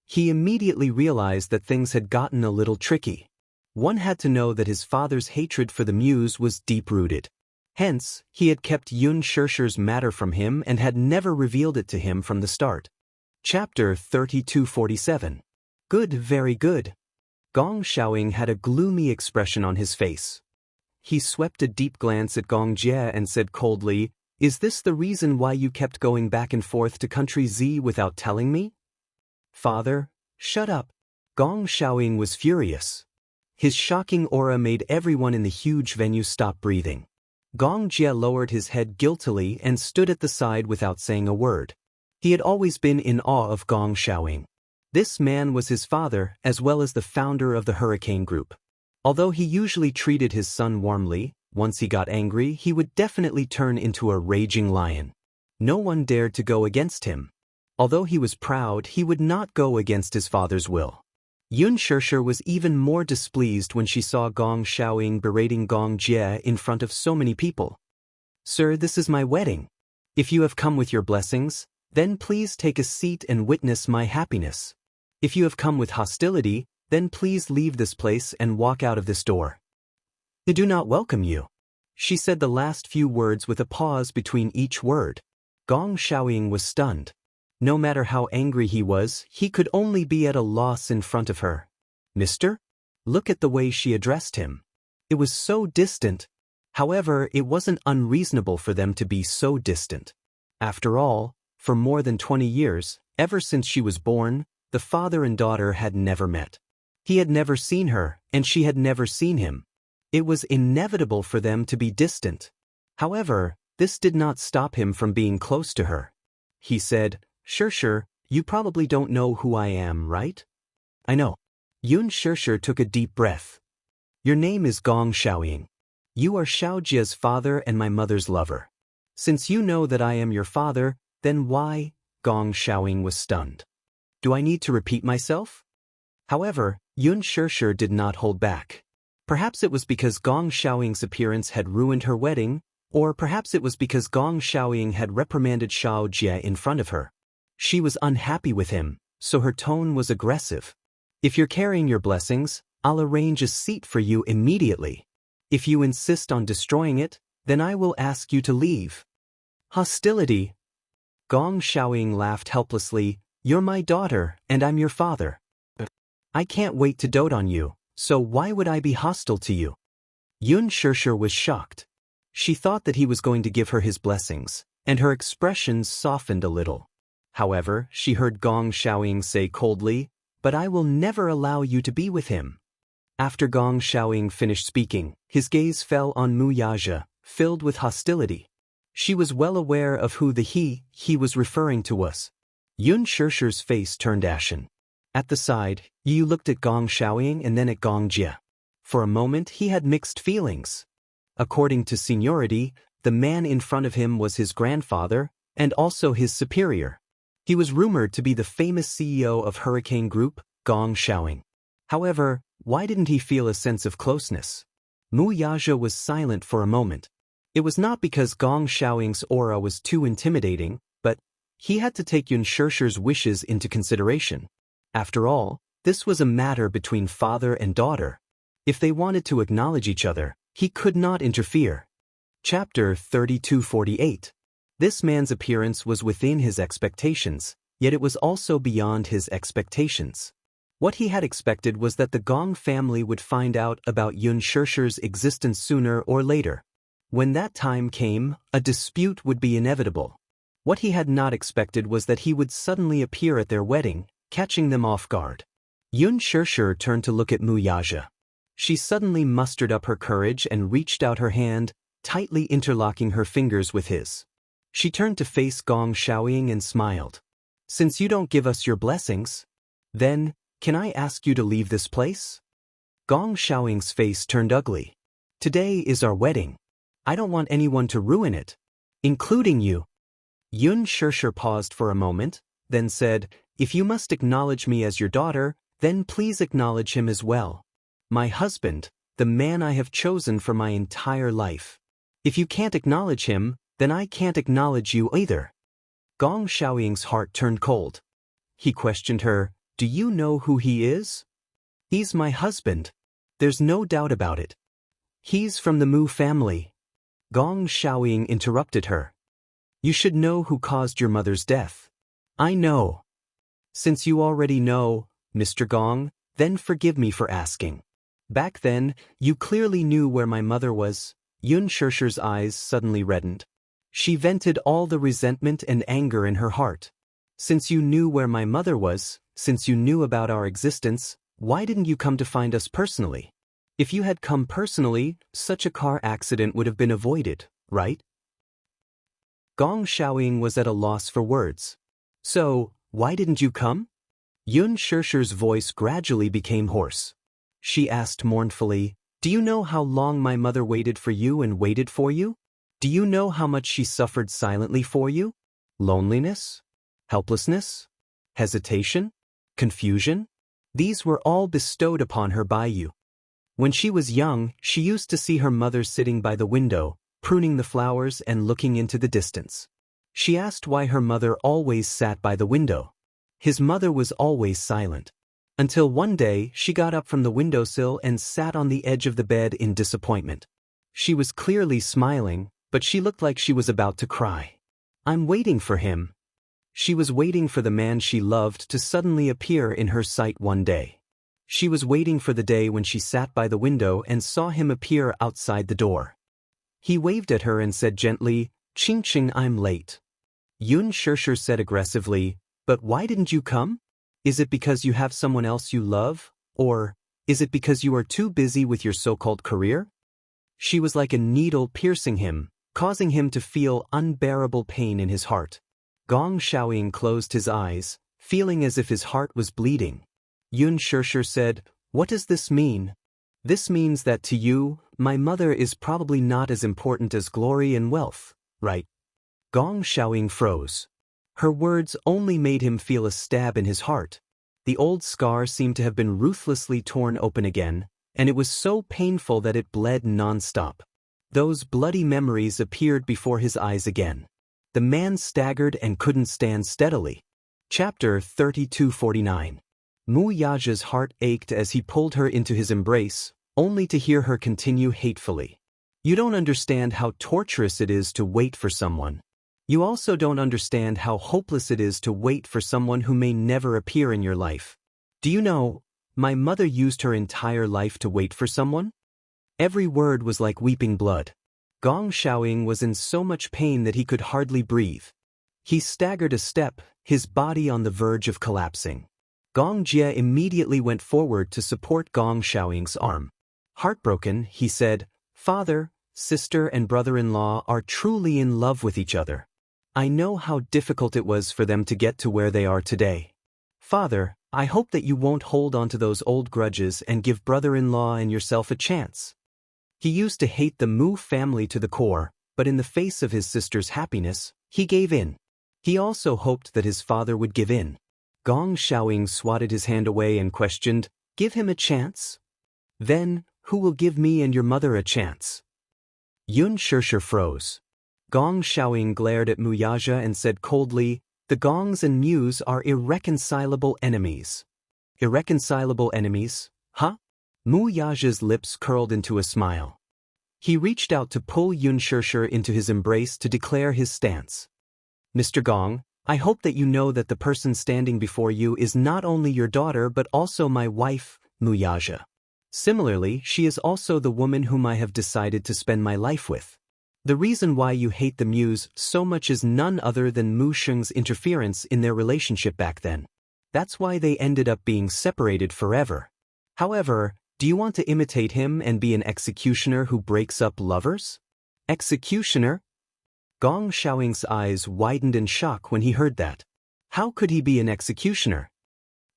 He immediately realized that things had gotten a little tricky. One had to know that his father's hatred for the muse was deep-rooted. Hence, he had kept Yun Shishir's matter from him and had never revealed it to him from the start. Chapter 3247. Good, very good. Gong Xiaoying had a gloomy expression on his face. He swept a deep glance at Gong Jie and said coldly, "Is this the reason why you kept going back and forth to country Z without telling me?" "Father, shut up." Gong Xiaoying was furious. His shocking aura made everyone in the huge venue stop breathing. Gong Jie lowered his head guiltily and stood at the side without saying a word. He had always been in awe of Gong Xiaoying. This man was his father as well as the founder of the Hurricane Group. Although he usually treated his son warmly, once he got angry he would definitely turn into a raging lion. No one dared to go against him. Although he was proud, he would not go against his father's will. Yun Shishir was even more displeased when she saw Gong Xiaoying berating Gong Jie in front of so many people. "Sir, this is my wedding. If you have come with your blessings, then please take a seat and witness my happiness. If you have come with hostility, then please leave this place and walk out of this door. I do not welcome you." She said the last few words with a pause between each word. Gong Xiaoying was stunned. No matter how angry he was, he could only be at a loss in front of her. "Mister?" Look at the way she addressed him. It was so distant. However, it wasn't unreasonable for them to be so distant. After all, for more than 20 years, ever since she was born, the father and daughter had never met. He had never seen her, and she had never seen him. It was inevitable for them to be distant. However, this did not stop him from being close to her. He said, "Shishir, you probably don't know who I am, right?" "I know." Yun Shishir took a deep breath. "Your name is Gong Xiaoying. You are Xiaojie's father and my mother's lover. Since you know that I am your father, then why?" Gong Xiaoying was stunned. "Do I need to repeat myself?" However, Yun Shishir did not hold back. Perhaps it was because Gong Xiaoying's appearance had ruined her wedding, or perhaps it was because Gong Xiaoying had reprimanded Xiaojie in front of her. She was unhappy with him, so her tone was aggressive. "If you're carrying your blessings, I'll arrange a seat for you immediately. If you insist on destroying it, then I will ask you to leave." "Hostility?" Gong Xiaoying laughed helplessly. "You're my daughter, and I'm your father. I can't wait to dote on you, so why would I be hostile to you?" Yun Shishir was shocked. She thought that he was going to give her his blessings, and her expressions softened a little. However, she heard Gong Xiaoying say coldly, "But I will never allow you to be with him." After Gong Xiaoying finished speaking, his gaze fell on Mu Yaja, filled with hostility. She was well aware of who the he was referring to was. Yun Shishir's face turned ashen. At the side, Yu looked at Gong Xiaoying and then at Gong Jie. For a moment he had mixed feelings. According to seniority, the man in front of him was his grandfather, and also his superior. He was rumored to be the famous CEO of Hurricane Group, Gong Xiaoying. However, why didn't he feel a sense of closeness? Mu Yaja was silent for a moment. It was not because Gong Xiaoying's aura was too intimidating, but he had to take Yun Shishir's wishes into consideration. After all, this was a matter between father and daughter. If they wanted to acknowledge each other, he could not interfere. Chapter 3248. This man's appearance was within his expectations, yet it was also beyond his expectations. What he had expected was that the Gong family would find out about Yun Shishir's existence sooner or later. When that time came, a dispute would be inevitable. What he had not expected was that he would suddenly appear at their wedding, catching them off guard. Yun Shishir turned to look at Mu Yaja. She suddenly mustered up her courage and reached out her hand, tightly interlocking her fingers with his. She turned to face Gong Xiaoying and smiled. "Since you don't give us your blessings, then Can I ask you to leave this place? Gong Xiaoying's face turned ugly. Today is our wedding. I don't want anyone to ruin it. Including you. Yun Shirshir paused for a moment, then said, If you must acknowledge me as your daughter, then please acknowledge him as well. My husband, the man I have chosen for my entire life. If you can't acknowledge him, then I can't acknowledge you either. Gong Xiaoying's heart turned cold. He questioned her, Do you know who he is? He's my husband. There's no doubt about it. He's from the Mu family. Gong Xiaoying interrupted her. You should know who caused your mother's death. I know. Since you already know, Mr. Gong, then forgive me for asking. Back then, you clearly knew where my mother was. Yun Shirshir's eyes suddenly reddened. She vented all the resentment and anger in her heart. Since you knew where my mother was, since you knew about our existence, why didn't you come to find us personally? If you had come personally, such a car accident would have been avoided, right? Gong Xiaoying was at a loss for words. So, why didn't you come? Yun Shirshir's voice gradually became hoarse. She asked mournfully, Do you know how long my mother waited for you and waited for you? Do you know how much she suffered silently for you? Loneliness? Helplessness? Hesitation? Confusion? These were all bestowed upon her by you. When she was young, she used to see her mother sitting by the window, pruning the flowers and looking into the distance. She asked why her mother always sat by the window. His mother was always silent. Until one day she got up from the windowsill and sat on the edge of the bed in disappointment. She was clearly smiling, but she looked like she was about to cry. I'm waiting for him. She was waiting for the man she loved to suddenly appear in her sight one day. She was waiting for the day when she sat by the window and saw him appear outside the door. He waved at her and said gently, Ching, I'm late. Yun Shirshir said aggressively, But why didn't you come? Is it because you have someone else you love? Or is it because you are too busy with your so-called career? She was like a needle piercing him, causing him to feel unbearable pain in his heart. Gong Xiaoying closed his eyes, feeling as if his heart was bleeding. Yun Shirshir said, What does this mean? This means that to you, my mother is probably not as important as glory and wealth, right? Gong Xiaoying froze. Her words only made him feel a stab in his heart. The old scar seemed to have been ruthlessly torn open again, and it was so painful that it bled non-stop. Those bloody memories appeared before his eyes again. The man staggered and couldn't stand steadily. Chapter 3249. Mu Yaja's heart ached as he pulled her into his embrace, only to hear her continue hatefully. You don't understand how torturous it is to wait for someone. You also don't understand how hopeless it is to wait for someone who may never appear in your life. Do you know, my mother used her entire life to wait for someone? Every word was like weeping blood. Gong Xiaoying was in so much pain that he could hardly breathe. He staggered a step, his body on the verge of collapsing. Gong Jie immediately went forward to support Gong Xiaoying's arm. Heartbroken, he said, Father, sister and brother-in-law are truly in love with each other. I know how difficult it was for them to get to where they are today. Father, I hope that you won't hold on to those old grudges and give brother-in-law and yourself a chance. He used to hate the Mu family to the core, but in the face of his sister's happiness, he gave in. He also hoped that his father would give in. Gong Xiaoying swatted his hand away and questioned, Give him a chance? Then, who will give me and your mother a chance? Yun Shirshir froze. Gong Xiaoying glared at Mu Yaja and said coldly, The Gongs and Mus are irreconcilable enemies. Irreconcilable enemies, huh? Mu Yaja's lips curled into a smile. He reached out to pull Yun Shirshir into his embrace to declare his stance. Mr. Gong, I hope that you know that the person standing before you is not only your daughter but also my wife, Mu Yaja. Similarly, she is also the woman whom I have decided to spend my life with. The reason why you hate the Mus so much is none other than Mu Sheng's interference in their relationship back then. That's why they ended up being separated forever. However, do you want to imitate him and be an executioner who breaks up lovers? Executioner? Gong Xiaoying's eyes widened in shock when he heard that. How could he be an executioner?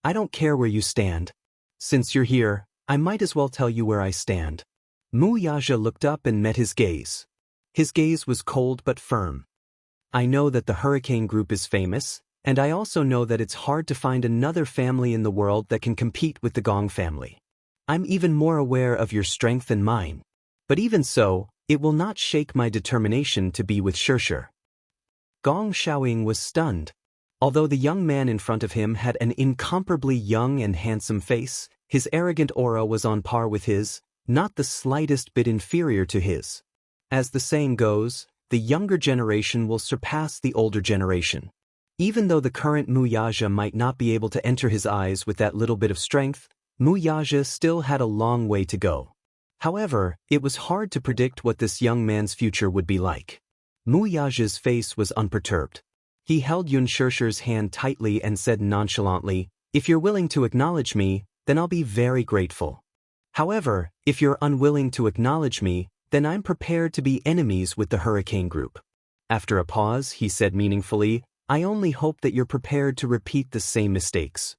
I don't care where you stand. Since you're here, I might as well tell you where I stand. Mu Yaja looked up and met his gaze. His gaze was cold but firm. I know that the Hurricane Group is famous, and I also know that it's hard to find another family in the world that can compete with the Gong family. I'm even more aware of your strength than mine. But even so, it will not shake my determination to be with Xianxia. Gong Xiaoying was stunned. Although the young man in front of him had an incomparably young and handsome face, his arrogant aura was on par with his, not the slightest bit inferior to his. As the saying goes, the younger generation will surpass the older generation. Even though the current Mu Yaja might not be able to enter his eyes with that little bit of strength, Mu Yaja still had a long way to go. However, it was hard to predict what this young man's future would be like. Mu Yaja's face was unperturbed. He held Yun Xiaoxia's hand tightly and said nonchalantly, "If you're willing to acknowledge me, then I'll be very grateful. However, if you're unwilling to acknowledge me, then I'm prepared to be enemies with the Hurricane Group." After a pause, he said meaningfully, "I only hope that you're prepared to repeat the same mistakes."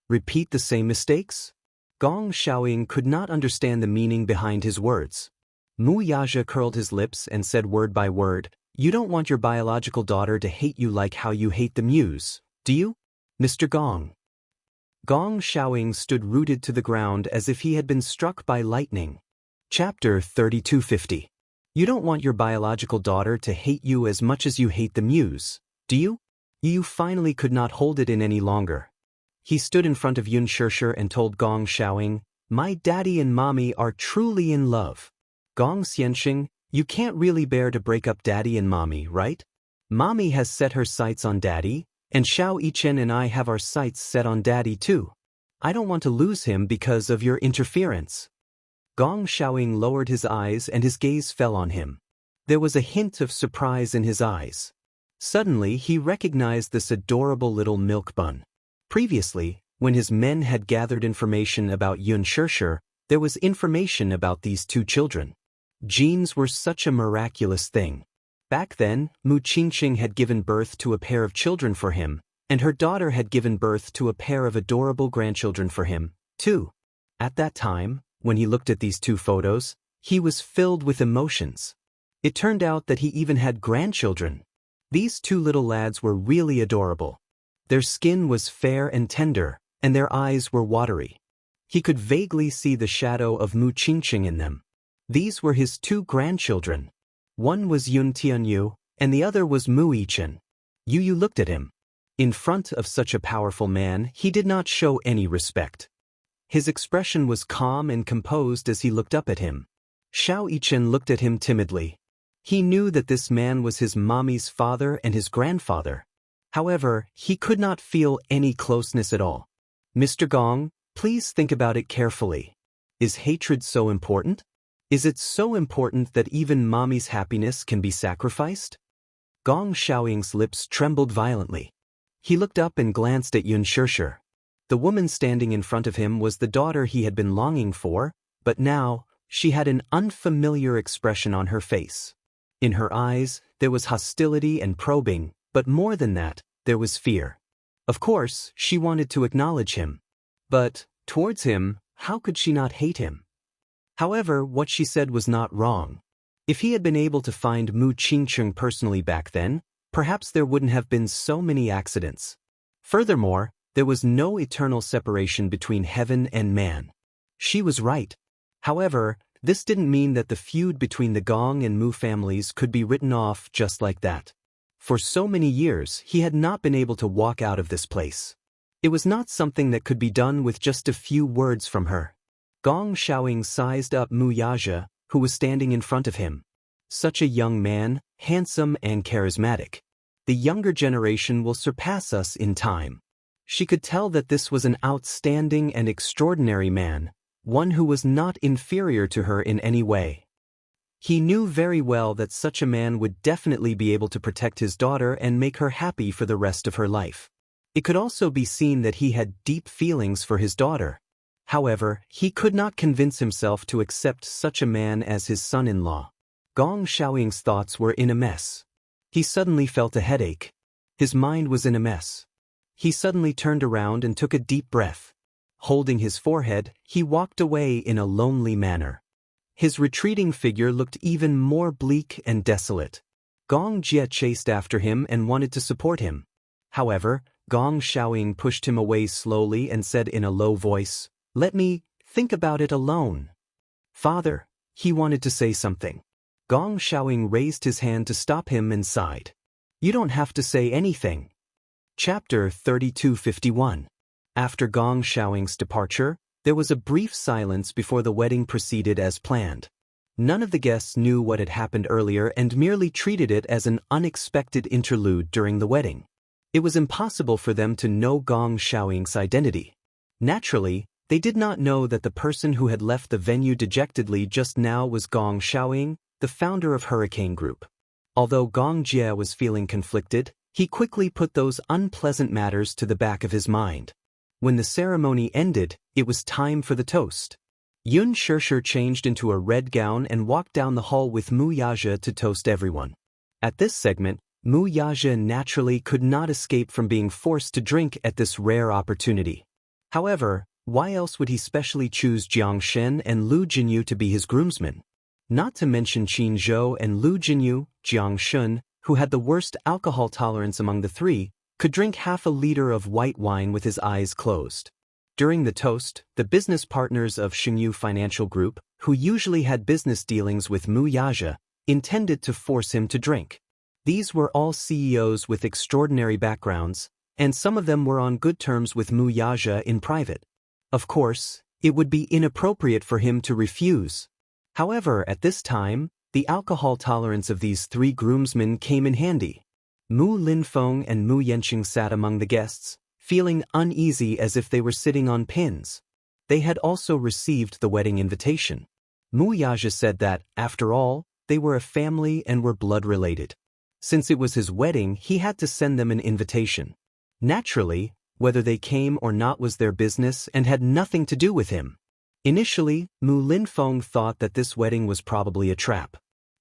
Repeat the same mistakes? Gong Xiaoying could not understand the meaning behind his words. Mu Yaja curled his lips and said word by word, "You don't want your biological daughter to hate you like how you hate the Muse, do you, Mr. Gong?" Gong Xiaoying stood rooted to the ground as if he had been struck by lightning. Chapter 3250. You don't want your biological daughter to hate you as much as you hate the Muse, do you? You finally could not hold it in any longer. He stood in front of Yun Xiaoxia and told Gong Xiaoying, "My daddy and mommy are truly in love. Gong Xianxia, you can't really bear to break up daddy and mommy, right? Mommy has set her sights on daddy, and Xiao Yichen and I have our sights set on daddy too. I don't want to lose him because of your interference." Gong Xiaoying lowered his eyes and his gaze fell on him. There was a hint of surprise in his eyes. Suddenly he recognized this adorable little milk bun. Previously, when his men had gathered information about Yun Xiaoxia, there was information about these two children. Genes were such a miraculous thing. Back then, Mu Qingqing had given birth to a pair of children for him, and her daughter had given birth to a pair of adorable grandchildren for him, too. At that time, when he looked at these two photos, he was filled with emotions. It turned out that he even had grandchildren. These two little lads were really adorable. Their skin was fair and tender, and their eyes were watery. He could vaguely see the shadow of Mu Qingqing in them. These were his two grandchildren. One was Yun Tianyu, and the other was Mu Yichen. Yu looked at him. In front of such a powerful man, he did not show any respect. His expression was calm and composed as he looked up at him. Xiao Yichen looked at him timidly. He knew that this man was his mommy's father and his grandfather. However, he could not feel any closeness at all. "Mr. Gong, please think about it carefully. Is hatred so important? Is it so important that even mommy's happiness can be sacrificed?" Gong Xiaoying's lips trembled violently. He looked up and glanced at Yun Xiaoxia. The woman standing in front of him was the daughter he had been longing for, but now, she had an unfamiliar expression on her face. In her eyes, there was hostility and probing, but more than that, there was fear. Of course, she wanted to acknowledge him. But, towards him, how could she not hate him? However, what she said was not wrong. If he had been able to find Mu Qingqing personally back then, perhaps there wouldn't have been so many accidents. Furthermore, there was no eternal separation between heaven and man. She was right. However, this didn't mean that the feud between the Gong and Mu families could be written off just like that. For so many years, he had not been able to walk out of this place. It was not something that could be done with just a few words from her. Gong Xiaoying sized up Mu Yaja, who was standing in front of him. Such a young man, handsome and charismatic. The younger generation will surpass us in time. She could tell that this was an outstanding and extraordinary man, one who was not inferior to her in any way. He knew very well that such a man would definitely be able to protect his daughter and make her happy for the rest of her life. It could also be seen that he had deep feelings for his daughter. However, he could not convince himself to accept such a man as his son-in-law. Gong Xiaoying's thoughts were in a mess. He suddenly felt a headache. His mind was in a mess. he suddenly turned around and took a deep breath. Holding his forehead, he walked away in a lonely manner. His retreating figure looked even more bleak and desolate. Gong Jie chased after him and wanted to support him. However, Gong Xiaoying pushed him away slowly and said in a low voice, "Let me think about it alone." "Father," he wanted to say something. Gong Xiaoying raised his hand to stop him and sighed. "You don't have to say anything." Chapter 3251. After Gong Xiaoying's departure, there was a brief silence before the wedding proceeded as planned. None of the guests knew what had happened earlier and merely treated it as an unexpected interlude during the wedding. It was impossible for them to know Gong Xiaoying's identity. Naturally, they did not know that the person who had left the venue dejectedly just now was Gong Xiaoying, the founder of Hurricane Group. Although Gong Jie was feeling conflicted, he quickly put those unpleasant matters to the back of his mind. When the ceremony ended, it was time for the toast. Yun Shirshir changed into a red gown and walked down the hall with Mu Yaja to toast everyone. At this segment, Mu Yaja naturally could not escape from being forced to drink at this rare opportunity. However, why else would he specially choose Jiang Shen and Lu Jinyu to be his groomsmen? Not to mention Qin Zhou and Lu Jinyu, Jiang Shun, who had the worst alcohol tolerance among the three, could drink half a liter of white wine with his eyes closed. During the toast, the business partners of Xingyu Financial Group, who usually had business dealings with Mu Yaja, intended to force him to drink. These were all CEOs with extraordinary backgrounds, and some of them were on good terms with Mu Yaja in private. Of course, it would be inappropriate for him to refuse. However, at this time, the alcohol tolerance of these three groomsmen came in handy. Mu Linfeng and Mu Yanqing sat among the guests, feeling uneasy as if they were sitting on pins. They had also received the wedding invitation. Mu Yaja said that, after all, they were a family and were blood-related. Since it was his wedding, he had to send them an invitation. Naturally, whether they came or not was their business and had nothing to do with him. Initially, Mu Linfeng thought that this wedding was probably a trap.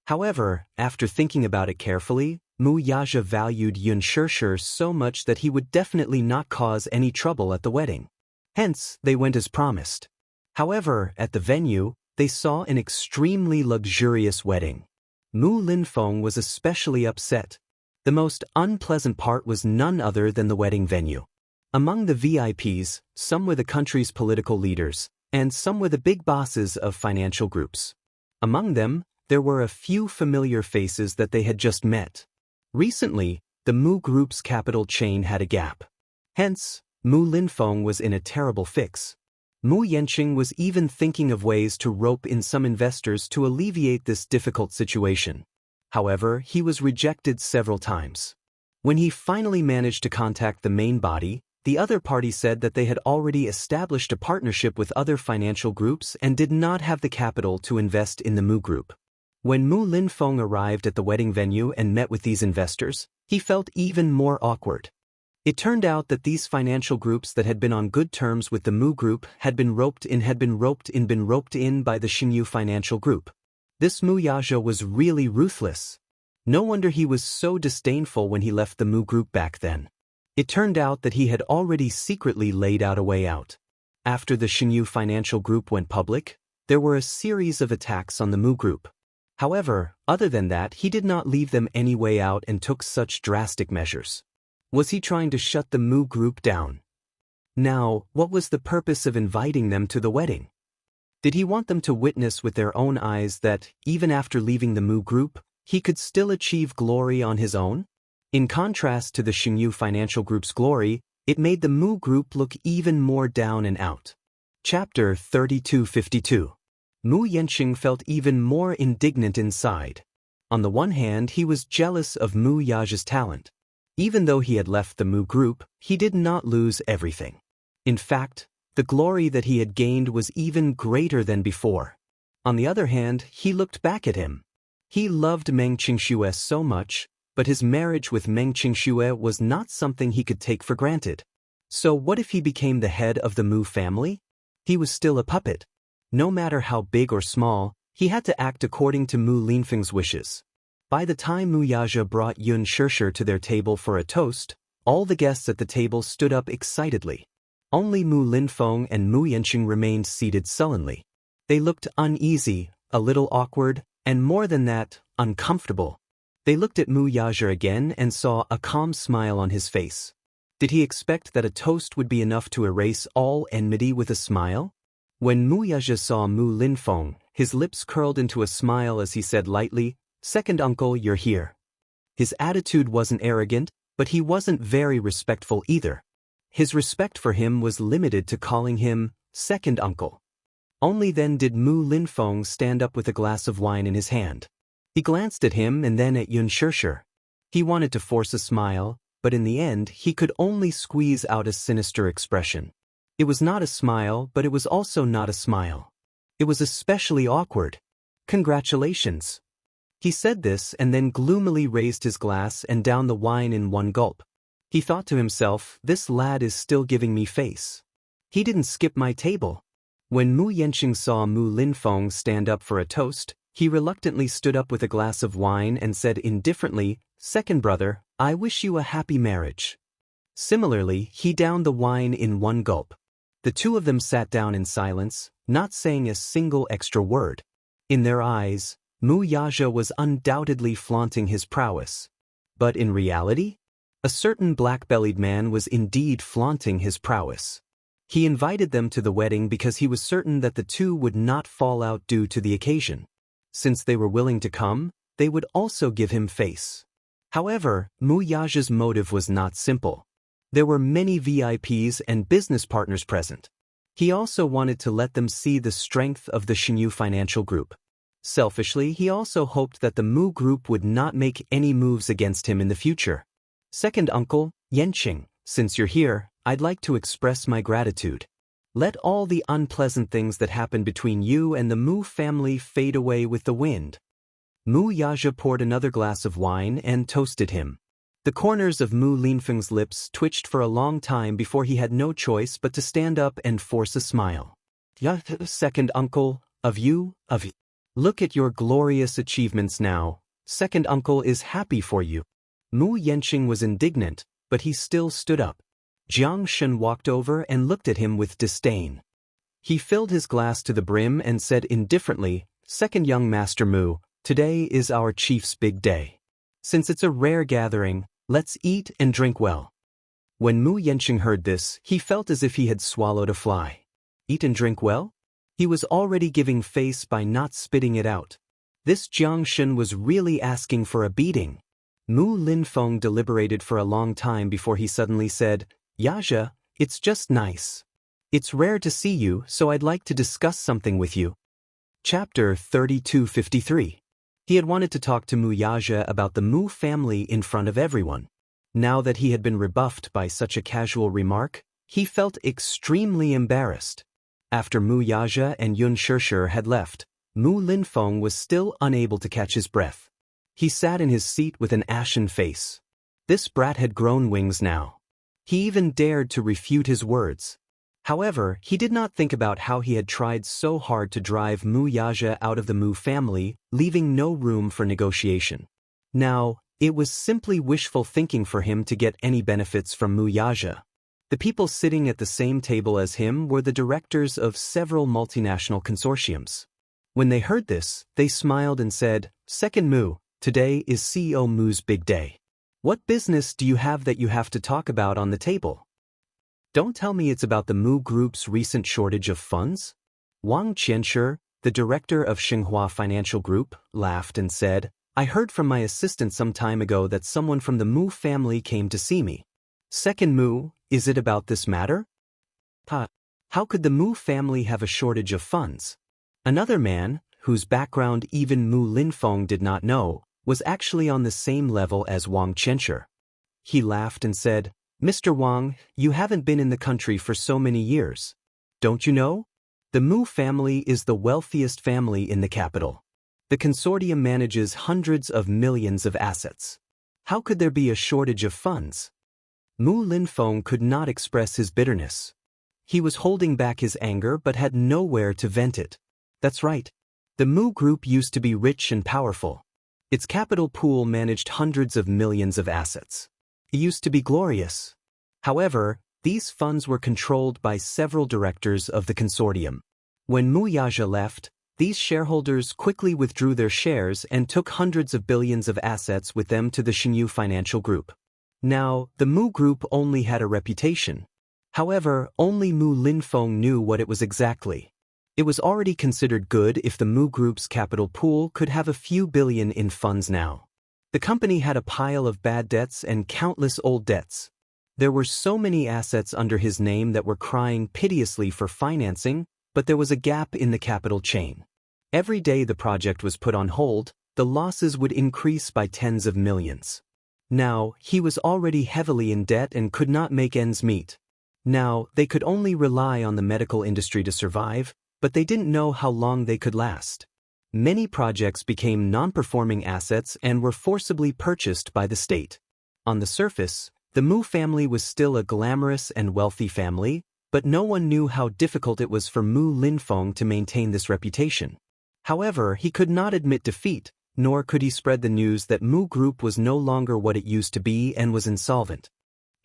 However, after thinking about it carefully, Mu Yaja valued Yun Shirshir so much that he would definitely not cause any trouble at the wedding. Hence, they went as promised. However, at the venue, they saw an extremely luxurious wedding. Mu Linfeng was especially upset. The most unpleasant part was none other than the wedding venue. Among the VIPs, some were the country's political leaders, and some were the big bosses of financial groups. Among them, there were a few familiar faces that they had just met. Recently, the Mu Group's capital chain had a gap. Hence, Mu Linfeng was in a terrible fix. Mu Yanqing was even thinking of ways to rope in some investors to alleviate this difficult situation. However, he was rejected several times. When he finally managed to contact the main body, the other party said that they had already established a partnership with other financial groups and did not have the capital to invest in the Mu Group. When Mu Linfeng arrived at the wedding venue and met with these investors, he felt even more awkward. It turned out that these financial groups that had been on good terms with the Mu Group had been roped in by the Xingyu Financial Group. This Mu Yaja was really ruthless. No wonder he was so disdainful when he left the Mu Group back then. It turned out that he had already secretly laid out a way out. After the Xingyu Financial Group went public, there were a series of attacks on the Mu Group. However, other than that, he did not leave them any way out and took such drastic measures. Was he trying to shut the Mu Group down? Now, what was the purpose of inviting them to the wedding? Did he want them to witness with their own eyes that, even after leaving the Mu Group, he could still achieve glory on his own? In contrast to the Xingyu Financial Group's glory, it made the Mu Group look even more down and out. Chapter 3252. Mu Yanqing felt even more indignant inside. On the one hand, he was jealous of Mu Yaja's talent. Even though he had left the Mu Group, he did not lose everything. In fact, the glory that he had gained was even greater than before. On the other hand, he looked back at him. He loved Meng Qingxue so much, but his marriage with Meng Qingxue was not something he could take for granted. So what if he became the head of the Mu family? He was still a puppet. No matter how big or small, he had to act according to Mu Linfeng's wishes. By the time Mu Yaja brought Yun Shirshir to their table for a toast, All the guests at the table stood up excitedly. Only Mu Linfeng and Mu Yanqing remained seated sullenly. They looked uneasy, a little awkward, and more than that, uncomfortable. They looked at Mu Yazhe again and saw a calm smile on his face. Did he expect that a toast would be enough to erase all enmity with a smile? When Mu Yazhe saw Mu Linfeng, his lips curled into a smile as he said lightly, "Second uncle, you're here." His attitude wasn't arrogant, but he wasn't very respectful either. His respect for him was limited to calling him second uncle. Only then did Mu Linfeng stand up with a glass of wine in his hand. He glanced at him and then at Xianxia. He wanted to force a smile, but in the end he could only squeeze out a sinister expression. It was not a smile, but it was also not a smile. It was especially awkward. "Congratulations." He said this and then gloomily raised his glass and downed the wine in one gulp. He thought to himself, this lad is still giving me face. He didn't skip my table. When Mu Yanqing saw Mu Linfeng stand up for a toast, he reluctantly stood up with a glass of wine and said indifferently, "Second brother, I wish you a happy marriage." Similarly, he downed the wine in one gulp. The two of them sat down in silence, not saying a single extra word. In their eyes, Mu Yazhe was undoubtedly flaunting his prowess. But in reality, a certain black-bellied man was indeed flaunting his prowess. He invited them to the wedding because he was certain that the two would not fall out due to the occasion. Since they were willing to come, they would also give him face. However, Mu Yazhe's motive was not simple. There were many VIPs and business partners present. He also wanted to let them see the strength of the Xinyu Financial Group. Selfishly, he also hoped that the Mu Group would not make any moves against him in the future. "Second uncle, Yanqing, since you're here, I'd like to express my gratitude. Let all the unpleasant things that happened between you and the Mu family fade away with the wind." Mu Yazhe poured another glass of wine and toasted him. The corners of Mu Linfeng's lips twitched for a long time before he had no choice but to stand up and force a smile. "Yeah, second uncle, of you. Look at your glorious achievements now. Second uncle is happy for you." Mu Yanqing was indignant, but he still stood up. Jiang Shen walked over and looked at him with disdain. He filled his glass to the brim and said indifferently, "Second young Master Mu, today is our chief's big day. Since it's a rare gathering, let's eat and drink well." When Mu Yanqing heard this, he felt as if he had swallowed a fly. Eat and drink well? He was already giving face by not spitting it out. This Jiang Shen was really asking for a beating. Mu Linfeng deliberated for a long time before he suddenly said, "Yazhe, it's just nice. It's rare to see you, so I'd like to discuss something with you." Chapter 3253. He had wanted to talk to Mu Yazhe about the Mu family in front of everyone. Now that he had been rebuffed by such a casual remark, he felt extremely embarrassed. After Mu Yazhe and Xianxia had left, Mu Linfeng was still unable to catch his breath. He sat in his seat with an ashen face. This brat had grown wings now. He even dared to refute his words. However, he did not think about how he had tried so hard to drive Mu Yazhe out of the Mu family, leaving no room for negotiation. Now, it was simply wishful thinking for him to get any benefits from Mu Yazhe. The people sitting at the same table as him were the directors of several multinational consortiums. When they heard this, they smiled and said, "Second Mu, today is CEO Mu's big day. What business do you have that you have to talk about on the table? Don't tell me it's about the Mu Group's recent shortage of funds?" Wang Qianxia, the director of Xinhua Financial Group, laughed and said, "I heard from my assistant some time ago that someone from the Mu family came to see me. Second Mu, is it about this matter?" How could the Mu family have a shortage of funds? Another man, whose background even Mu Linfeng did not know, was actually on the same level as Wang Qianxia. He laughed and said, "Mr. Wang, you haven't been in the country for so many years. Don't you know? The Mu family is the wealthiest family in the capital. The consortium manages hundreds of millions of assets. How could there be a shortage of funds?" Mu Linfeng could not express his bitterness. He was holding back his anger but had nowhere to vent it. That's right. The Mu Group used to be rich and powerful. Its capital pool managed hundreds of millions of assets. It used to be glorious. However, these funds were controlled by several directors of the consortium. When Mu Yaja left, these shareholders quickly withdrew their shares and took hundreds of billions of assets with them to the Xinyu Financial Group. Now, the Mu Group only had a reputation. However, only Mu Linfeng knew what it was exactly. It was already considered good if the Mu Group's capital pool could have a few billion in funds now. The company had a pile of bad debts and countless old debts. There were so many assets under his name that were crying piteously for financing, but there was a gap in the capital chain. Every day the project was put on hold, the losses would increase by tens of millions. Now, he was already heavily in debt and could not make ends meet. Now, they could only rely on the medical industry to survive, but they didn't know how long they could last. Many projects became non-performing assets and were forcibly purchased by the state. On the surface, the Mu family was still a glamorous and wealthy family, but no one knew how difficult it was for Mu Linfeng to maintain this reputation. However, he could not admit defeat, nor could he spread the news that Mu Group was no longer what it used to be and was insolvent.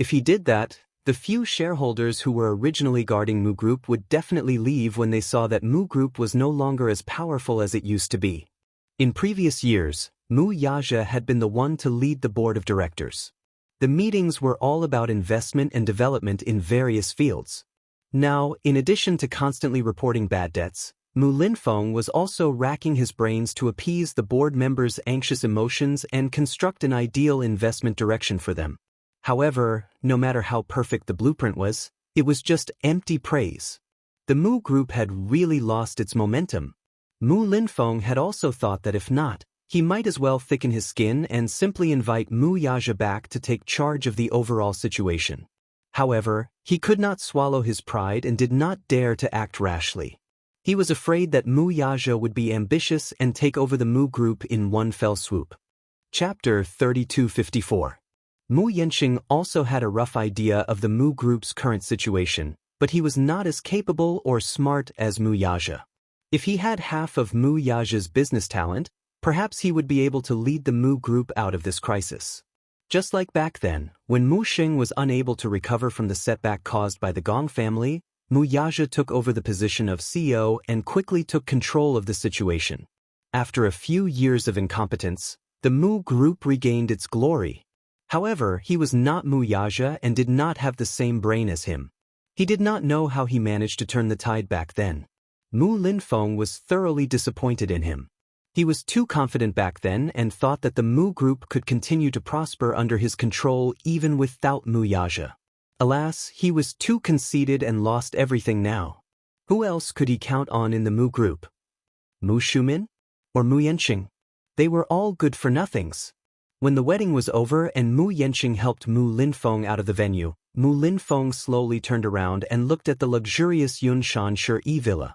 If he did that, the few shareholders who were originally guarding Mu Group would definitely leave when they saw that Mu Group was no longer as powerful as it used to be. In previous years, Mu Yaja had been the one to lead the board of directors. The meetings were all about investment and development in various fields. Now, in addition to constantly reporting bad debts, Mu Linfeng was also racking his brains to appease the board members' anxious emotions and construct an ideal investment direction for them. However, no matter how perfect the blueprint was, it was just empty praise. The Mu Group had really lost its momentum. Mu Linfeng had also thought that if not, he might as well thicken his skin and simply invite Mu Yaja back to take charge of the overall situation. However, he could not swallow his pride and did not dare to act rashly. He was afraid that Mu Yaja would be ambitious and take over the Mu Group in one fell swoop. Chapter 3254. Mu Yanqing also had a rough idea of the Mu Group's current situation, but he was not as capable or smart as Mu Yaja. If he had half of Mu Yaja's business talent, perhaps he would be able to lead the Mu Group out of this crisis. Just like back then, when Mu Xing was unable to recover from the setback caused by the Gong family, Mu Yaja took over the position of CEO and quickly took control of the situation. After a few years of incompetence, the Mu Group regained its glory. However, he was not Mu Yaja and did not have the same brain as him. He did not know how he managed to turn the tide back then. Mu Linfeng was thoroughly disappointed in him. He was too confident back then and thought that the Mu Group could continue to prosper under his control even without Mu Yaja. Alas, he was too conceited and lost everything now. Who else could he count on in the Mu Group? Mu Shumin? Or Mu Yanqing? They were all good-for-nothings. When the wedding was over and Mu Yanqing helped Mu Linfeng out of the venue, Mu Linfeng slowly turned around and looked at the luxurious Yunshan Shi villa.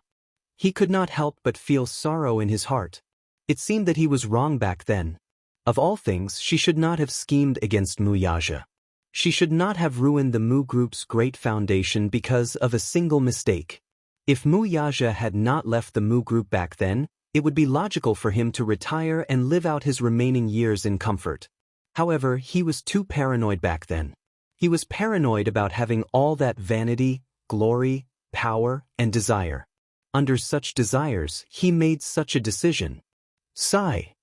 He could not help but feel sorrow in his heart. It seemed that he was wrong back then. Of all things, she should not have schemed against Mu Yaja. She should not have ruined the Mu Group's great foundation because of a single mistake. If Mu Yaja had not left the Mu Group back then, it would be logical for him to retire and live out his remaining years in comfort. However, he was too paranoid back then. He was paranoid about having all that vanity, glory, power, and desire. Under such desires, he made such a decision. Sigh.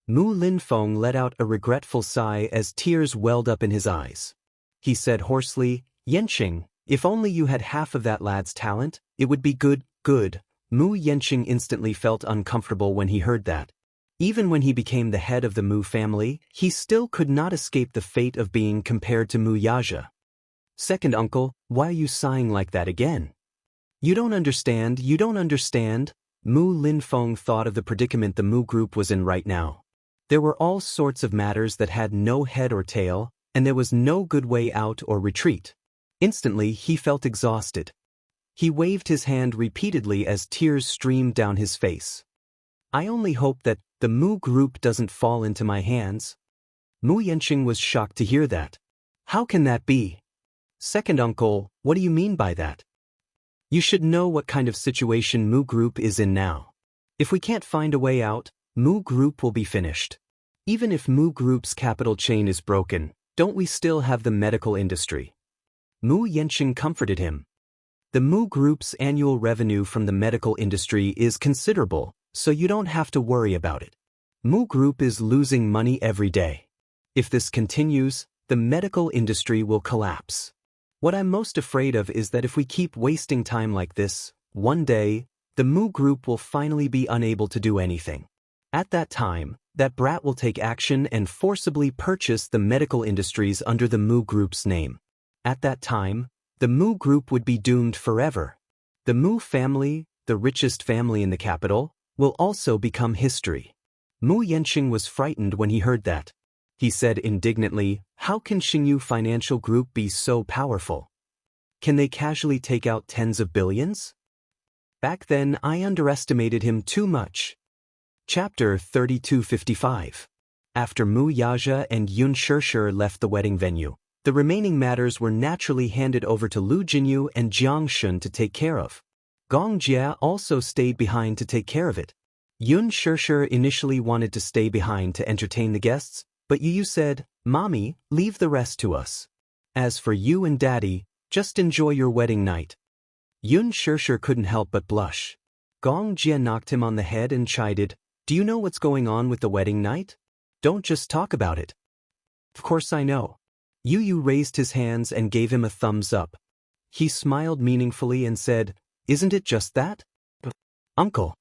Mu Linfeng let out a regretful sigh as tears welled up in his eyes. He said hoarsely, "Yanqing, if only you had half of that lad's talent, it would be good." Mu Yanqing instantly felt uncomfortable when he heard that. Even when he became the head of the Mu family, he still could not escape the fate of being compared to Mu Yaja. "Second uncle, why are you sighing like that again? You don't understand. Mu Linfeng thought of the predicament the Mu Group was in right now. There were all sorts of matters that had no head or tail, and there was no good way out or retreat. Instantly, he felt exhausted. He waved his hand repeatedly as tears streamed down his face. "I only hope that the Mu Group doesn't fall into my hands." Mu Yanqing was shocked to hear that. "How can that be? Second uncle, what do you mean by that? You should know what kind of situation Mu Group is in now. If we can't find a way out, Mu Group will be finished. Even if Mu Group's capital chain is broken, Don't we still have the medical industry? Mu Yanqing comforted him. The Mu Group's annual revenue from the medical industry is considerable, so you don't have to worry about it. Mu Group is losing money every day. If this continues, the medical industry will collapse. What I'm most afraid of is that if we keep wasting time like this, one day, the Mu Group will finally be unable to do anything. At that time, that brat will take action and forcibly purchase the medical industries under the Mu Group's name. At that time, the Mu Group would be doomed forever. The Mu family, the richest family in the capital, will also become history. Mu Yanqing was frightened when he heard that. He said indignantly, "How can Xingyu Financial Group be so powerful? Can they casually take out tens of billions? Back then I underestimated him too much." Chapter 3255. After Mu Yaja and Yun Shishir left the wedding venue, the remaining matters were naturally handed over to Lu Jinyu and Jiang Shun to take care of. Gong Jia also stayed behind to take care of it. Yun Shishir initially wanted to stay behind to entertain the guests, but Yu said, "Mommy, leave the rest to us. As for you and Daddy, just enjoy your wedding night." Yun Shishir couldn't help but blush. Gong Jia knocked him on the head and chided, "Do you know what's going on with the wedding night? Don't just talk about it." "Of course I know." Yu raised his hands and gave him a thumbs up. He smiled meaningfully and said, "Isn't it just that?" "Uncle."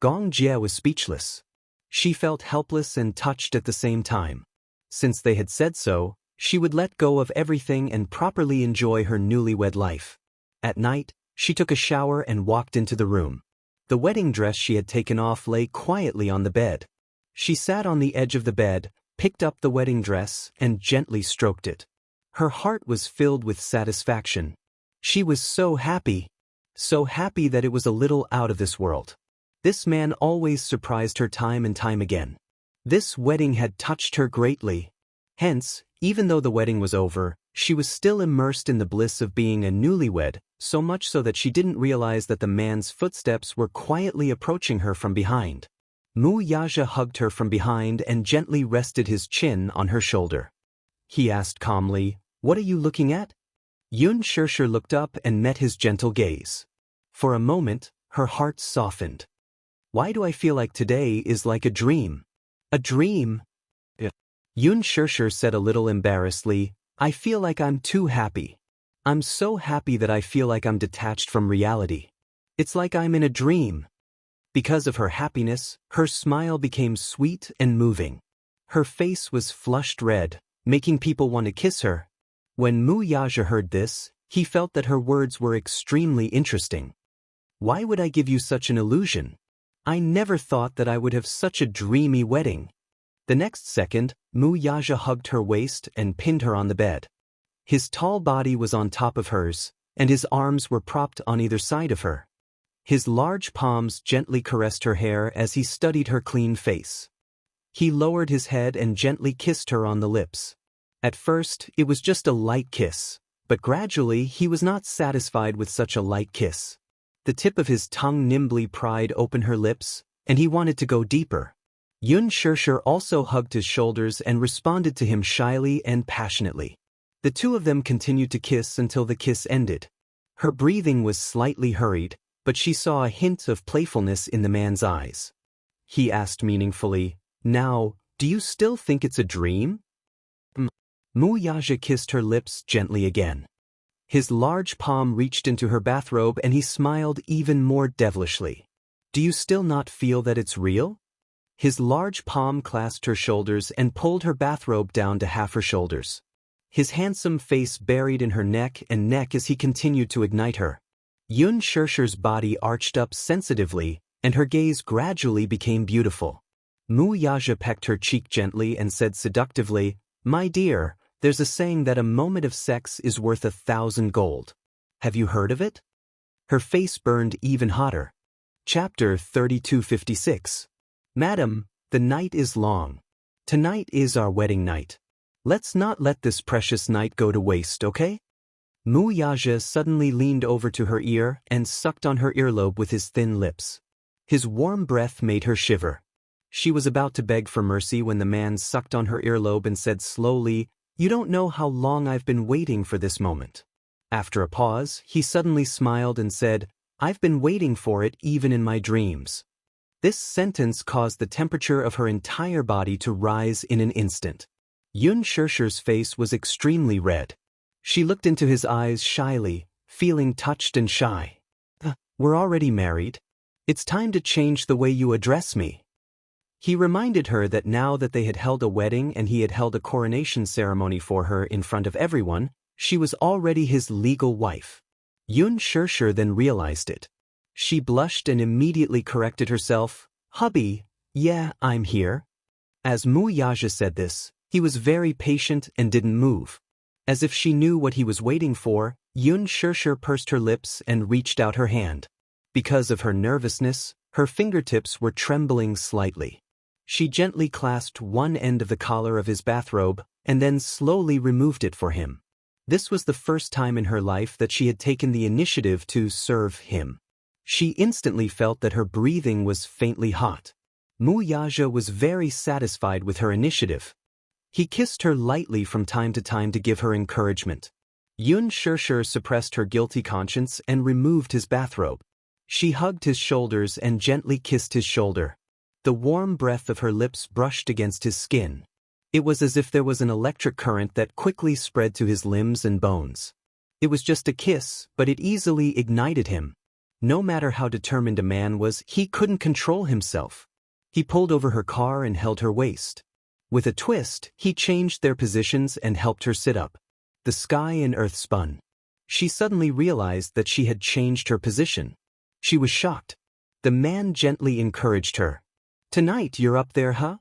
Gong Jia was speechless. She felt helpless and touched at the same time. Since they had said so, she would let go of everything and properly enjoy her newlywed life. At night, she took a shower and walked into the room. The wedding dress she had taken off lay quietly on the bed. She sat on the edge of the bed, picked up the wedding dress, and gently stroked it. Her heart was filled with satisfaction. She was so happy that it was a little out of this world. This man always surprised her time and time again. This wedding had touched her greatly. Hence, even though the wedding was over, she was still immersed in the bliss of being a newlywed, so much so that she didn't realize that the man's footsteps were quietly approaching her from behind. Mu Yaja hugged her from behind and gently rested his chin on her shoulder. He asked calmly, "What are you looking at?" Yun Shishir looked up and met his gentle gaze. For a moment, her heart softened. "Why do I feel like today is like a dream?" "A dream?" Yun Shishir said a little embarrassedly, "I feel like I'm too happy. I'm so happy that I feel like I'm detached from reality. It's like I'm in a dream." Because of her happiness, her smile became sweet and moving. Her face was flushed red, making people want to kiss her. When Mu Yaja heard this, he felt that her words were extremely interesting. "Why would I give you such an illusion? I never thought that I would have such a dreamy wedding." The next second, Mu Yaja hugged her waist and pinned her on the bed. His tall body was on top of hers, and his arms were propped on either side of her. His large palms gently caressed her hair as he studied her clean face. He lowered his head and gently kissed her on the lips. At first, it was just a light kiss, but gradually he was not satisfied with such a light kiss. The tip of his tongue nimbly pried open her lips, and he wanted to go deeper. Yun Shishir also hugged his shoulders and responded to him shyly and passionately. The two of them continued to kiss until the kiss ended. Her breathing was slightly hurried, but she saw a hint of playfulness in the man's eyes. He asked meaningfully, "Now, do you still think it's a dream?" Mu Yaja kissed her lips gently again. His large palm reached into her bathrobe and he smiled even more devilishly. "Do you still not feel that it's real?" His large palm clasped her shoulders and pulled her bathrobe down to half her shoulders. His handsome face buried in her neck as he continued to ignite her. Yun Shishir's body arched up sensitively, and her gaze gradually became beautiful. Mu Yaja pecked her cheek gently and said seductively, "My dear, there's a saying that a moment of sex is worth 1,000 gold. Have you heard of it?" Her face burned even hotter. Chapter 3256. "Madam, the night is long. Tonight is our wedding night. Let's not let this precious night go to waste, okay?" Mu Yaja suddenly leaned over to her ear and sucked on her earlobe with his thin lips. His warm breath made her shiver. She was about to beg for mercy when the man sucked on her earlobe and said slowly, You don't know how long I've been waiting for this moment. After a pause, he suddenly smiled and said, I've been waiting for it even in my dreams. This sentence caused the temperature of her entire body to rise in an instant. Yun Shirshi's face was extremely red. She looked into his eyes shyly, feeling touched and shy. We're already married. It's time to change the way you address me. He reminded her that now that they had held a wedding and he had held a coronation ceremony for her in front of everyone, she was already his legal wife. Yun Shirshir then realized it. She blushed and immediately corrected herself. Hubby, yeah, I'm here. As Mu Yaja said this, he was very patient and didn't move. As if she knew what he was waiting for, Yun Shirshir pursed her lips and reached out her hand. Because of her nervousness, her fingertips were trembling slightly. She gently clasped one end of the collar of his bathrobe and then slowly removed it for him. This was the first time in her life that she had taken the initiative to serve him. She instantly felt that her breathing was faintly hot. Mu Yaja was very satisfied with her initiative. He kissed her lightly from time to give her encouragement. Yun Shirshir suppressed her guilty conscience and removed his bathrobe. She hugged his shoulders and gently kissed his shoulder. The warm breath of her lips brushed against his skin. It was as if there was an electric current that quickly spread to his limbs and bones. It was just a kiss, but it easily ignited him. No matter how determined a man was, he couldn't control himself. He pulled over her car and held her waist. With a twist, he changed their positions and helped her sit up. The sky and earth spun. She suddenly realized that she had changed her position. She was shocked. The man gently encouraged her. Tonight you're up there, huh?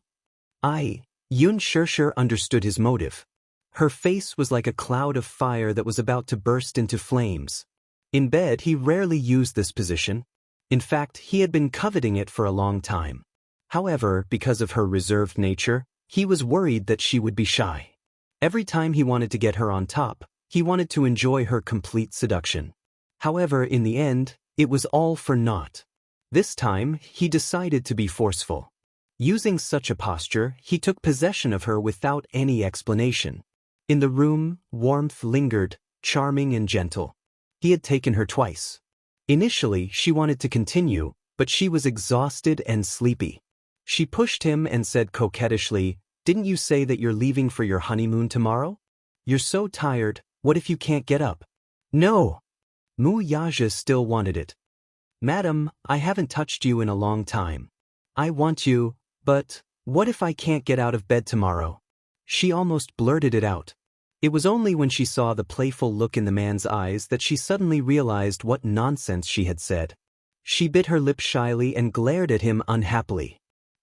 Yun Shirshir understood his motive. Her face was like a cloud of fire that was about to burst into flames. In bed, he rarely used this position. In fact, he had been coveting it for a long time. However, because of her reserved nature, he was worried that she would be shy. Every time he wanted to get her on top, he wanted to enjoy her complete seduction. However, in the end, it was all for naught. This time, he decided to be forceful. Using such a posture, he took possession of her without any explanation. In the room, warmth lingered, charming and gentle. He had taken her twice. Initially, she wanted to continue, but she was exhausted and sleepy. She pushed him and said coquettishly, "Didn't you say that you're leaving for your honeymoon tomorrow? You're so tired, what if you can't get up?" "No." Mu Yaja still wanted it. "Madam, I haven't touched you in a long time. I want you, but what if I can't get out of bed tomorrow?" She almost blurted it out. It was only when she saw the playful look in the man's eyes that she suddenly realized what nonsense she had said. She bit her lip shyly and glared at him unhappily.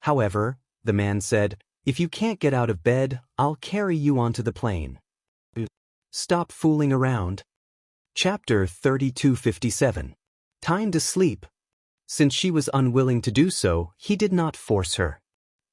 However, the man said, "If you can't get out of bed, I'll carry you onto the plane." Stop fooling around. Chapter 3257. Time to sleep. Since she was unwilling to do so, he did not force her.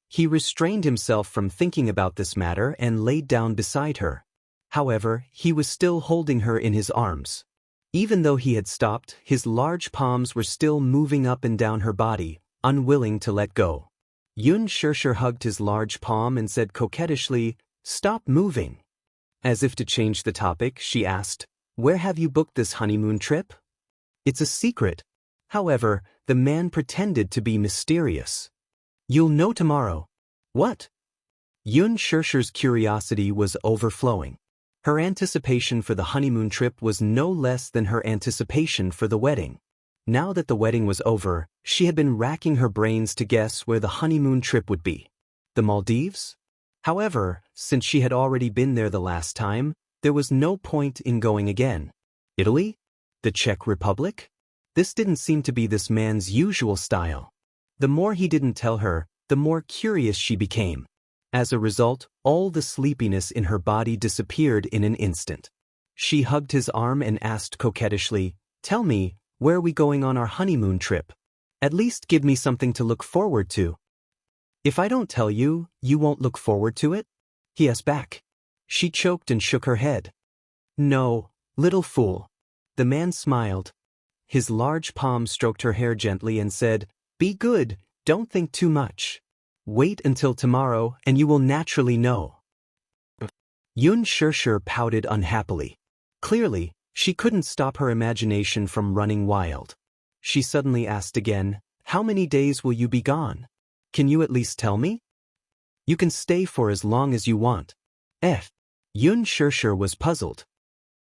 He restrained himself from thinking about this matter and laid down beside her. However, he was still holding her in his arms. Even though he had stopped, his large palms were still moving up and down her body, unwilling to let go. Yun Shirshir hugged his large palm and said coquettishly, "Stop moving." As if to change the topic, she asked, "Where have you booked this honeymoon trip?" "It's a secret." However, the man pretended to be mysterious. "You'll know tomorrow." "What?" Yun Shirshir's curiosity was overflowing. Her anticipation for the honeymoon trip was no less than her anticipation for the wedding. Now that the wedding was over, she had been racking her brains to guess where the honeymoon trip would be. The Maldives? However, since she had already been there the last time, there was no point in going again. Italy? The Czech Republic? This didn't seem to be this man's usual style. The more he didn't tell her, the more curious she became. As a result, all the sleepiness in her body disappeared in an instant. She hugged his arm and asked coquettishly, "Tell me, where are we going on our honeymoon trip? At least give me something to look forward to." "If I don't tell you, you won't look forward to it?" he asked back. She choked and shook her head. "No, little fool." The man smiled. His large palm stroked her hair gently and said, "Be good, don't think too much. Wait until tomorrow and you will naturally know." Yun Shirshir pouted unhappily. Clearly, she couldn't stop her imagination from running wild. She suddenly asked again, "How many days will you be gone? Can you at least tell me?" "You can stay for as long as you want." Yun Shirshir was puzzled.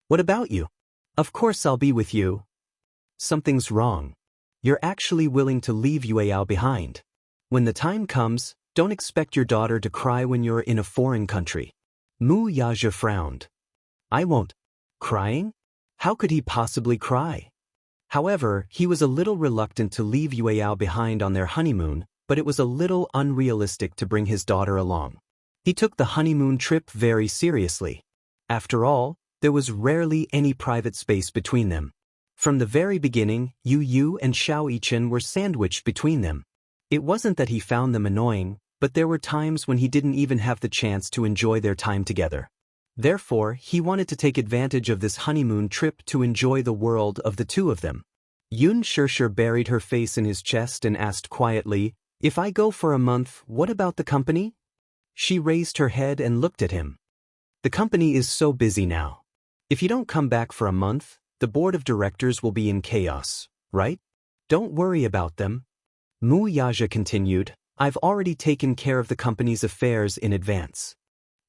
"What about you?" "Of course I'll be with you." "Something's wrong. You're actually willing to leave Yueyao behind. When the time comes, don't expect your daughter to cry when you're in a foreign country." Mu Yaja frowned. "I won't." Crying? How could he possibly cry? However, he was a little reluctant to leave Yueyao behind on their honeymoon, but it was a little unrealistic to bring his daughter along. He took the honeymoon trip very seriously. After all, there was rarely any private space between them. From the very beginning, Yu and Xiao Yichen were sandwiched between them. It wasn't that he found them annoying, but there were times when he didn't even have the chance to enjoy their time together. Therefore, he wanted to take advantage of this honeymoon trip to enjoy the world of the two of them. Yun Shirshir buried her face in his chest and asked quietly, "If I go for a month, what about the company?" She raised her head and looked at him. "The company is so busy now. If you don't come back for a month, the board of directors will be in chaos, right? Don't worry about them." Mu Yaja continued, "I've already taken care of the company's affairs in advance.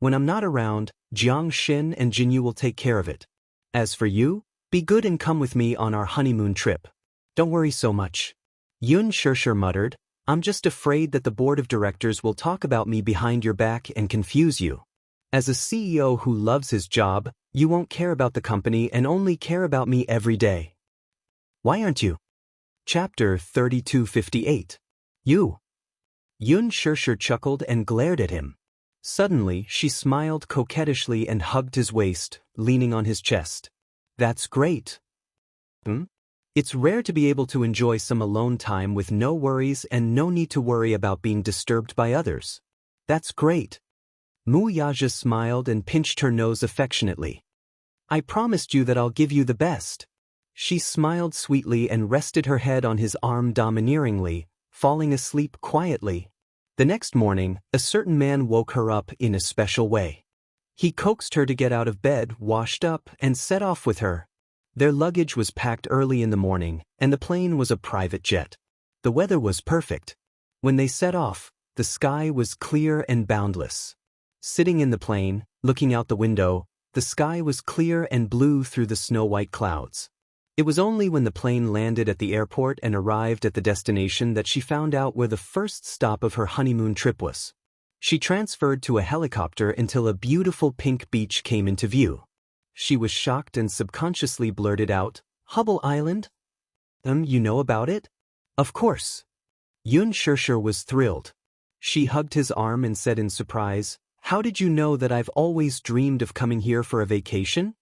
When I'm not around, Jiang Xin and Jinyu will take care of it. As for you, be good and come with me on our honeymoon trip. Don't worry so much." Yun Shirshir muttered, "I'm just afraid that the board of directors will talk about me behind your back and confuse you. As a CEO who loves his job, you won't care about the company and only care about me every day. Why aren't you?" Chapter 3258. You. Yun Shirshir chuckled and glared at him. Suddenly, she smiled coquettishly and hugged his waist, leaning on his chest. "That's great. It's rare to be able to enjoy some alone time with no worries and no need to worry about being disturbed by others. That's great." Mu Yaja smiled and pinched her nose affectionately. "I promised you that I'll give you the best." She smiled sweetly and rested her head on his arm domineeringly, falling asleep quietly. The next morning, a certain man woke her up in a special way. He coaxed her to get out of bed, washed up, and set off with her. Their luggage was packed early in the morning, and the plane was a private jet. The weather was perfect. When they set off, the sky was clear and boundless. Sitting in the plane, looking out the window, the sky was clear and blue through the snow-white clouds. It was only when the plane landed at the airport and arrived at the destination that she found out where the first stop of her honeymoon trip was. She transferred to a helicopter until a beautiful pink beach came into view. She was shocked and subconsciously blurted out, "Hubble Island? You know about it?" "Of course." Yun Shirshir was thrilled. She hugged his arm and said in surprise, "How did you know that I've always dreamed of coming here for a vacation?"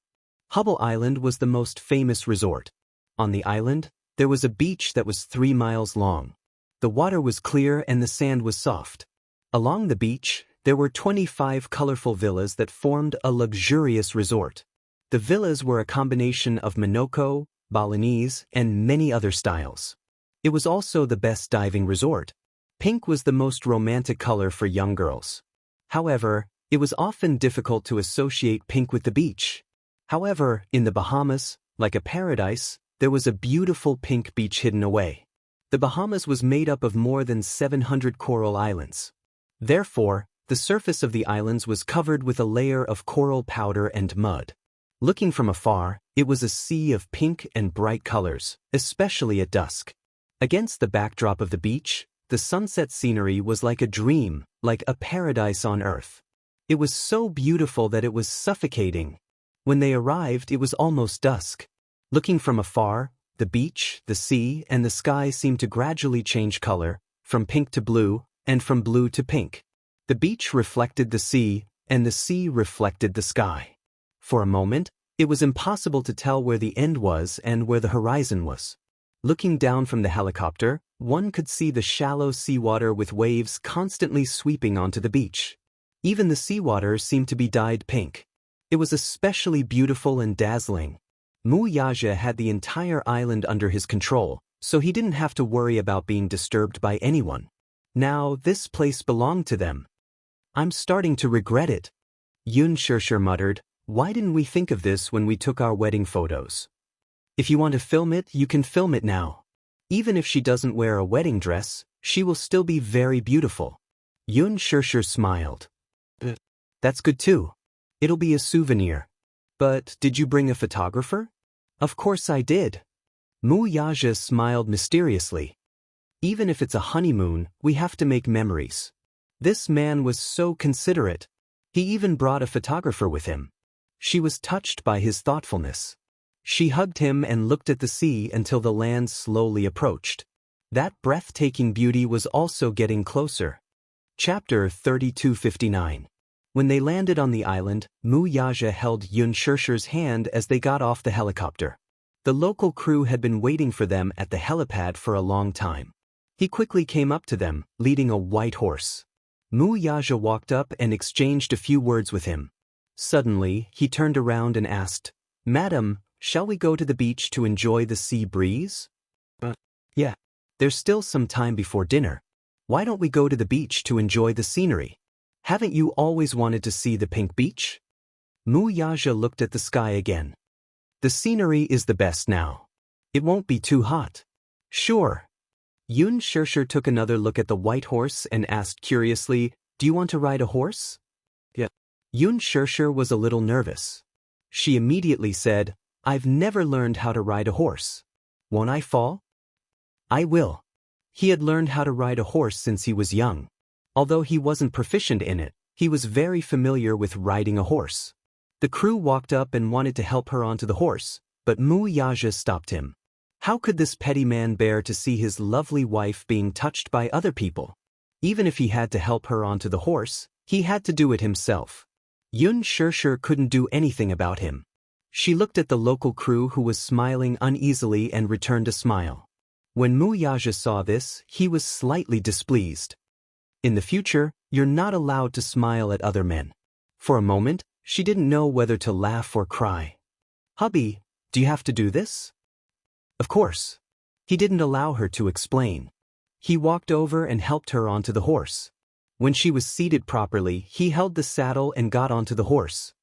Hubble Island was the most famous resort. On the island, there was a beach that was 3 miles long. The water was clear and the sand was soft. Along the beach, there were 25 colorful villas that formed a luxurious resort. The villas were a combination of Minoko, Balinese, and many other styles. It was also the best diving resort. Pink was the most romantic color for young girls. However, it was often difficult to associate pink with the beach. However, in the Bahamas, like a paradise, there was a beautiful pink beach hidden away. The Bahamas was made up of more than 700 coral islands. Therefore, the surface of the islands was covered with a layer of coral powder and mud. Looking from afar, it was a sea of pink and bright colors, especially at dusk. Against the backdrop of the beach, the sunset scenery was like a dream, like a paradise on earth. It was so beautiful that it was suffocating. When they arrived, it was almost dusk. Looking from afar, the beach, the sea, and the sky seemed to gradually change color, from pink to blue, and from blue to pink. The beach reflected the sea, and the sea reflected the sky. For a moment, it was impossible to tell where the end was and where the horizon was. Looking down from the helicopter, one could see the shallow seawater with waves constantly sweeping onto the beach. Even the seawater seemed to be dyed pink. It was especially beautiful and dazzling. Mu Yaja had the entire island under his control, so he didn't have to worry about being disturbed by anyone. Now, this place belonged to them. "I'm starting to regret it." Xianxia muttered, "Why didn't we think of this when we took our wedding photos? If you want to film it, you can film it now. Even if she doesn't wear a wedding dress, she will still be very beautiful." Xianxia smiled. "That's good too. It'll be a souvenir. But did you bring a photographer?" "Of course I did." Wuxia smiled mysteriously. "Even if it's a honeymoon, we have to make memories." This man was so considerate. He even brought a photographer with him. She was touched by his thoughtfulness. She hugged him and looked at the sea until the land slowly approached. That breathtaking beauty was also getting closer. Chapter 3259. When they landed on the island, Wuxia held Xianxia's hand as they got off the helicopter. The local crew had been waiting for them at the helipad for a long time. He quickly came up to them, leading a white horse. Wuxia walked up and exchanged a few words with him. Suddenly, he turned around and asked, "Madam, shall we go to the beach to enjoy the sea breeze?" Yeah. There's still some time before dinner. Why don't we go to the beach to enjoy the scenery? Haven't you always wanted to see the pink beach?" Wuxia looked at the sky again. "The scenery is the best now. It won't be too hot." "Sure." Xianxia took another look at the white horse and asked curiously, "Do you want to ride a horse?" Yeah. Xianxia was a little nervous. She immediately said, "I've never learned how to ride a horse. Won't I fall?" "I will." He had learned how to ride a horse since he was young. Although he wasn't proficient in it, he was very familiar with riding a horse. The crew walked up and wanted to help her onto the horse, but Wuxia stopped him. How could this petty man bear to see his lovely wife being touched by other people? Even if he had to help her onto the horse, he had to do it himself. Xianxia couldn't do anything about him. She looked at the local crew who was smiling uneasily and returned a smile. When Wuxia saw this, he was slightly displeased. "In the future, you're not allowed to smile at other men." For a moment, she didn't know whether to laugh or cry. "Hubby, do you have to do this?" "Of course." He didn't allow her to explain. He walked over and helped her onto the horse. When she was seated properly, he held the saddle and got onto the horse.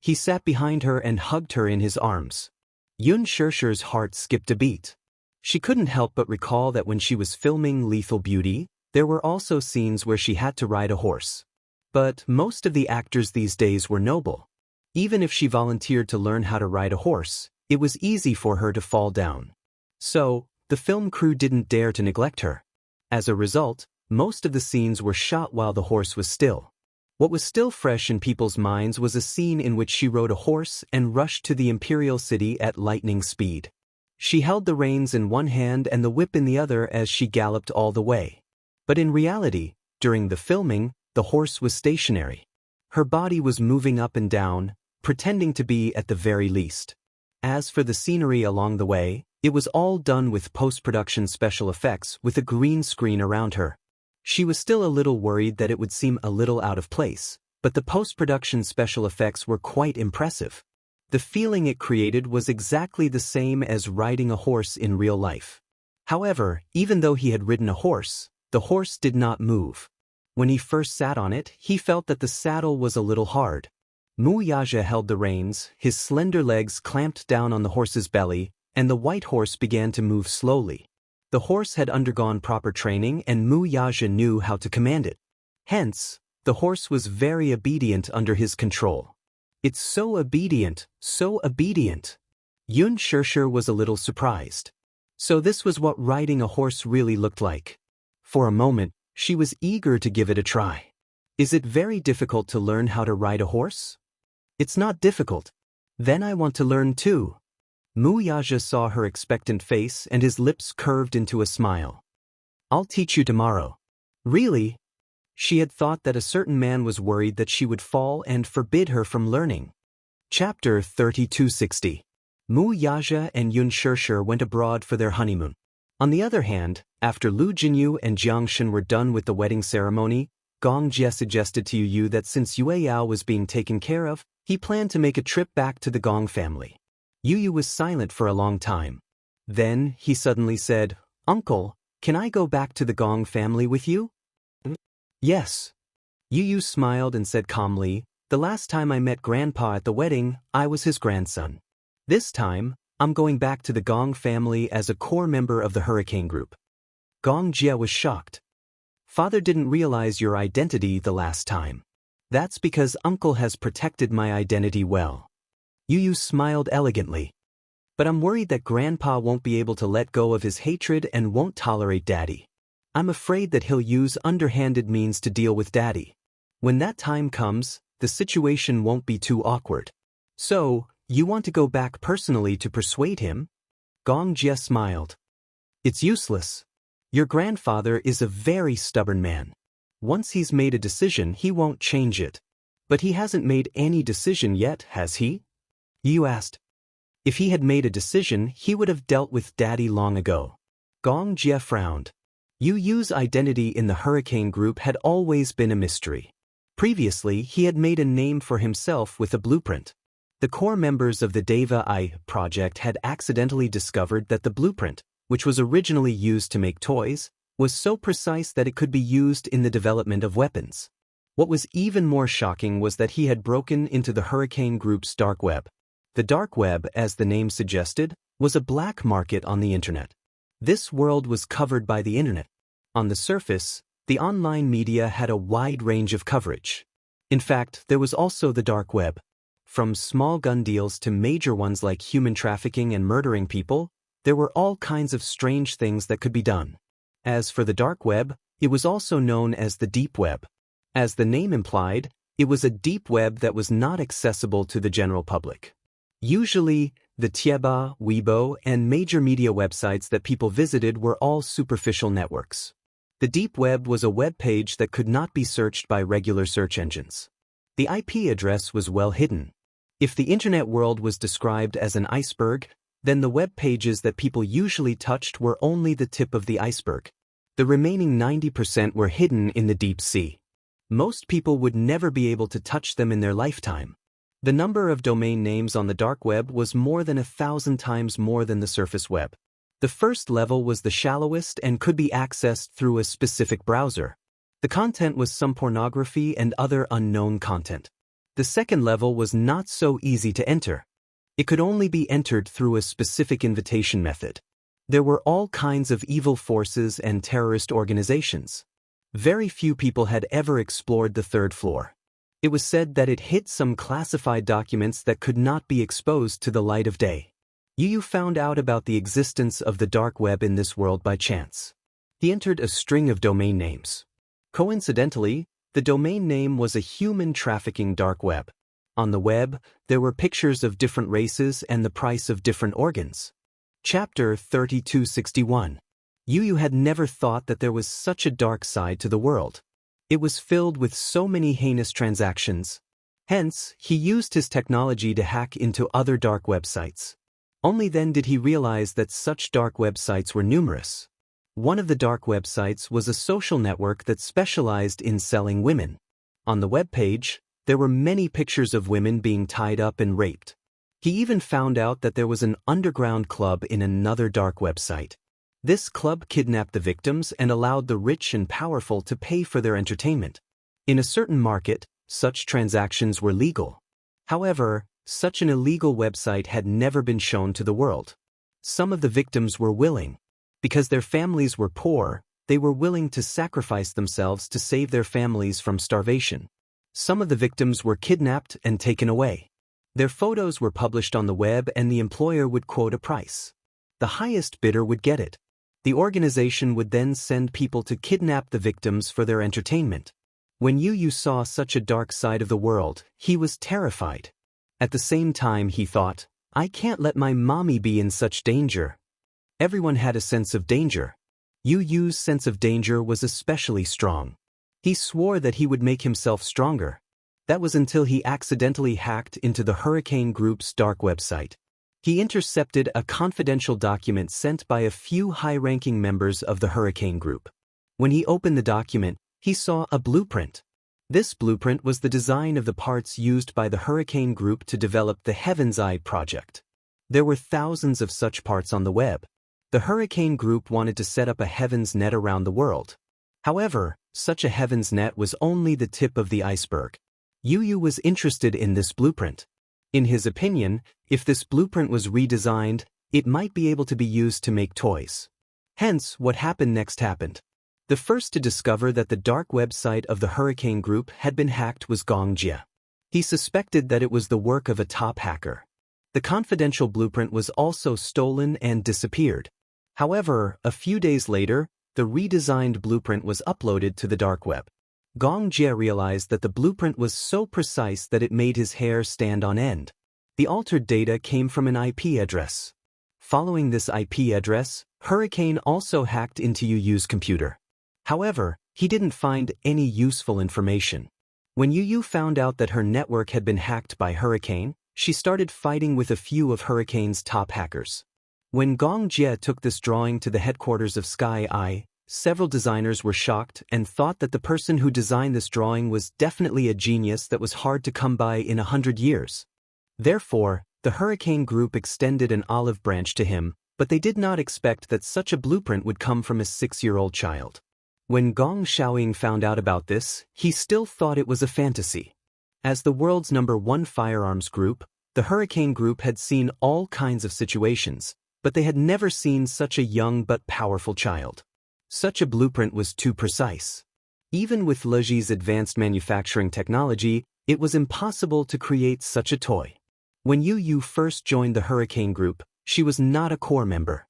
He sat behind her and hugged her in his arms. Xianxia's heart skipped a beat. She couldn't help but recall that when she was filming Lethal Beauty, there were also scenes where she had to ride a horse. But most of the actors these days were noble. Even if she volunteered to learn how to ride a horse, it was easy for her to fall down. So, the film crew didn't dare to neglect her. As a result, most of the scenes were shot while the horse was still. What was still fresh in people's minds was a scene in which she rode a horse and rushed to the imperial city at lightning speed. She held the reins in one hand and the whip in the other as she galloped all the way. But in reality, during the filming, the horse was stationary. Her body was moving up and down, pretending to be at the very least. As for the scenery along the way, it was all done with post-production special effects with a green screen around her. She was still a little worried that it would seem a little out of place, but the post-production special effects were quite impressive. The feeling it created was exactly the same as riding a horse in real life. However, even though he had ridden a horse, the horse did not move. When he first sat on it, he felt that the saddle was a little hard. Wuxia held the reins, his slender legs clamped down on the horse's belly, and the white horse began to move slowly. The horse had undergone proper training and Wuxia knew how to command it. Hence, the horse was very obedient under his control. "It's so obedient, so obedient." Xianxia was a little surprised. So this was what riding a horse really looked like. For a moment, she was eager to give it a try. "Is it very difficult to learn how to ride a horse?" "It's not difficult." "Then I want to learn too." Wuxia saw her expectant face and his lips curved into a smile. "I'll teach you tomorrow." "Really?" She had thought that a certain man was worried that she would fall and forbid her from learning. Chapter 3260. Wuxia and Xianxia went abroad for their honeymoon. On the other hand, after Lu Jinyu and Jiang Shen were done with the wedding ceremony, Gong Jie suggested to Yu that since Yue Yao was being taken care of, he planned to make a trip back to the Gong family. Yu was silent for a long time. Then, he suddenly said, "Uncle, can I go back to the Gong family with you?" "Yes." Yu smiled and said calmly, The last time I met Grandpa at the wedding, I was his grandson. This time, I'm going back to the Gong family as a core member of the Hurricane Group. Gong Jia was shocked. Father didn't realize your identity the last time. That's because Uncle has protected my identity well. Yu smiled elegantly. But I'm worried that Grandpa won't be able to let go of his hatred and won't tolerate Daddy. I'm afraid that he'll use underhanded means to deal with Daddy. When that time comes, the situation won't be too awkward. So, you want to go back personally to persuade him? Gong Jia smiled. It's useless. Your grandfather is a very stubborn man. Once he's made a decision, he won't change it. But he hasn't made any decision yet, has he? Yu asked. If he had made a decision, he would have dealt with Daddy long ago. Gong Jia frowned. Yu's identity in the Hurricane Group had always been a mystery. Previously, he had made a name for himself with a blueprint. The core members of the Deva I project had accidentally discovered that the blueprint, which was originally used to make toys, was so precise that it could be used in the development of weapons. What was even more shocking was that he had broken into the Hurricane Group's dark web. The dark web, as the name suggested, was a black market on the internet. This world was covered by the internet. On the surface, the online media had a wide range of coverage. In fact, there was also the dark web. From small gun deals to major ones like human trafficking and murdering people, there were all kinds of strange things that could be done. As for the dark web, it was also known as the deep web. As the name implied, it was a deep web that was not accessible to the general public. Usually, the Tieba, Weibo, and major media websites that people visited were all superficial networks. The deep web was a web page that could not be searched by regular search engines. The IP address was well hidden. If the internet world was described as an iceberg, then the web pages that people usually touched were only the tip of the iceberg. The remaining 90% were hidden in the deep sea. Most people would never be able to touch them in their lifetime. The number of domain names on the dark web was more than 1,000 times more than the surface web. The first level was the shallowest and could be accessed through a specific browser. The content was some pornography and other unknown content. The second level was not so easy to enter. It could only be entered through a specific invitation method. There were all kinds of evil forces and terrorist organizations. Very few people had ever explored the third floor. It was said that it hid some classified documents that could not be exposed to the light of day. Yu found out about the existence of the dark web in this world by chance. He entered a string of domain names. Coincidentally, the domain name was a human trafficking dark web. On the web, there were pictures of different races and the price of different organs. Chapter 3261. Yu had never thought that there was such a dark side to the world. It was filled with so many heinous transactions. Hence, he used his technology to hack into other dark websites. Only then did he realize that such dark websites were numerous. One of the dark websites was a social network that specialized in selling women. On the web page, there were many pictures of women being tied up and raped. He even found out that there was an underground club in another dark website. This club kidnapped the victims and allowed the rich and powerful to pay for their entertainment. In a certain market, such transactions were legal. However, such an illegal website had never been shown to the world. Some of the victims were willing. Because their families were poor, they were willing to sacrifice themselves to save their families from starvation. Some of the victims were kidnapped and taken away. Their photos were published on the web and the employer would quote a price. The highest bidder would get it. The organization would then send people to kidnap the victims for their entertainment. When Yu saw such a dark side of the world, he was terrified. At the same time he thought, I can't let my mommy be in such danger. Everyone had a sense of danger. Yu's sense of danger was especially strong. He swore that he would make himself stronger. That was until he accidentally hacked into the Hurricane Group's dark website. He intercepted a confidential document sent by a few high-ranking members of the Hurricane Group. When he opened the document, he saw a blueprint. This blueprint was the design of the parts used by the Hurricane Group to develop the Heaven's Eye project. There were thousands of such parts on the web. The Hurricane Group wanted to set up a heaven's net around the world. However, such a heaven's net was only the tip of the iceberg. Yu Yu was interested in this blueprint. In his opinion, if this blueprint was redesigned, it might be able to be used to make toys. Hence, what happened next happened. The first to discover that the dark website of the Hurricane Group had been hacked was Gong Jia. He suspected that it was the work of a top hacker. The confidential blueprint was also stolen and disappeared. However, a few days later, the redesigned blueprint was uploaded to the dark web. Gong Jia realized that the blueprint was so precise that it made his hair stand on end. The altered data came from an IP address. Following this IP address, Hurricane also hacked into Yu Yu's computer. However, he didn't find any useful information. When Yu Yu found out that her network had been hacked by Hurricane, she started fighting with a few of Hurricane's top hackers. When Gong Jia took this drawing to the headquarters of Sky Eye, several designers were shocked and thought that the person who designed this drawing was definitely a genius that was hard to come by in 100 years. Therefore, the Hurricane Group extended an olive branch to him, but they did not expect that such a blueprint would come from a 6-year-old child. When Gong Xiaoying found out about this, he still thought it was a fantasy. As the world's #1 firearms group, the Hurricane Group had seen all kinds of situations, but they had never seen such a young but powerful child. Such a blueprint was too precise. Even with Leji's advanced manufacturing technology, it was impossible to create such a toy. When Yu Yu first joined the Hurricane Group, she was not a core member.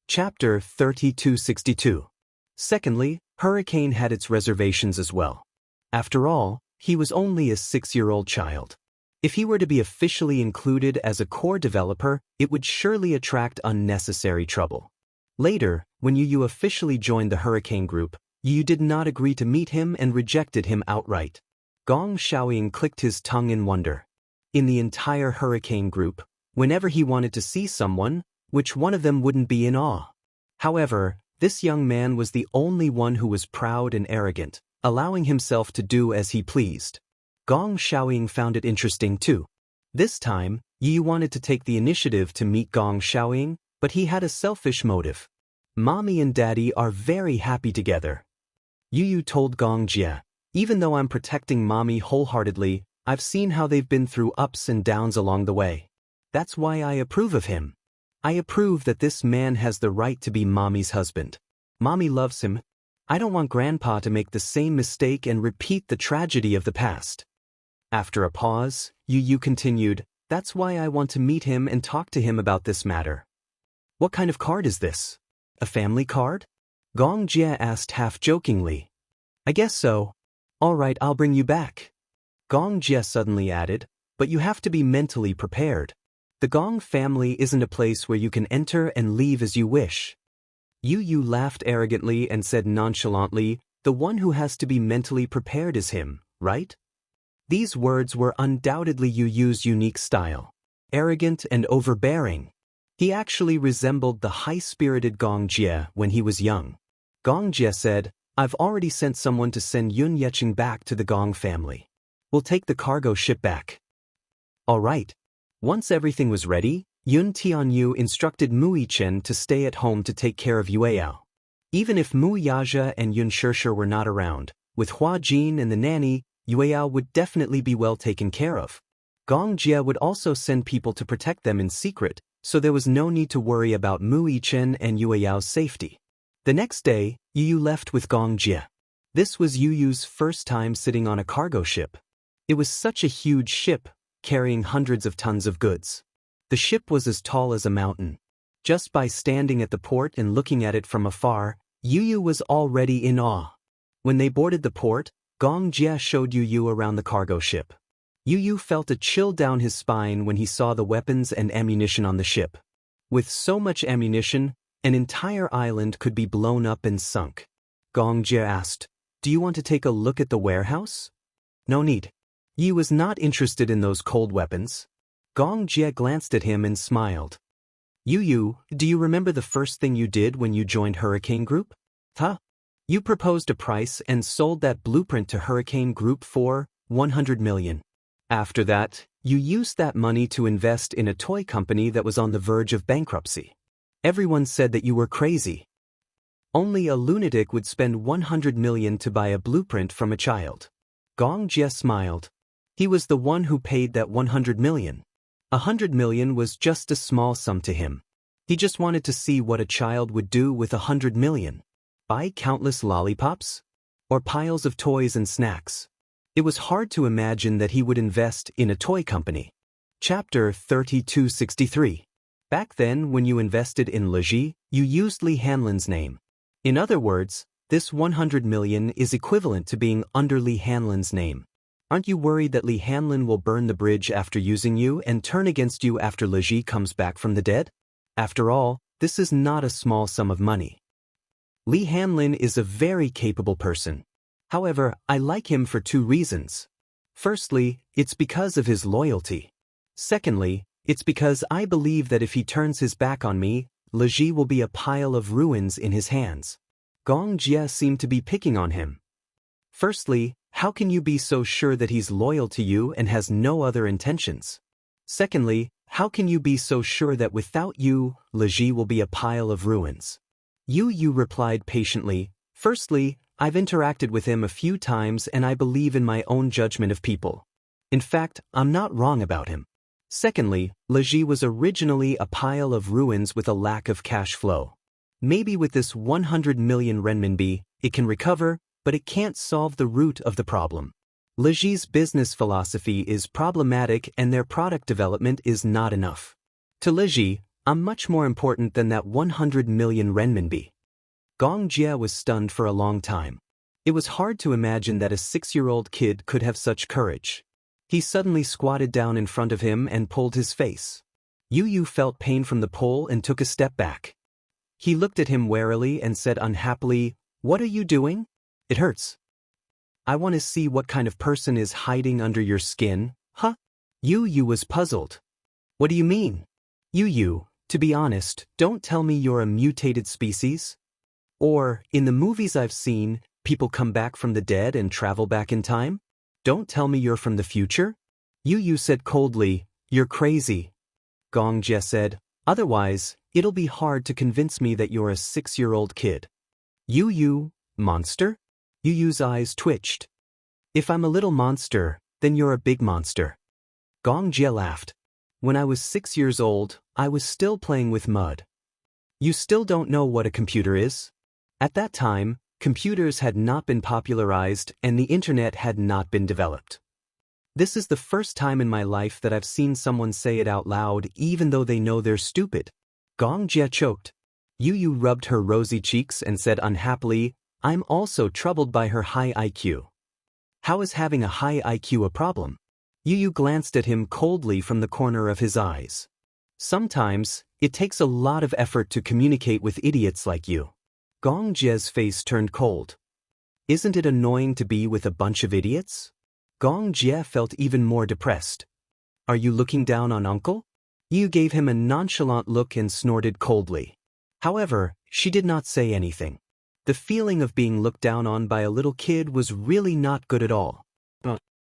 Chapter 3262. Secondly, Hurricane had its reservations as well. After all, he was only a 6-year-old child. If he were to be officially included as a core developer, it would surely attract unnecessary trouble. Later, when Yu Yu officially joined the Hurricane Group, Yu Yu did not agree to meet him and rejected him outright. Gong Xiaoying clicked his tongue in wonder. In the entire Hurricane Group, whenever he wanted to see someone, which one of them wouldn't be in awe? However, this young man was the only one who was proud and arrogant, allowing himself to do as he pleased. Gong Xiaoying found it interesting too. This time, Yu Yu wanted to take the initiative to meet Gong Xiaoying, but he had a selfish motive. Mommy and Daddy are very happy together. Yu Yu told Gong Jia, even though I'm protecting Mommy wholeheartedly, I've seen how they've been through ups and downs along the way. That's why I approve of him. I approve that this man has the right to be Mommy's husband. Mommy loves him. I don't want Grandpa to make the same mistake and repeat the tragedy of the past. After a pause, Yu Yu continued, that's why I want to meet him and talk to him about this matter. What kind of card is this? A family card? Gong Jia asked half-jokingly. I guess so. All right, I'll bring you back. Gong Jia suddenly added, but you have to be mentally prepared. The Gong family isn't a place where you can enter and leave as you wish. Yu Yu laughed arrogantly and said nonchalantly, the one who has to be mentally prepared is him, right? These words were undoubtedly Yu Yu's unique style. Arrogant and overbearing. He actually resembled the high-spirited Gong Jia when he was young. Gong Jia said, I've already sent someone to send Yun Yeqing back to the Gong family. We'll take the cargo ship back. All right. Once everything was ready, Yun Tianyu instructed Mu Yichen to stay at home to take care of Yueyao. Even if Mu Yaja and Yun Shishir were not around, with Hua Jin and the nanny, Yueyao would definitely be well taken care of. Gong Jia would also send people to protect them in secret, so there was no need to worry about Mu Yichen and Yueyao's safety. The next day, Yu Yu left with Gong Jia. This was Yu Yu's first time sitting on a cargo ship. It was such a huge ship, carrying hundreds of tons of goods. The ship was as tall as a mountain. Just by standing at the port and looking at it from afar, Yu Yu was already in awe. When they boarded the port, Gong Jia showed Yu Yu around the cargo ship. Yu Yu felt a chill down his spine when he saw the weapons and ammunition on the ship. With so much ammunition, an entire island could be blown up and sunk. Gong Jia asked, do you want to take a look at the warehouse? No need. Yu was not interested in those cold weapons. Gong Jia glanced at him and smiled. Yu Yu, do you remember the first thing you did when you joined Hurricane Group? Huh? You proposed a price and sold that blueprint to Hurricane Group for 100 million. After that, you used that money to invest in a toy company that was on the verge of bankruptcy. Everyone said that you were crazy. Only a lunatic would spend 100 million to buy a blueprint from a child. Gong Jia smiled. He was the one who paid that 100 million. 100 million was just a small sum to him. He just wanted to see what a child would do with 100 million. Buy countless lollipops? Or piles of toys and snacks? It was hard to imagine that he would invest in a toy company. Chapter 3263. Back then, when you invested in Leji, you used Li Hanlin's name. In other words, this 100 million is equivalent to being under Li Hanlin's name. Aren't you worried that Li Hanlin will burn the bridge after using you and turn against you after Leji comes back from the dead? After all, this is not a small sum of money. Li Hanlin is a very capable person. However, I like him for two reasons. Firstly, it's because of his loyalty. Secondly, it's because I believe that if he turns his back on me, Leji will be a pile of ruins in his hands. Gong Jie seemed to be picking on him. Firstly, how can you be so sure that he's loyal to you and has no other intentions? Secondly, how can you be so sure that without you, Leji will be a pile of ruins? Yu replied patiently, firstly, I've interacted with him a few times and I believe in my own judgment of people. In fact, I'm not wrong about him. Secondly, Leji was originally a pile of ruins with a lack of cash flow. Maybe with this 100 million renminbi, it can recover, but it can't solve the root of the problem. Leji's business philosophy is problematic and their product development is not enough. To Leji, I'm much more important than that 100 million renminbi. Gong Jie was stunned for a long time. It was hard to imagine that a 6-year-old kid could have such courage. He suddenly squatted down in front of him and pulled his face. Yu felt pain from the pull and took a step back. He looked at him warily and said unhappily, "What are you doing? It hurts. I want to see what kind of person is hiding under your skin, huh?" Yu was puzzled. "What do you mean?" Yu, to be honest, don't tell me you're a mutated species. Or, in the movies I've seen, people come back from the dead and travel back in time? Don't tell me you're from the future? Yu said coldly, "You're crazy." Gong Jie said, "Otherwise, it'll be hard to convince me that you're a 6-year-old kid." Yu, monster? Yu's eyes twitched. "If I'm a little monster, then you're a big monster." Gong Jie laughed. "When I was 6 years old, I was still playing with mud." "You still don't know what a computer is?" At that time, computers had not been popularized and the internet had not been developed. This is the first time in my life that I've seen someone say it out loud even though they know they're stupid. Gong Jie choked. Yu rubbed her rosy cheeks and said unhappily, "I'm also troubled by her high IQ." "How is having a high IQ a problem?" Yu glanced at him coldly from the corner of his eyes. "Sometimes, it takes a lot of effort to communicate with idiots like you." Gong Jie's face turned cold. "Isn't it annoying to be with a bunch of idiots?" Gong Jie felt even more depressed. "Are you looking down on Uncle?" Yu gave him a nonchalant look and snorted coldly. However, she did not say anything. The feeling of being looked down on by a little kid was really not good at all.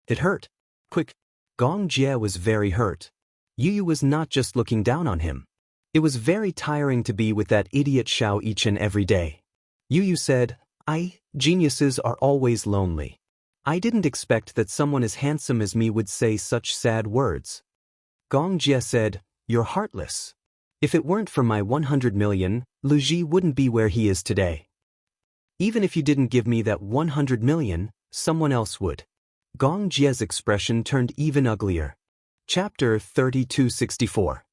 It hurt. Quick. Gong Jie was very hurt. Yu was not just looking down on him. It was very tiring to be with that idiot Xiao each and every day. Yu said, Geniuses are always lonely. I didn't expect that someone as handsome as me would say such sad words." Gong Jie said, "You're heartless. If it weren't for my 100 million, Leji wouldn't be where he is today. Even if you didn't give me that 100 million, someone else would." Gong Jie's expression turned even uglier. Chapter 3264.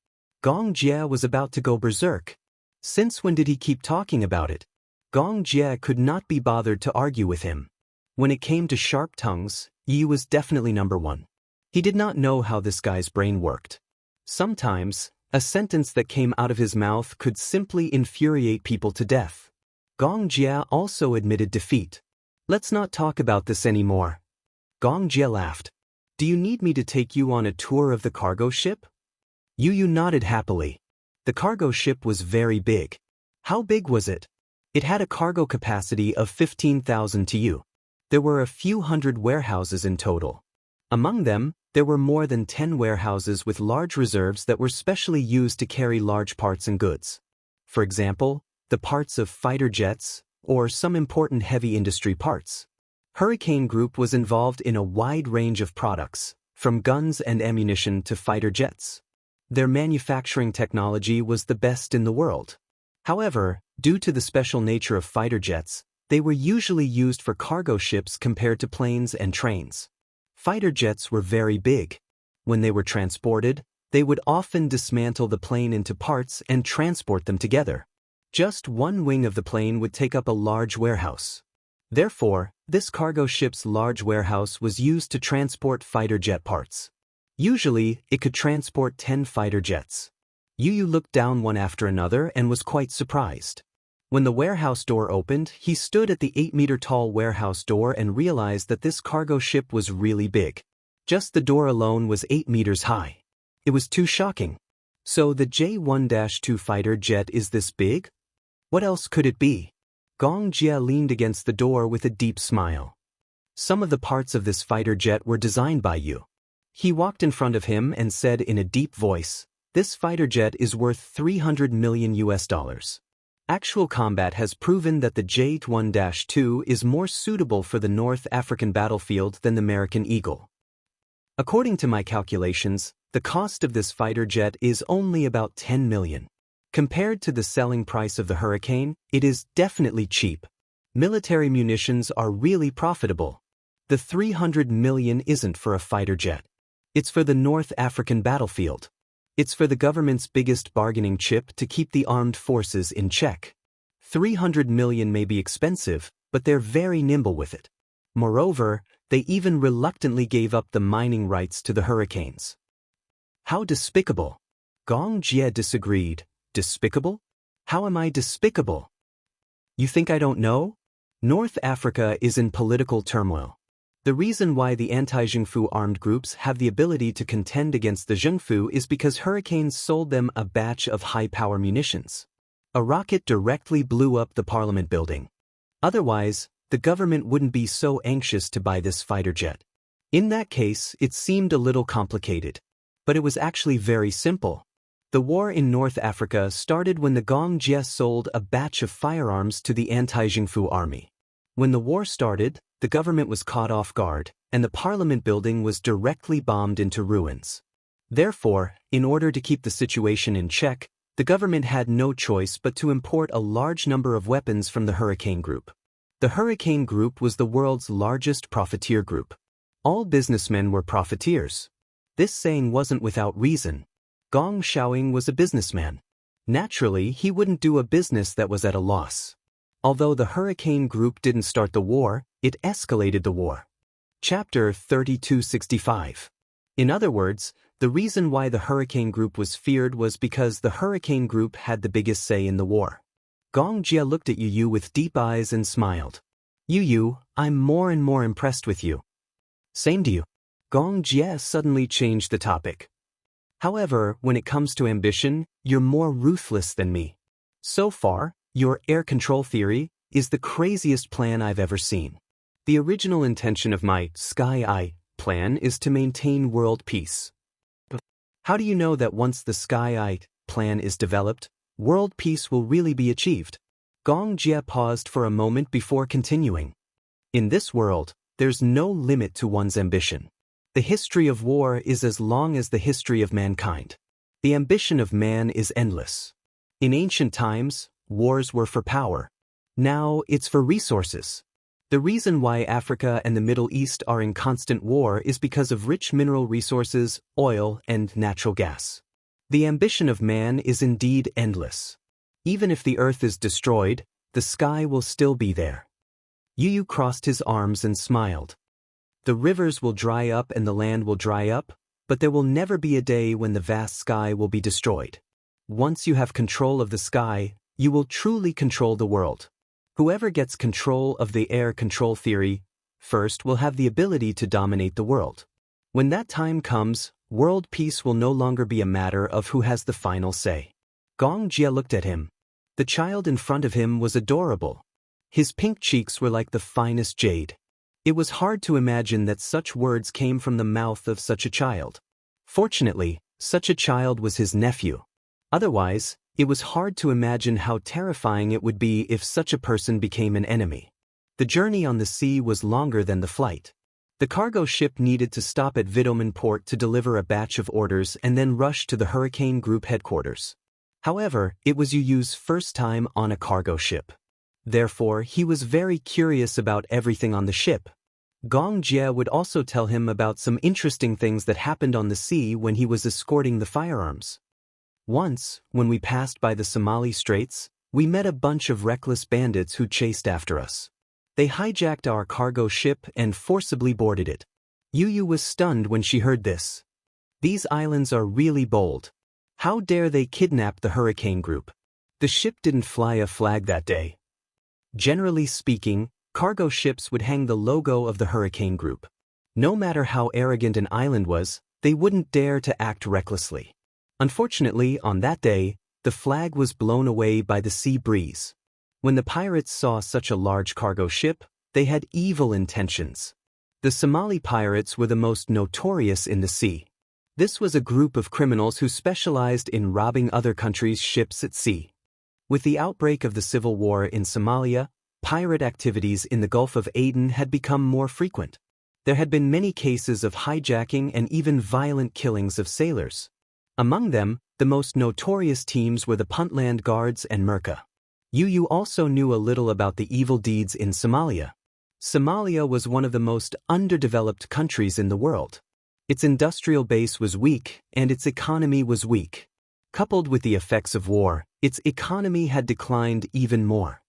Gong Jie was about to go berserk. Since when did he keep talking about it? Gong Jie could not be bothered to argue with him. When it came to sharp tongues, Yi was definitely number one. He did not know how this guy's brain worked. Sometimes, a sentence that came out of his mouth could simply infuriate people to death. Gong Jie also admitted defeat. "Let's not talk about this anymore." Gong Jie laughed. "Do you need me to take you on a tour of the cargo ship?" Yu nodded happily. The cargo ship was very big. How big was it? It had a cargo capacity of 15,000 TEU. There were a few hundred warehouses in total. Among them, there were more than 10 warehouses with large reserves that were specially used to carry large parts and goods. For example, the parts of fighter jets, or some important heavy industry parts. Hurricane Group was involved in a wide range of products, from guns and ammunition to fighter jets. Their manufacturing technology was the best in the world. However, due to the special nature of fighter jets, they were usually used for cargo ships compared to planes and trains. Fighter jets were very big. When they were transported, they would often dismantle the plane into parts and transport them together. Just one wing of the plane would take up a large warehouse. Therefore, this cargo ship's large warehouse was used to transport fighter jet parts. Usually, it could transport 10 fighter jets. Yu looked down one after another and was quite surprised. When the warehouse door opened, he stood at the 8-meter-tall warehouse door and realized that this cargo ship was really big. Just the door alone was 8 meters high. It was too shocking. So the J-1-2 fighter jet is this big? What else could it be? Gong Jia leaned against the door with a deep smile. Some of the parts of this fighter jet were designed by you. He walked in front of him and said in a deep voice, "This fighter jet is worth $300 million US. Actual combat has proven that the J-1-2 is more suitable for the North African battlefield than the American Eagle. According to my calculations, the cost of this fighter jet is only about 10 million. Compared to the selling price of the Hurricane, it is definitely cheap. Military munitions are really profitable. The 300 million isn't for a fighter jet. It's for the North African battlefield. It's for the government's biggest bargaining chip to keep the armed forces in check. 300 million may be expensive, but they're very nimble with it. Moreover, they even reluctantly gave up the mining rights to the Hurricanes." How despicable! Gong Jie disagreed. Despicable? How am I despicable? You think I don't know? North Africa is in political turmoil. The reason why the anti-Zhengfu armed groups have the ability to contend against the Zhengfu is because Hurricanes sold them a batch of high-power munitions. A rocket directly blew up the parliament building. Otherwise, the government wouldn't be so anxious to buy this fighter jet. In that case, it seemed a little complicated. But it was actually very simple. The war in North Africa started when the Gong Jie sold a batch of firearms to the anti-Zhengfu army. When the war started, the government was caught off guard, and the parliament building was directly bombed into ruins. Therefore, in order to keep the situation in check, the government had no choice but to import a large number of weapons from the Hurricane Group. The Hurricane Group was the world's largest profiteer group. All businessmen were profiteers. This saying wasn't without reason. Gong Xiaoying was a businessman. Naturally, he wouldn't do a business that was at a loss. Although the Hurricane Group didn't start the war, it escalated the war. Chapter 3265. In other words, the reason why the Hurricane Group was feared was because the Hurricane Group had the biggest say in the war. Gong Jia looked at Yu with deep eyes and smiled. Yu, I'm more and more impressed with you. Same to you. Gong Jia suddenly changed the topic. However, when it comes to ambition, you're more ruthless than me. So far, your air control theory is the craziest plan I've ever seen. The original intention of my Sky Eye plan is to maintain world peace. How do you know that once the Sky Eye plan is developed, world peace will really be achieved? Gong Jia paused for a moment before continuing. In this world, there's no limit to one's ambition. The history of war is as long as the history of mankind. The ambition of man is endless. In ancient times, wars were for power. Now it's for resources. The reason why Africa and the Middle East are in constant war is because of rich mineral resources, oil, and natural gas. The ambition of man is indeed endless. Even if the earth is destroyed, the sky will still be there. Yu crossed his arms and smiled. The rivers will dry up and the land will dry up, but there will never be a day when the vast sky will be destroyed. Once you have control of the sky, you will truly control the world. Whoever gets control of the air control theory first will have the ability to dominate the world. When that time comes, world peace will no longer be a matter of who has the final say. Gong Jia looked at him. The child in front of him was adorable. His pink cheeks were like the finest jade. It was hard to imagine that such words came from the mouth of such a child. Fortunately, such a child was his nephew. Otherwise, it was hard to imagine how terrifying it would be if such a person became an enemy. The journey on the sea was longer than the flight. The cargo ship needed to stop at Vitomin port to deliver a batch of orders and then rush to the Hurricane Group headquarters. However, it was Yu Yu's first time on a cargo ship. Therefore, he was very curious about everything on the ship. Gong Jie would also tell him about some interesting things that happened on the sea when he was escorting the firearms. Once, when we passed by the Somali Straits, we met a bunch of reckless bandits who chased after us. They hijacked our cargo ship and forcibly boarded it. Yu Yu was stunned when she heard this. These islands are really bold. How dare they kidnap the Hurricane Group? The ship didn't fly a flag that day. Generally speaking, cargo ships would hang the logo of the Hurricane Group. No matter how arrogant an island was, they wouldn't dare to act recklessly. Unfortunately, on that day, the flag was blown away by the sea breeze. When the pirates saw such a large cargo ship, they had evil intentions. The Somali pirates were the most notorious in the sea. This was a group of criminals who specialized in robbing other countries' ships at sea. With the outbreak of the civil war in Somalia, pirate activities in the Gulf of Aden had become more frequent. There had been many cases of hijacking and even violent killings of sailors. Among them, the most notorious teams were the Puntland Guards and Merca. Yu Yu also knew a little about the evil deeds in Somalia. Somalia was one of the most underdeveloped countries in the world. Its industrial base was weak, and its economy was weak. Coupled with the effects of war, its economy had declined even more.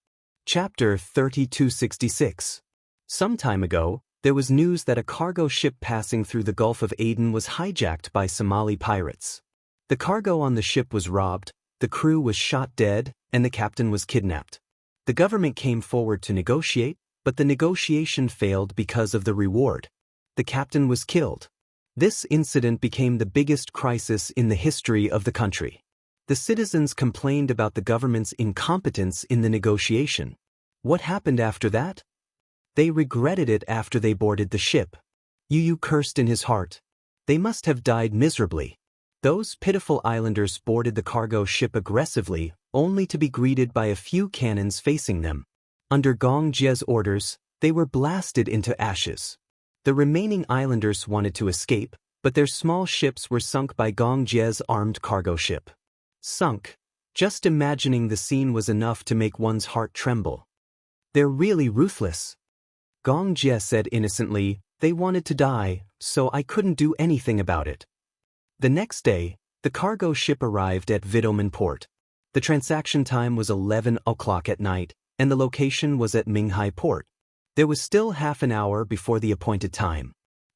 Chapter 3266. Some time ago, there was news that a cargo ship passing through the Gulf of Aden was hijacked by Somali pirates. The cargo on the ship was robbed, the crew was shot dead, and the captain was kidnapped. The government came forward to negotiate, but the negotiation failed because of the reward. The captain was killed. This incident became the biggest crisis in the history of the country. The citizens complained about the government's incompetence in the negotiation. What happened after that? They regretted it after they boarded the ship. Yu Yu cursed in his heart. They must have died miserably. Those pitiful islanders boarded the cargo ship aggressively, only to be greeted by a few cannons facing them. Under Gong Jie's orders, they were blasted into ashes. The remaining islanders wanted to escape, but their small ships were sunk by Gong Jie's armed cargo ship. Sunk. Just imagining the scene was enough to make one's heart tremble. They're really ruthless. Gong Jie said innocently, they wanted to die, so I couldn't do anything about it. The next day, the cargo ship arrived at Vitomin port. The transaction time was 11 o'clock at night, and the location was at Minghai port. There was still half an hour before the appointed time.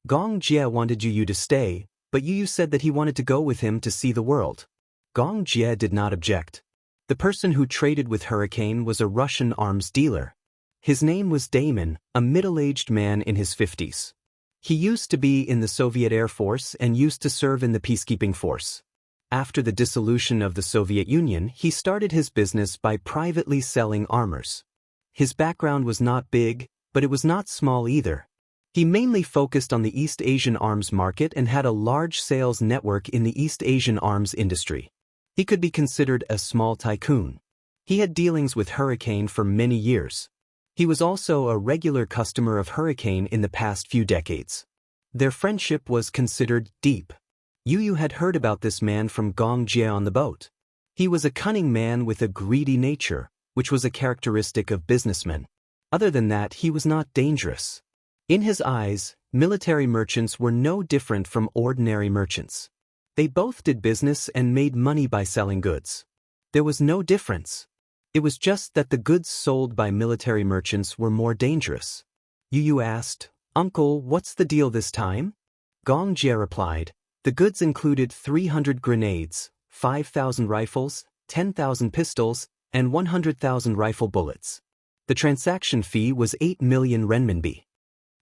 Gong Jie wanted Yu Yu to stay, but Yu Yu said that he wanted to go with him to see the world. Gong Jie did not object. The person who traded with Hurricane was a Russian arms dealer. His name was Damon, a middle-aged man in his 50s. He used to be in the Soviet Air Force and used to serve in the peacekeeping force. After the dissolution of the Soviet Union, he started his business by privately selling armors. His background was not big, but it was not small either. He mainly focused on the East Asian arms market and had a large sales network in the East Asian arms industry. He could be considered a small tycoon. He had dealings with Hurricane for many years. He was also a regular customer of Hurricane in the past few decades. Their friendship was considered deep. Yu Yu had heard about this man from Gong Jie on the boat. He was a cunning man with a greedy nature, which was a characteristic of businessmen. Other than that, he was not dangerous. In his eyes, military merchants were no different from ordinary merchants. They both did business and made money by selling goods. There was no difference. It was just that the goods sold by military merchants were more dangerous. Yu Yu asked, "Uncle, what's the deal this time?" Gong Jie replied, "The goods included 300 grenades, 5,000 rifles, 10,000 pistols, and 100,000 rifle bullets. The transaction fee was 8 million renminbi."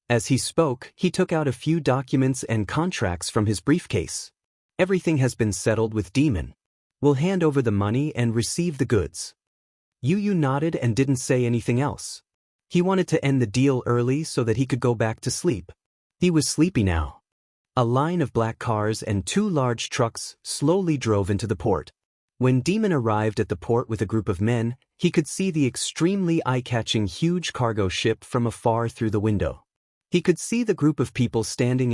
As he spoke, he took out a few documents and contracts from his briefcase. "Everything has been settled with Demon. We'll hand over the money and receive the goods." Yu Yu nodded and didn't say anything else. He wanted to end the deal early so that he could go back to sleep. He was sleepy now. A line of black cars and 2 large trucks slowly drove into the port. When Demon arrived at the port with a group of men, he could see the extremely eye-catching huge cargo ship from afar through the window. He could see the group of people standing